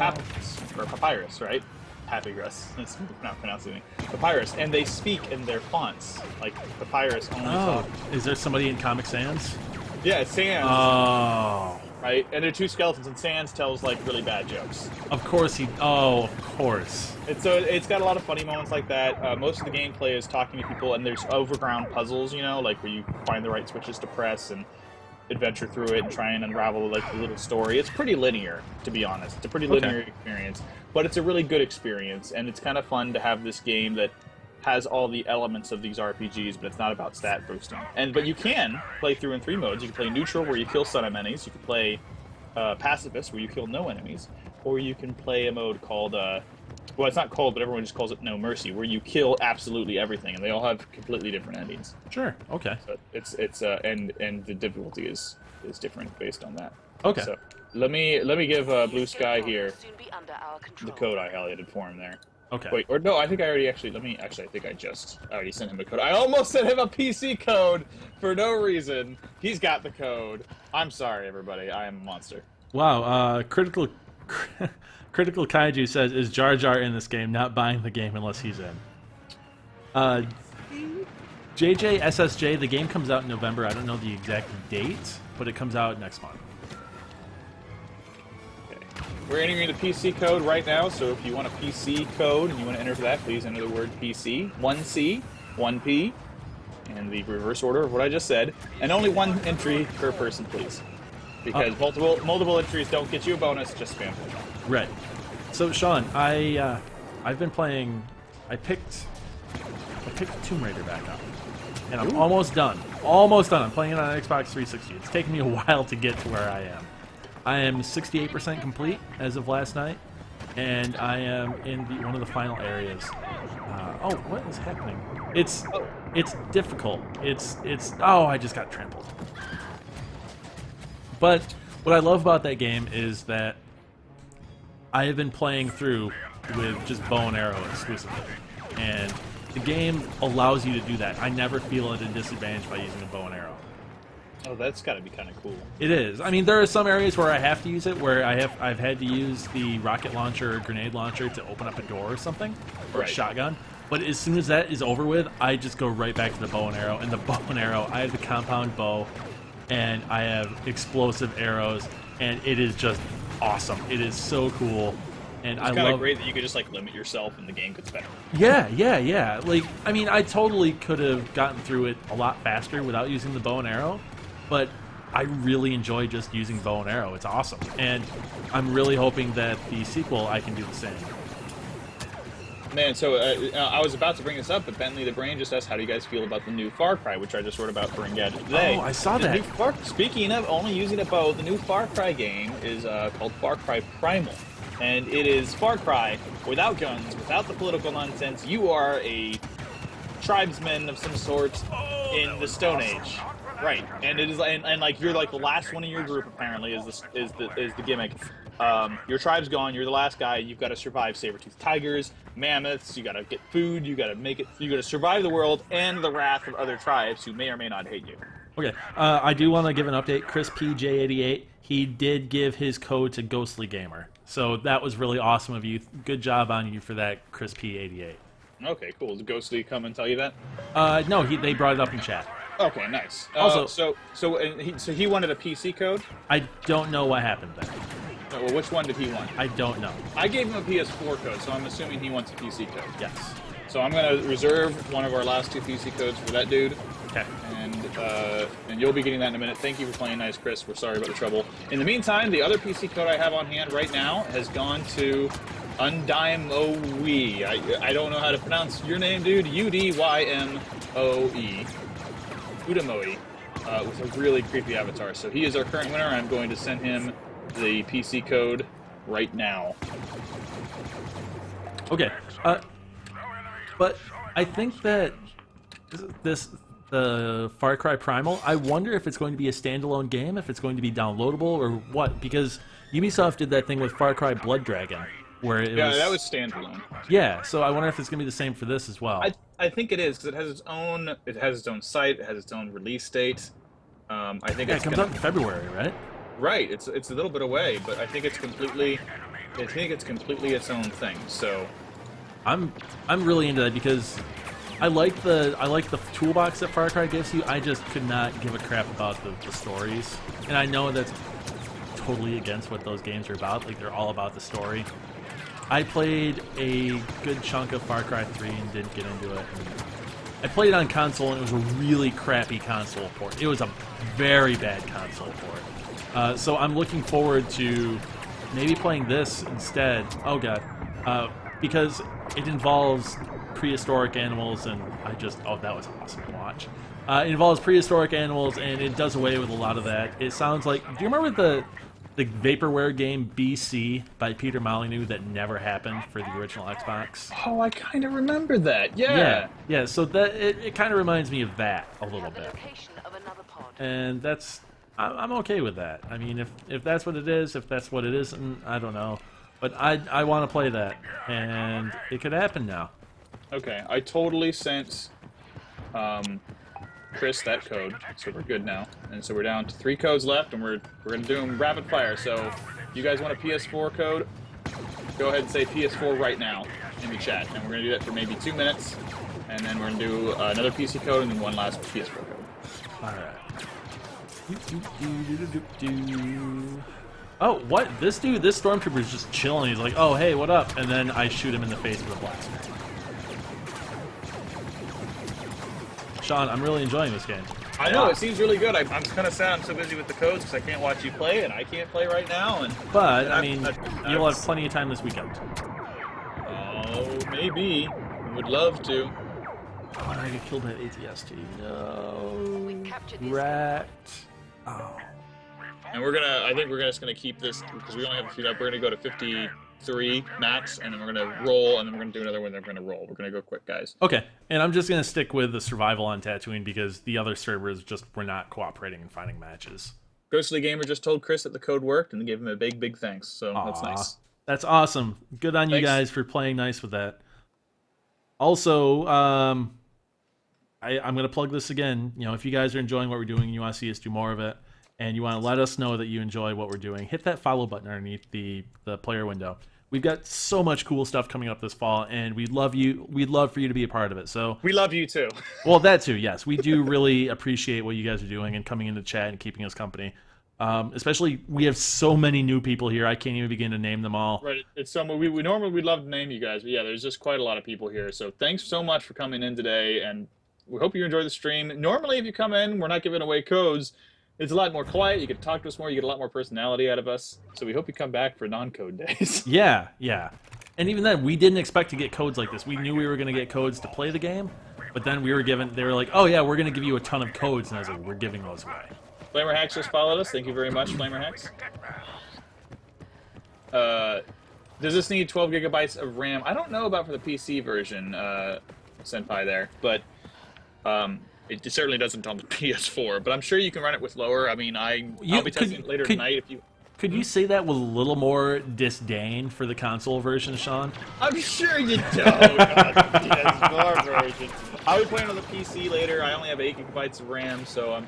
Papyrus, right? Papyrus. It's not pronouncing it. Papyrus, and they speak in their fonts. Like Papyrus only. Is there somebody in Comic Sans? Yeah, it's Sans. Oh. Right, and there are 2 skeletons, and Sans tells like really bad jokes. Of course of course. And so it's got a lot of funny moments like that. Most of the gameplay is talking to people, and there's overground puzzles, you know, like where you find the right switches to press and adventure through it and try and unravel like the little story. It's pretty linear, to be honest. It's a pretty linear experience, but it's a really good experience, and it's kind of fun to have this game that has all the elements of these RPGs, but it's not about stat boosting. But you can play through in 3 modes. You can play neutral, where you kill some enemies. You can play pacifist, where you kill no enemies, or you can play a mode called well, it's not called, but everyone just calls it No Mercy, where you kill absolutely everything, and they all have completely different endings. Sure. Okay. So it's and the difficulty is different based on that. Okay. So let me give Blue Sky here the code I highlighted for him there. Okay. Wait, or no, I think I already actually. I think I already sent him a code. I almost sent him a PC code for no reason. He's got the code. I'm sorry, everybody. I am a monster. Wow. Critical Kaiju says, "Is Jar Jar in this game? Not buying the game unless he's in." JJ SSJ. The game comes out in November. I don't know the exact date, but it comes out next month. We're entering the PC code right now, so if you want a PC code and you want to enter for that, please enter the word PC, 1C, 1P, and the reverse order of what I just said, and only 1 entry per person, please. Because multiple entries don't get you a bonus, just spam it. Right. So, Sean, I've been playing. I picked Tomb Raider back up, and I'm almost done. Almost done. I'm playing it on Xbox 360. It's taken me a while to get to where I am. I am 68% complete as of last night, and I am in one of the final areas. Oh, what is happening? It's difficult. It's oh, I just got trampled. But what I love about that game is that I have been playing through with just bow and arrow exclusively, and the game allows you to do that. I never feel at a disadvantage by using a bow and arrow. Oh, that's got to be kind of cool. It is. I mean, there are some areas where I have to use it, where I've had to use the rocket launcher or grenade launcher to open up a door or something, or a shotgun. But as soon as that is over with, I just go right back to the bow and arrow. And the bow and arrow, I have the compound bow, and I have explosive arrows, and it is just awesome. It is so cool. And it's kind of great that you could just like limit yourself and the game gets better. Yeah. Like, I mean, I totally could have gotten through it a lot faster without using the bow and arrow, but I really enjoy just using bow and arrow. It's awesome. And I'm really hoping that the sequel, I can do the same. Man, so I was about to bring this up, but Bentley the Brain just asked, how do you guys feel about the new Far Cry, which I just wrote about for Engadget today. Oh, I saw The that. new speaking of only using a bow, the new Far Cry game is called Far Cry Primal. And it is Far Cry without guns, without the political nonsense. You are a tribesman of some sort in the Stone Age. Right, and it is, and like you're like the last one in your group apparently is the gimmick. Your tribe's gone. You're the last guy. You've got to survive saber-toothed tigers, mammoths. You got to get food. You got to make it. You got to survive the world and the wrath of other tribes who may or may not hate you. Okay, I do want to give an update. Chris PJ88, he did give his code to Ghostly Gamer, so that was really awesome of you. Good job on you for that, Chris P88. Okay, cool. Did Ghostly come and tell you that? No, they brought it up in chat. Okay, nice. Also, so he wanted a PC code. I don't know what happened there. Oh, well, which one did he want? I don't know. I gave him a PS4 code, so I'm assuming he wants a PC code. Yes. So I'm gonna reserve one of our last 2 PC codes for that dude. Okay. And you'll be getting that in a minute. Thank you for playing nice, Chris. We're sorry about the trouble. In the meantime, the other PC code I have on hand right now has gone to Undymoe. I don't know how to pronounce your name, dude. Udymmoe. Udamoe, with a really creepy avatar. So he is our current winner. I'm going to send him the PC code right now. Okay. But I think that the Far Cry Primal, I wonder if it's going to be a standalone game, if it's going to be downloadable, or what, because Ubisoft did that thing with Far Cry Blood Dragon, where it was... that was standalone. Yeah, so I wonder if it's going to be the same for this as well. I think it is, because it has its own site, it has its own release date. I think it comes out in February, right? Right, it's a little bit away, but I think it's completely its own thing. So I'm really into that because I like the toolbox that Far Cry gives you. I just could not give a crap about the stories, and I know that's totally against what those games are about. Like, they're all about the story. I played a good chunk of Far Cry 3 and didn't get into it. I played it on console, and it was a really crappy console port. It was a very bad console port. So I'm looking forward to maybe playing this instead. Oh god, because it involves prehistoric animals, and that was awesome to watch. It involves prehistoric animals, and it does away with a lot of that. It sounds like, do you remember the vaporware game BC by Peter Molyneux that never happened for the original Xbox? Oh, I kind of remember that. Yeah. So that it kind of reminds me of that a little bit, and I'm okay with that. I mean, if that's what it is, if that's what it isn't, I don't know. But I want to play that, and it could happen now. Okay, I totally sent Chris that code, so we're good now. And so we're down to 3 codes left, and we're gonna do them rapid fire. So, if you guys want a PS4 code, go ahead and say PS4 right now in the chat, and we're gonna do that for maybe 2 minutes, and then we're gonna do another PC code and then one last PS4 code. All right. Oh, what? This stormtrooper is just chilling. He's like, oh, hey, what up? And then I shoot him in the face with a blaster. Sean, I'm really enjoying this game. I know, it seems really good. I'm kind of sad I'm so busy with the codes because I can't watch you play, and I can't play right now. But, I mean, you'll have plenty of time this weekend. Oh, maybe. Would love to. Oh, I get killed by ATST. No. Rat. Oh. And I think we're just gonna keep this, because we only have a few left. We're gonna go to 53 max, and then we're gonna roll, and then we're gonna do another one, then we're gonna roll. We're gonna go quick, guys. Okay, and I'm just gonna stick with the survival on Tatooine because the other servers just were not cooperating and finding matches. Ghostly Gamer just told Chris that the code worked, and gave him a big thanks, so that's nice. That's awesome. Good on you guys for playing nice with that. Also, I'm going to plug this again. You know, if you guys are enjoying what we're doing and you want to see us do more of it, and you want to let us know that you enjoy what we're doing, hit that follow button underneath the player window. We've got so much cool stuff coming up this fall, and we'd love for you to be a part of it. So we love you too. Well, that too, yes. We do really appreciate what you guys are doing and coming into chat and keeping us company. Especially, we have so many new people here. I can't even begin to name them all. Right, it's so we normally we'd love to name you guys, but yeah, there's just quite a lot of people here. So thanks so much for coming in today, and we hope you enjoy the stream. Normally, if you come in, we're not giving away codes. It's a lot more quiet. You can talk to us more. You get a lot more personality out of us. So we hope you come back for non-code days. Yeah. And even then, we didn't expect to get codes like this. We knew we were going to get codes to play the game, but then we were given. They were like, "Oh yeah, we're going to give you a ton of codes," and I was like, "We're giving those away." Flamer Hex just followed us. Thank you very much, Flamer Hex. Does this need 12 gigabytes of RAM? I don't know about for the PC version, Senpai there, but it certainly doesn't on the PS4. But I'm sure you can run it with lower. I mean, I'll be testing it later tonight if you. Could you say that with a little more disdain for the console version, Sean? I'm sure you don't. PS4 version. I'll be playing on the PC later. I only have 8 gigabytes of RAM, so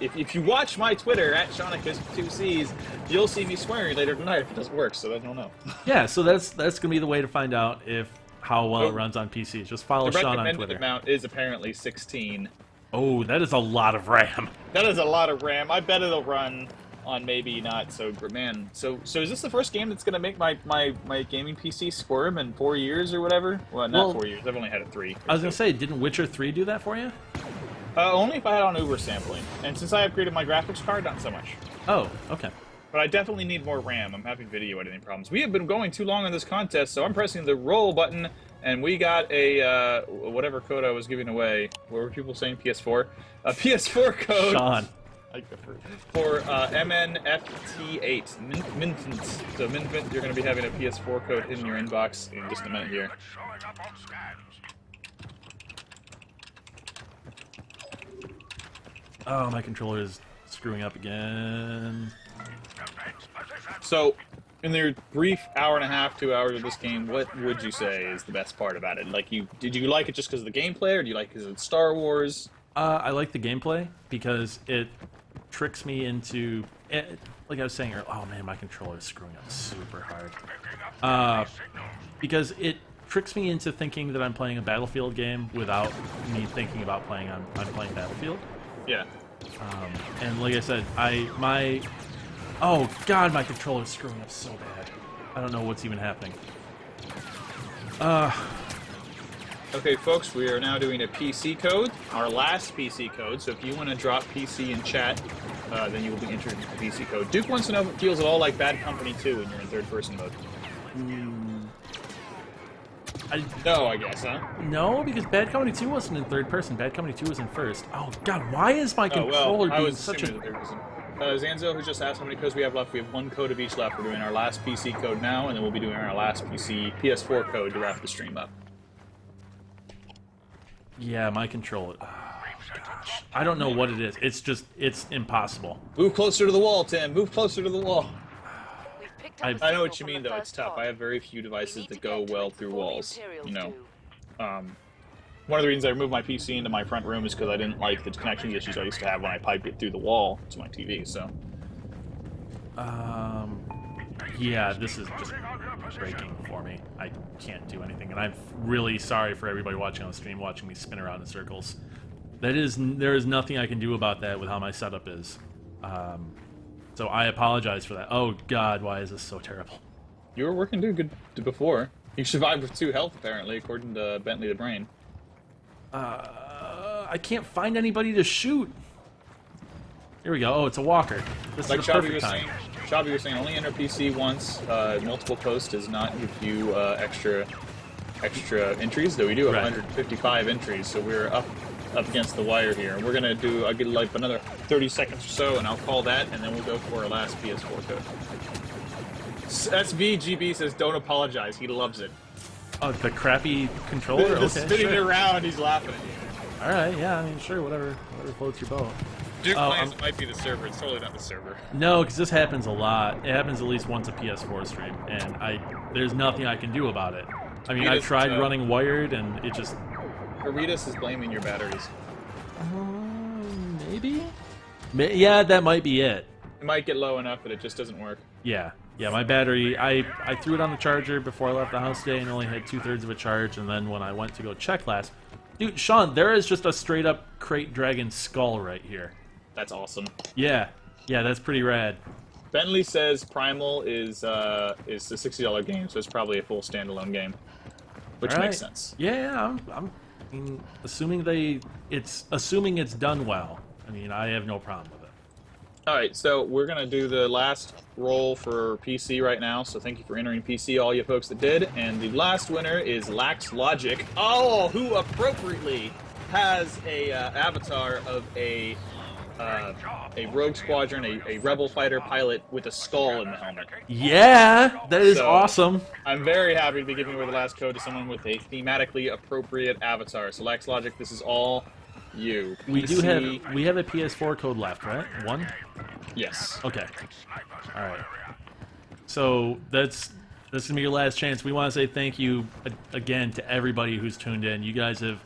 if you watch my Twitter at Shaunicus2Cs, you'll see me swearing later tonight if it doesn't work. So I don't know. Yeah, so that's gonna be the way to find out how well it runs on PC. Just follow Sean on Twitter. The recommended amount is apparently 16. Oh, that is a lot of RAM. That is a lot of RAM. I bet it'll run on maybe not so man. So is this the first game that's gonna make my gaming PC squirm in 4 years or whatever? Well, not 4 years. I've only had it 3. I was gonna say, didn't Witcher 3 do that for you? Only if I had on Uber sampling, and since I upgraded my graphics card, not so much. Oh, okay. But I definitely need more RAM. I'm having video editing problems. We have been going too long on this contest, so I'm pressing the roll button, and we got a whatever code I was giving away. What were people saying? PS4? A PS4 code. Sean. For MNFT8, Minfint. So Minfint, you're going to be having a PS4 code in your inbox in just a minute here. Oh, my controller is screwing up again. So, in your brief hour and a half, 2 hours of this game, what would you say is the best part about it? Like, did you like it just because of the gameplay, or do you like it because it's Star Wars? I like the gameplay because it tricks me into, like I was saying earlier, oh man, my controller is screwing up super hard. Because it tricks me into thinking that I'm playing a Battlefield game without me thinking about I'm playing Battlefield. Yeah. And like I said, oh god, my controller is screwing up so bad. I don't know what's even happening. Okay, folks, we are now doing a PC code, our last PC code, so if you want to drop PC in chat, then you will be entered into the PC code. Duke wants to know if it feels at all like Bad Company 2 when you're in third-person mode. No, I guess, huh? No, because Bad Company 2 wasn't in third person. Bad Company 2 was in first. Oh god, why is my controller being such a... Zanzo, who just asked how many codes we have left, we have 1 code of each left. We're doing our last PC code now, and then we'll be doing our last PS4 code to wrap the stream up. Yeah, my controller. Oh, gosh. I don't know what it is. It's impossible. Move closer to the wall, Tim. Move closer to the wall. I know what you mean, though. It's tough. I have very few devices that go well through walls. You know, one of the reasons I removed my PC into my front room is because I didn't like the connection issues I used to have when I piped it through the wall to my TV. So. Yeah, this is just breaking for me. I can't do anything, and I'm really sorry for everybody watching on the stream, watching me spin around in circles. There is nothing I can do about that with how my setup is. So I apologize for that. Oh god, why is this so terrible? You were working good before. You survived with 2 health, apparently, according to Bentley the Brain. I can't find anybody to shoot. Here we go. Oh, it's a walker. This like is the perfect time. Shabby was saying, only enter PC once. Multiple posts does not give you extra entries, though we do have 155 entries, so we're up against the wire here. And we're gonna do, I'll get like another 30 seconds or so, and I'll call that, and then we'll go for our last PS4 code. SVGB says, don't apologize. He loves it. Oh, the crappy controller? Okay, spinning it around, he's laughing at you. Alright, yeah, I mean, sure, whatever floats your boat. Duke claims it might be the server. It's totally not the server. No, because this happens a lot. It happens at least once a PS4 stream, and there's nothing I can do about it. I mean, I tried running wired, and it just... Caritas is blaming your batteries. Maybe? Yeah, that might be it. It might get low enough that it just doesn't work. Yeah, my battery, I threw it on the charger before I left the house today and only had 2/3 of a charge, and then when I went to go check last... Dude, Sean, there is just a straight-up Crate Dragon skull right here. That's awesome. Yeah, that's pretty rad. Bentley says Primal is a $60 game, so it's probably a full standalone game, which makes sense. Yeah, I'm assuming it's done well. I mean, I have no problem with it. All right, so we're gonna do the last roll for PC right now. So thank you for entering PC, all you folks that did. And the last winner is Lax Logic. Oh, who appropriately has a avatar of a rogue squadron, a rebel fighter pilot with a skull in the helmet. Yeah, that is So, awesome. I'm very happy to be giving away the last code to someone with a thematically appropriate avatar. So Lax Logic, this is all you. We do PC. have a PS4 code left, right? One? Yes. Okay. All right. So that's gonna be your last chance. We want to say thank you again to everybody who's tuned in. You guys have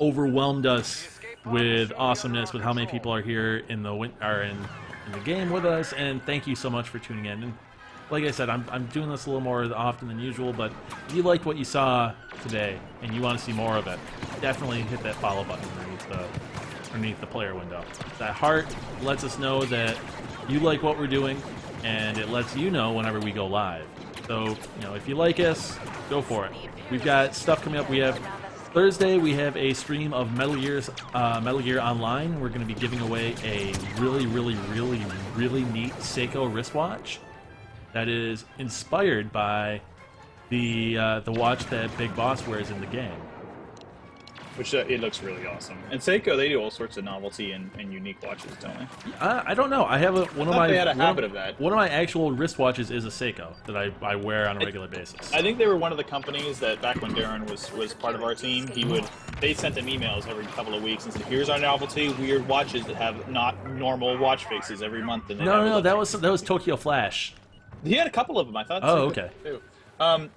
overwhelmed us with awesomeness with how many people are here in the game with us, and thank you so much for tuning in. And like I said, I'm doing this a little more often than usual, but if you liked what you saw today and you want to see more of it, definitely hit that follow button underneath the player window. That heart lets us know that you like what we're doing, and it lets you know whenever we go live. So, if you like us, go for it. We've got stuff coming up. We have Thursday, we have a stream of Metal Gear Online. We're going to be giving away a really, really, really, really neat Seiko wristwatch that is inspired by the watch that Big Boss wears in the game. Which it looks really awesome. And Seiko, they do all sorts of novelty and unique watches, don't they? I don't know. I have They had a habit of that. One of my actual wristwatches is a Seiko that I wear on a regular basis. I think they were one of the companies that back when Darren was part of our team, they sent them emails every couple of weeks and said, "Here's our novelty weird watches that have not normal watch faces every month." And No, that was Tokyo Flash. He had a couple of them. I thought. Oh, okay. Too.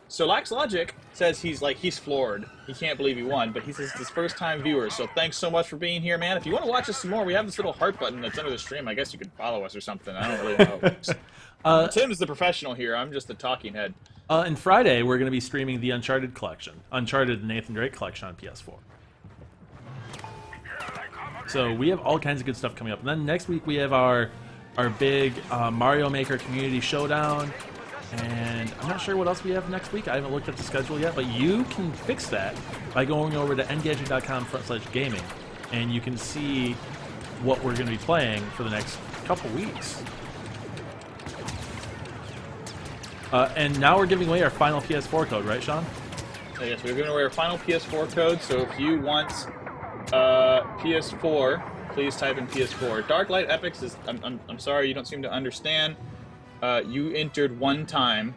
So Lax Logic says he's floored. He can't believe he won, but he says it's his first time viewer. So thanks so much for being here, man. If you want to watch us some more, we have this little heart button that's under the stream. I guess you could follow us or something. I don't really know how it works. Tim's the professional here. I'm just the talking head. And Friday we're going to be streaming the Uncharted collection, Uncharted Nathan Drake collection on PS4. So we have all kinds of good stuff coming up. And then next week we have our big Mario Maker Community Showdown. And I'm not sure what else we have next week. I haven't looked at the schedule yet, but you can fix that by going over to engadget.com/gaming, and you can see what we're going to be playing for the next couple weeks. And now we're giving away our final PS4 code, right, Sean? Yes, we're giving away our final PS4 code, so if you want PS4, please type in PS4. Darklight Epics is... I'm sorry, you don't seem to understand. You entered one time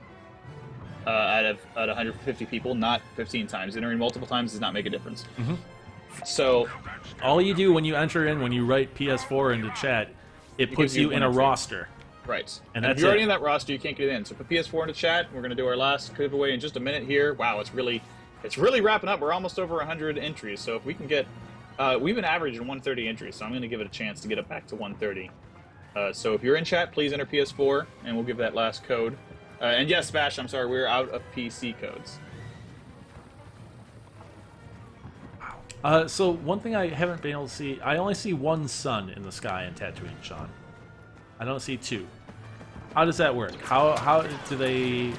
out of 150 people, not 15 times. Entering multiple times does not make a difference. Mm-hmm. So all you do when you enter in, when you write PS4 into chat, it puts you in a roster. Right. And if you're already in that roster, you can't get in. So put PS4 into chat. We're going to do our last giveaway in just a minute here. Wow, it's really wrapping up. We're almost over 100 entries. So if we can get... we've been averaging 130 entries, so I'm going to give it a chance to get it back to 130. So if you're in chat, please enter PS4, and we'll give that last code. And yes, Bash, I'm sorry, we're out of PC codes. So one thing I haven't been able to see, I only see one sun in the sky in Tatooine, Sean. I don't see two. How does that work? How do they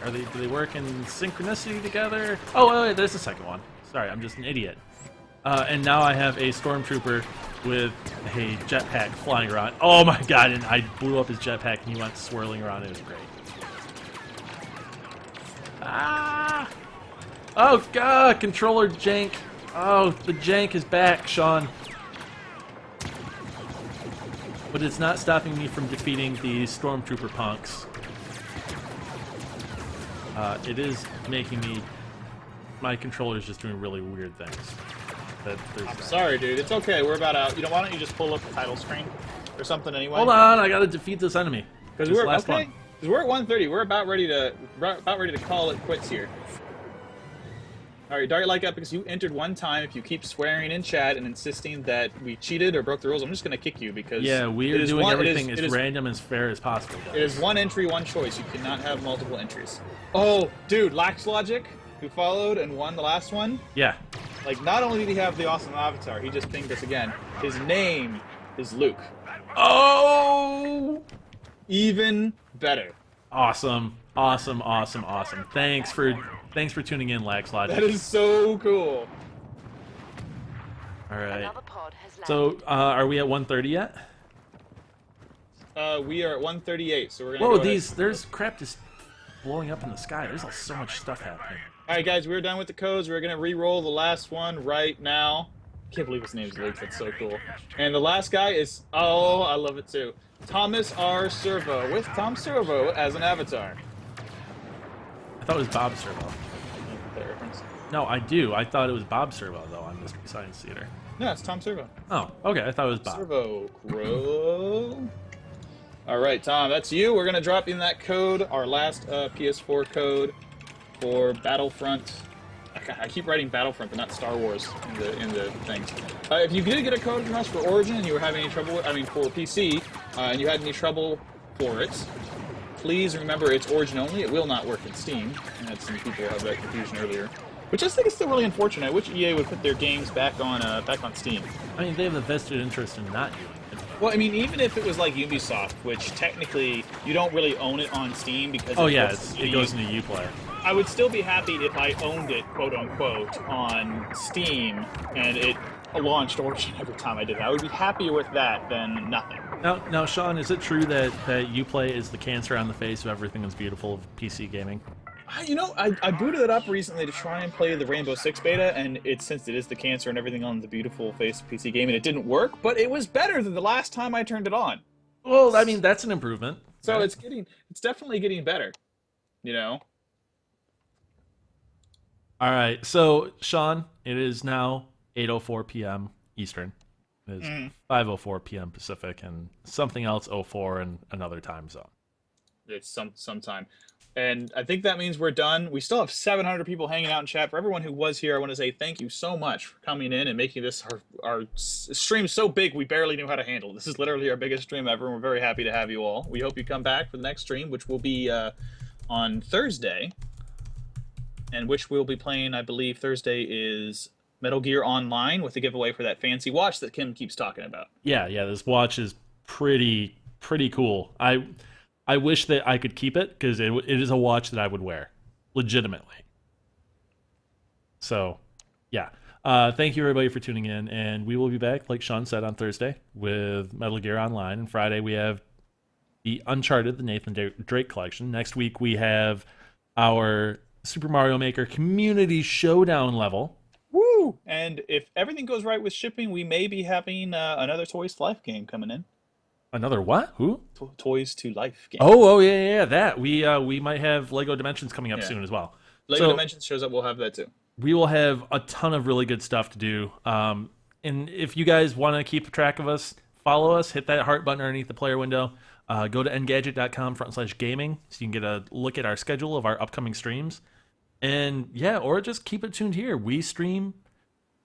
work in synchronicity together? Oh, wait, there's the second one. Sorry, I'm just an idiot. And now I have a stormtrooper with a jetpack flying around. Oh my god, and I blew up his jetpack and he went swirling around. It was great. Ah! Oh god, controller jank. Oh, the jank is back, Sean. But it's not stopping me from defeating these stormtrooper punks. It is making me... My controller's just doing really weird things. I'm sorry, dude. It's okay. We're about out. Why don't you just pull up the title screen or something anyway? Hold on, I gotta defeat this enemy. Because we're at 130. We're about ready to call it quits here. All right, Dark Like Epics, you entered one time. If you keep swearing in chat and insisting that we cheated or broke the rules, I'm just gonna kick you because we are doing everything as random as fair as possible. Guys. It is one entry, one choice. You cannot have multiple entries. Oh, dude, Lax Logic, who followed and won the last one. Yeah. Like, not only did he have the awesome avatar, he just pinged us again. His name is Luke. Oh! Even better. Awesome. Awesome, awesome, awesome. Thanks for tuning in, Lax Logic. That is so cool. Alright. So, are we at 130 yet? We are at 138, so we're gonna. Whoa, go ahead. there's crap just blowing up in the sky. There's so much stuff happening. All right, guys, we're done with the codes. We're gonna re-roll the last one right now. Can't believe his name's Luke. That's so cool. And the last guy is I love it too. Thomas R. Servo with Tom Servo as an avatar. I thought it was Bob Servo. That reference. No, I do. I thought it was Bob Servo though on Mystery Science Theater. No, it's Tom Servo. Oh, okay. I thought it was Bob. Servo Crow. All right, Tom, that's you. We're gonna drop in that code, our last PS4 code for Battlefront. I keep writing Battlefront, but not Star Wars in the things. If you did get a code from us for Origin and you were having any trouble with, for PC, and you had any trouble for it, please remember it's Origin only. It will not work in Steam. I had some people have that confusion earlier, which I think is still really unfortunate. I wish EA would put their games back on Steam. I mean, they have a vested interest in not doing it. Well, I mean, even if it was like Ubisoft, which technically you don't really own it on Steam because it goes into Uplay. I would still be happy if I owned it, quote unquote, on Steam and it launched Origin every time I did it. I would be happier with that than nothing. Now, Sean, is it true that Uplay is the cancer on the face of everything that's beautiful of PC gaming? I booted it up recently to try and play the Rainbow Six beta, and since it is the cancer and everything on the beautiful face of PC gaming, it didn't work, but it was better than the last time I turned it on. Well, I mean, that's an improvement. So right? it's definitely getting better, All right, so Sean, it is now 8:04 p.m. Eastern. It is 5:04 p.m. Pacific, and something else 04 in another time zone. It's sometime. And I think that means we're done. We still have 700 people hanging out in chat. For everyone who was here, I want to say thank you so much for coming in and making this our stream so big we barely knew how to handle. This is literally our biggest stream ever, and we're very happy to have you all. We hope you come back for the next stream, which will be on Thursday, and which we'll be playing, I believe, Thursday is Metal Gear Online with a giveaway for that fancy watch that Kim keeps talking about. Yeah, this watch is pretty cool. I wish that I could keep it because it is a watch that I would wear, legitimately. So, yeah. Thank you, everybody, for tuning in. And we will be back, like Sean said, on Thursday with Metal Gear Online. And Friday, we have the Uncharted, the Nathan Drake collection. Next week, we have our Super Mario Maker Community Showdown level. Woo! And if everything goes right with shipping, we may be having another Toys to Life game coming in. Another what? Who? Toys to Life game. Oh yeah, that. We might have Lego Dimensions coming up soon as well. Lego Dimensions shows up, we'll have that too. We will have a ton of really good stuff to do. And if you guys want to keep track of us, follow us, hit that heart button underneath the player window. Go to engadget.com/gaming so you can get a look at our schedule of our upcoming streams. And or just keep it tuned here. We stream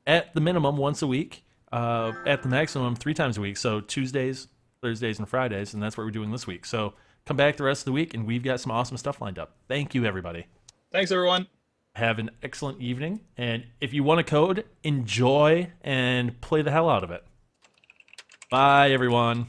at the minimum once a week, at the maximum 3 times a week. So Tuesdays, Thursdays, and Fridays, and that's what we're doing this week. So come back the rest of the week, and we've got some awesome stuff lined up. Thank you, everybody. Thanks, everyone. Have an excellent evening, and if you want a code, enjoy and play the hell out of it. Bye, everyone.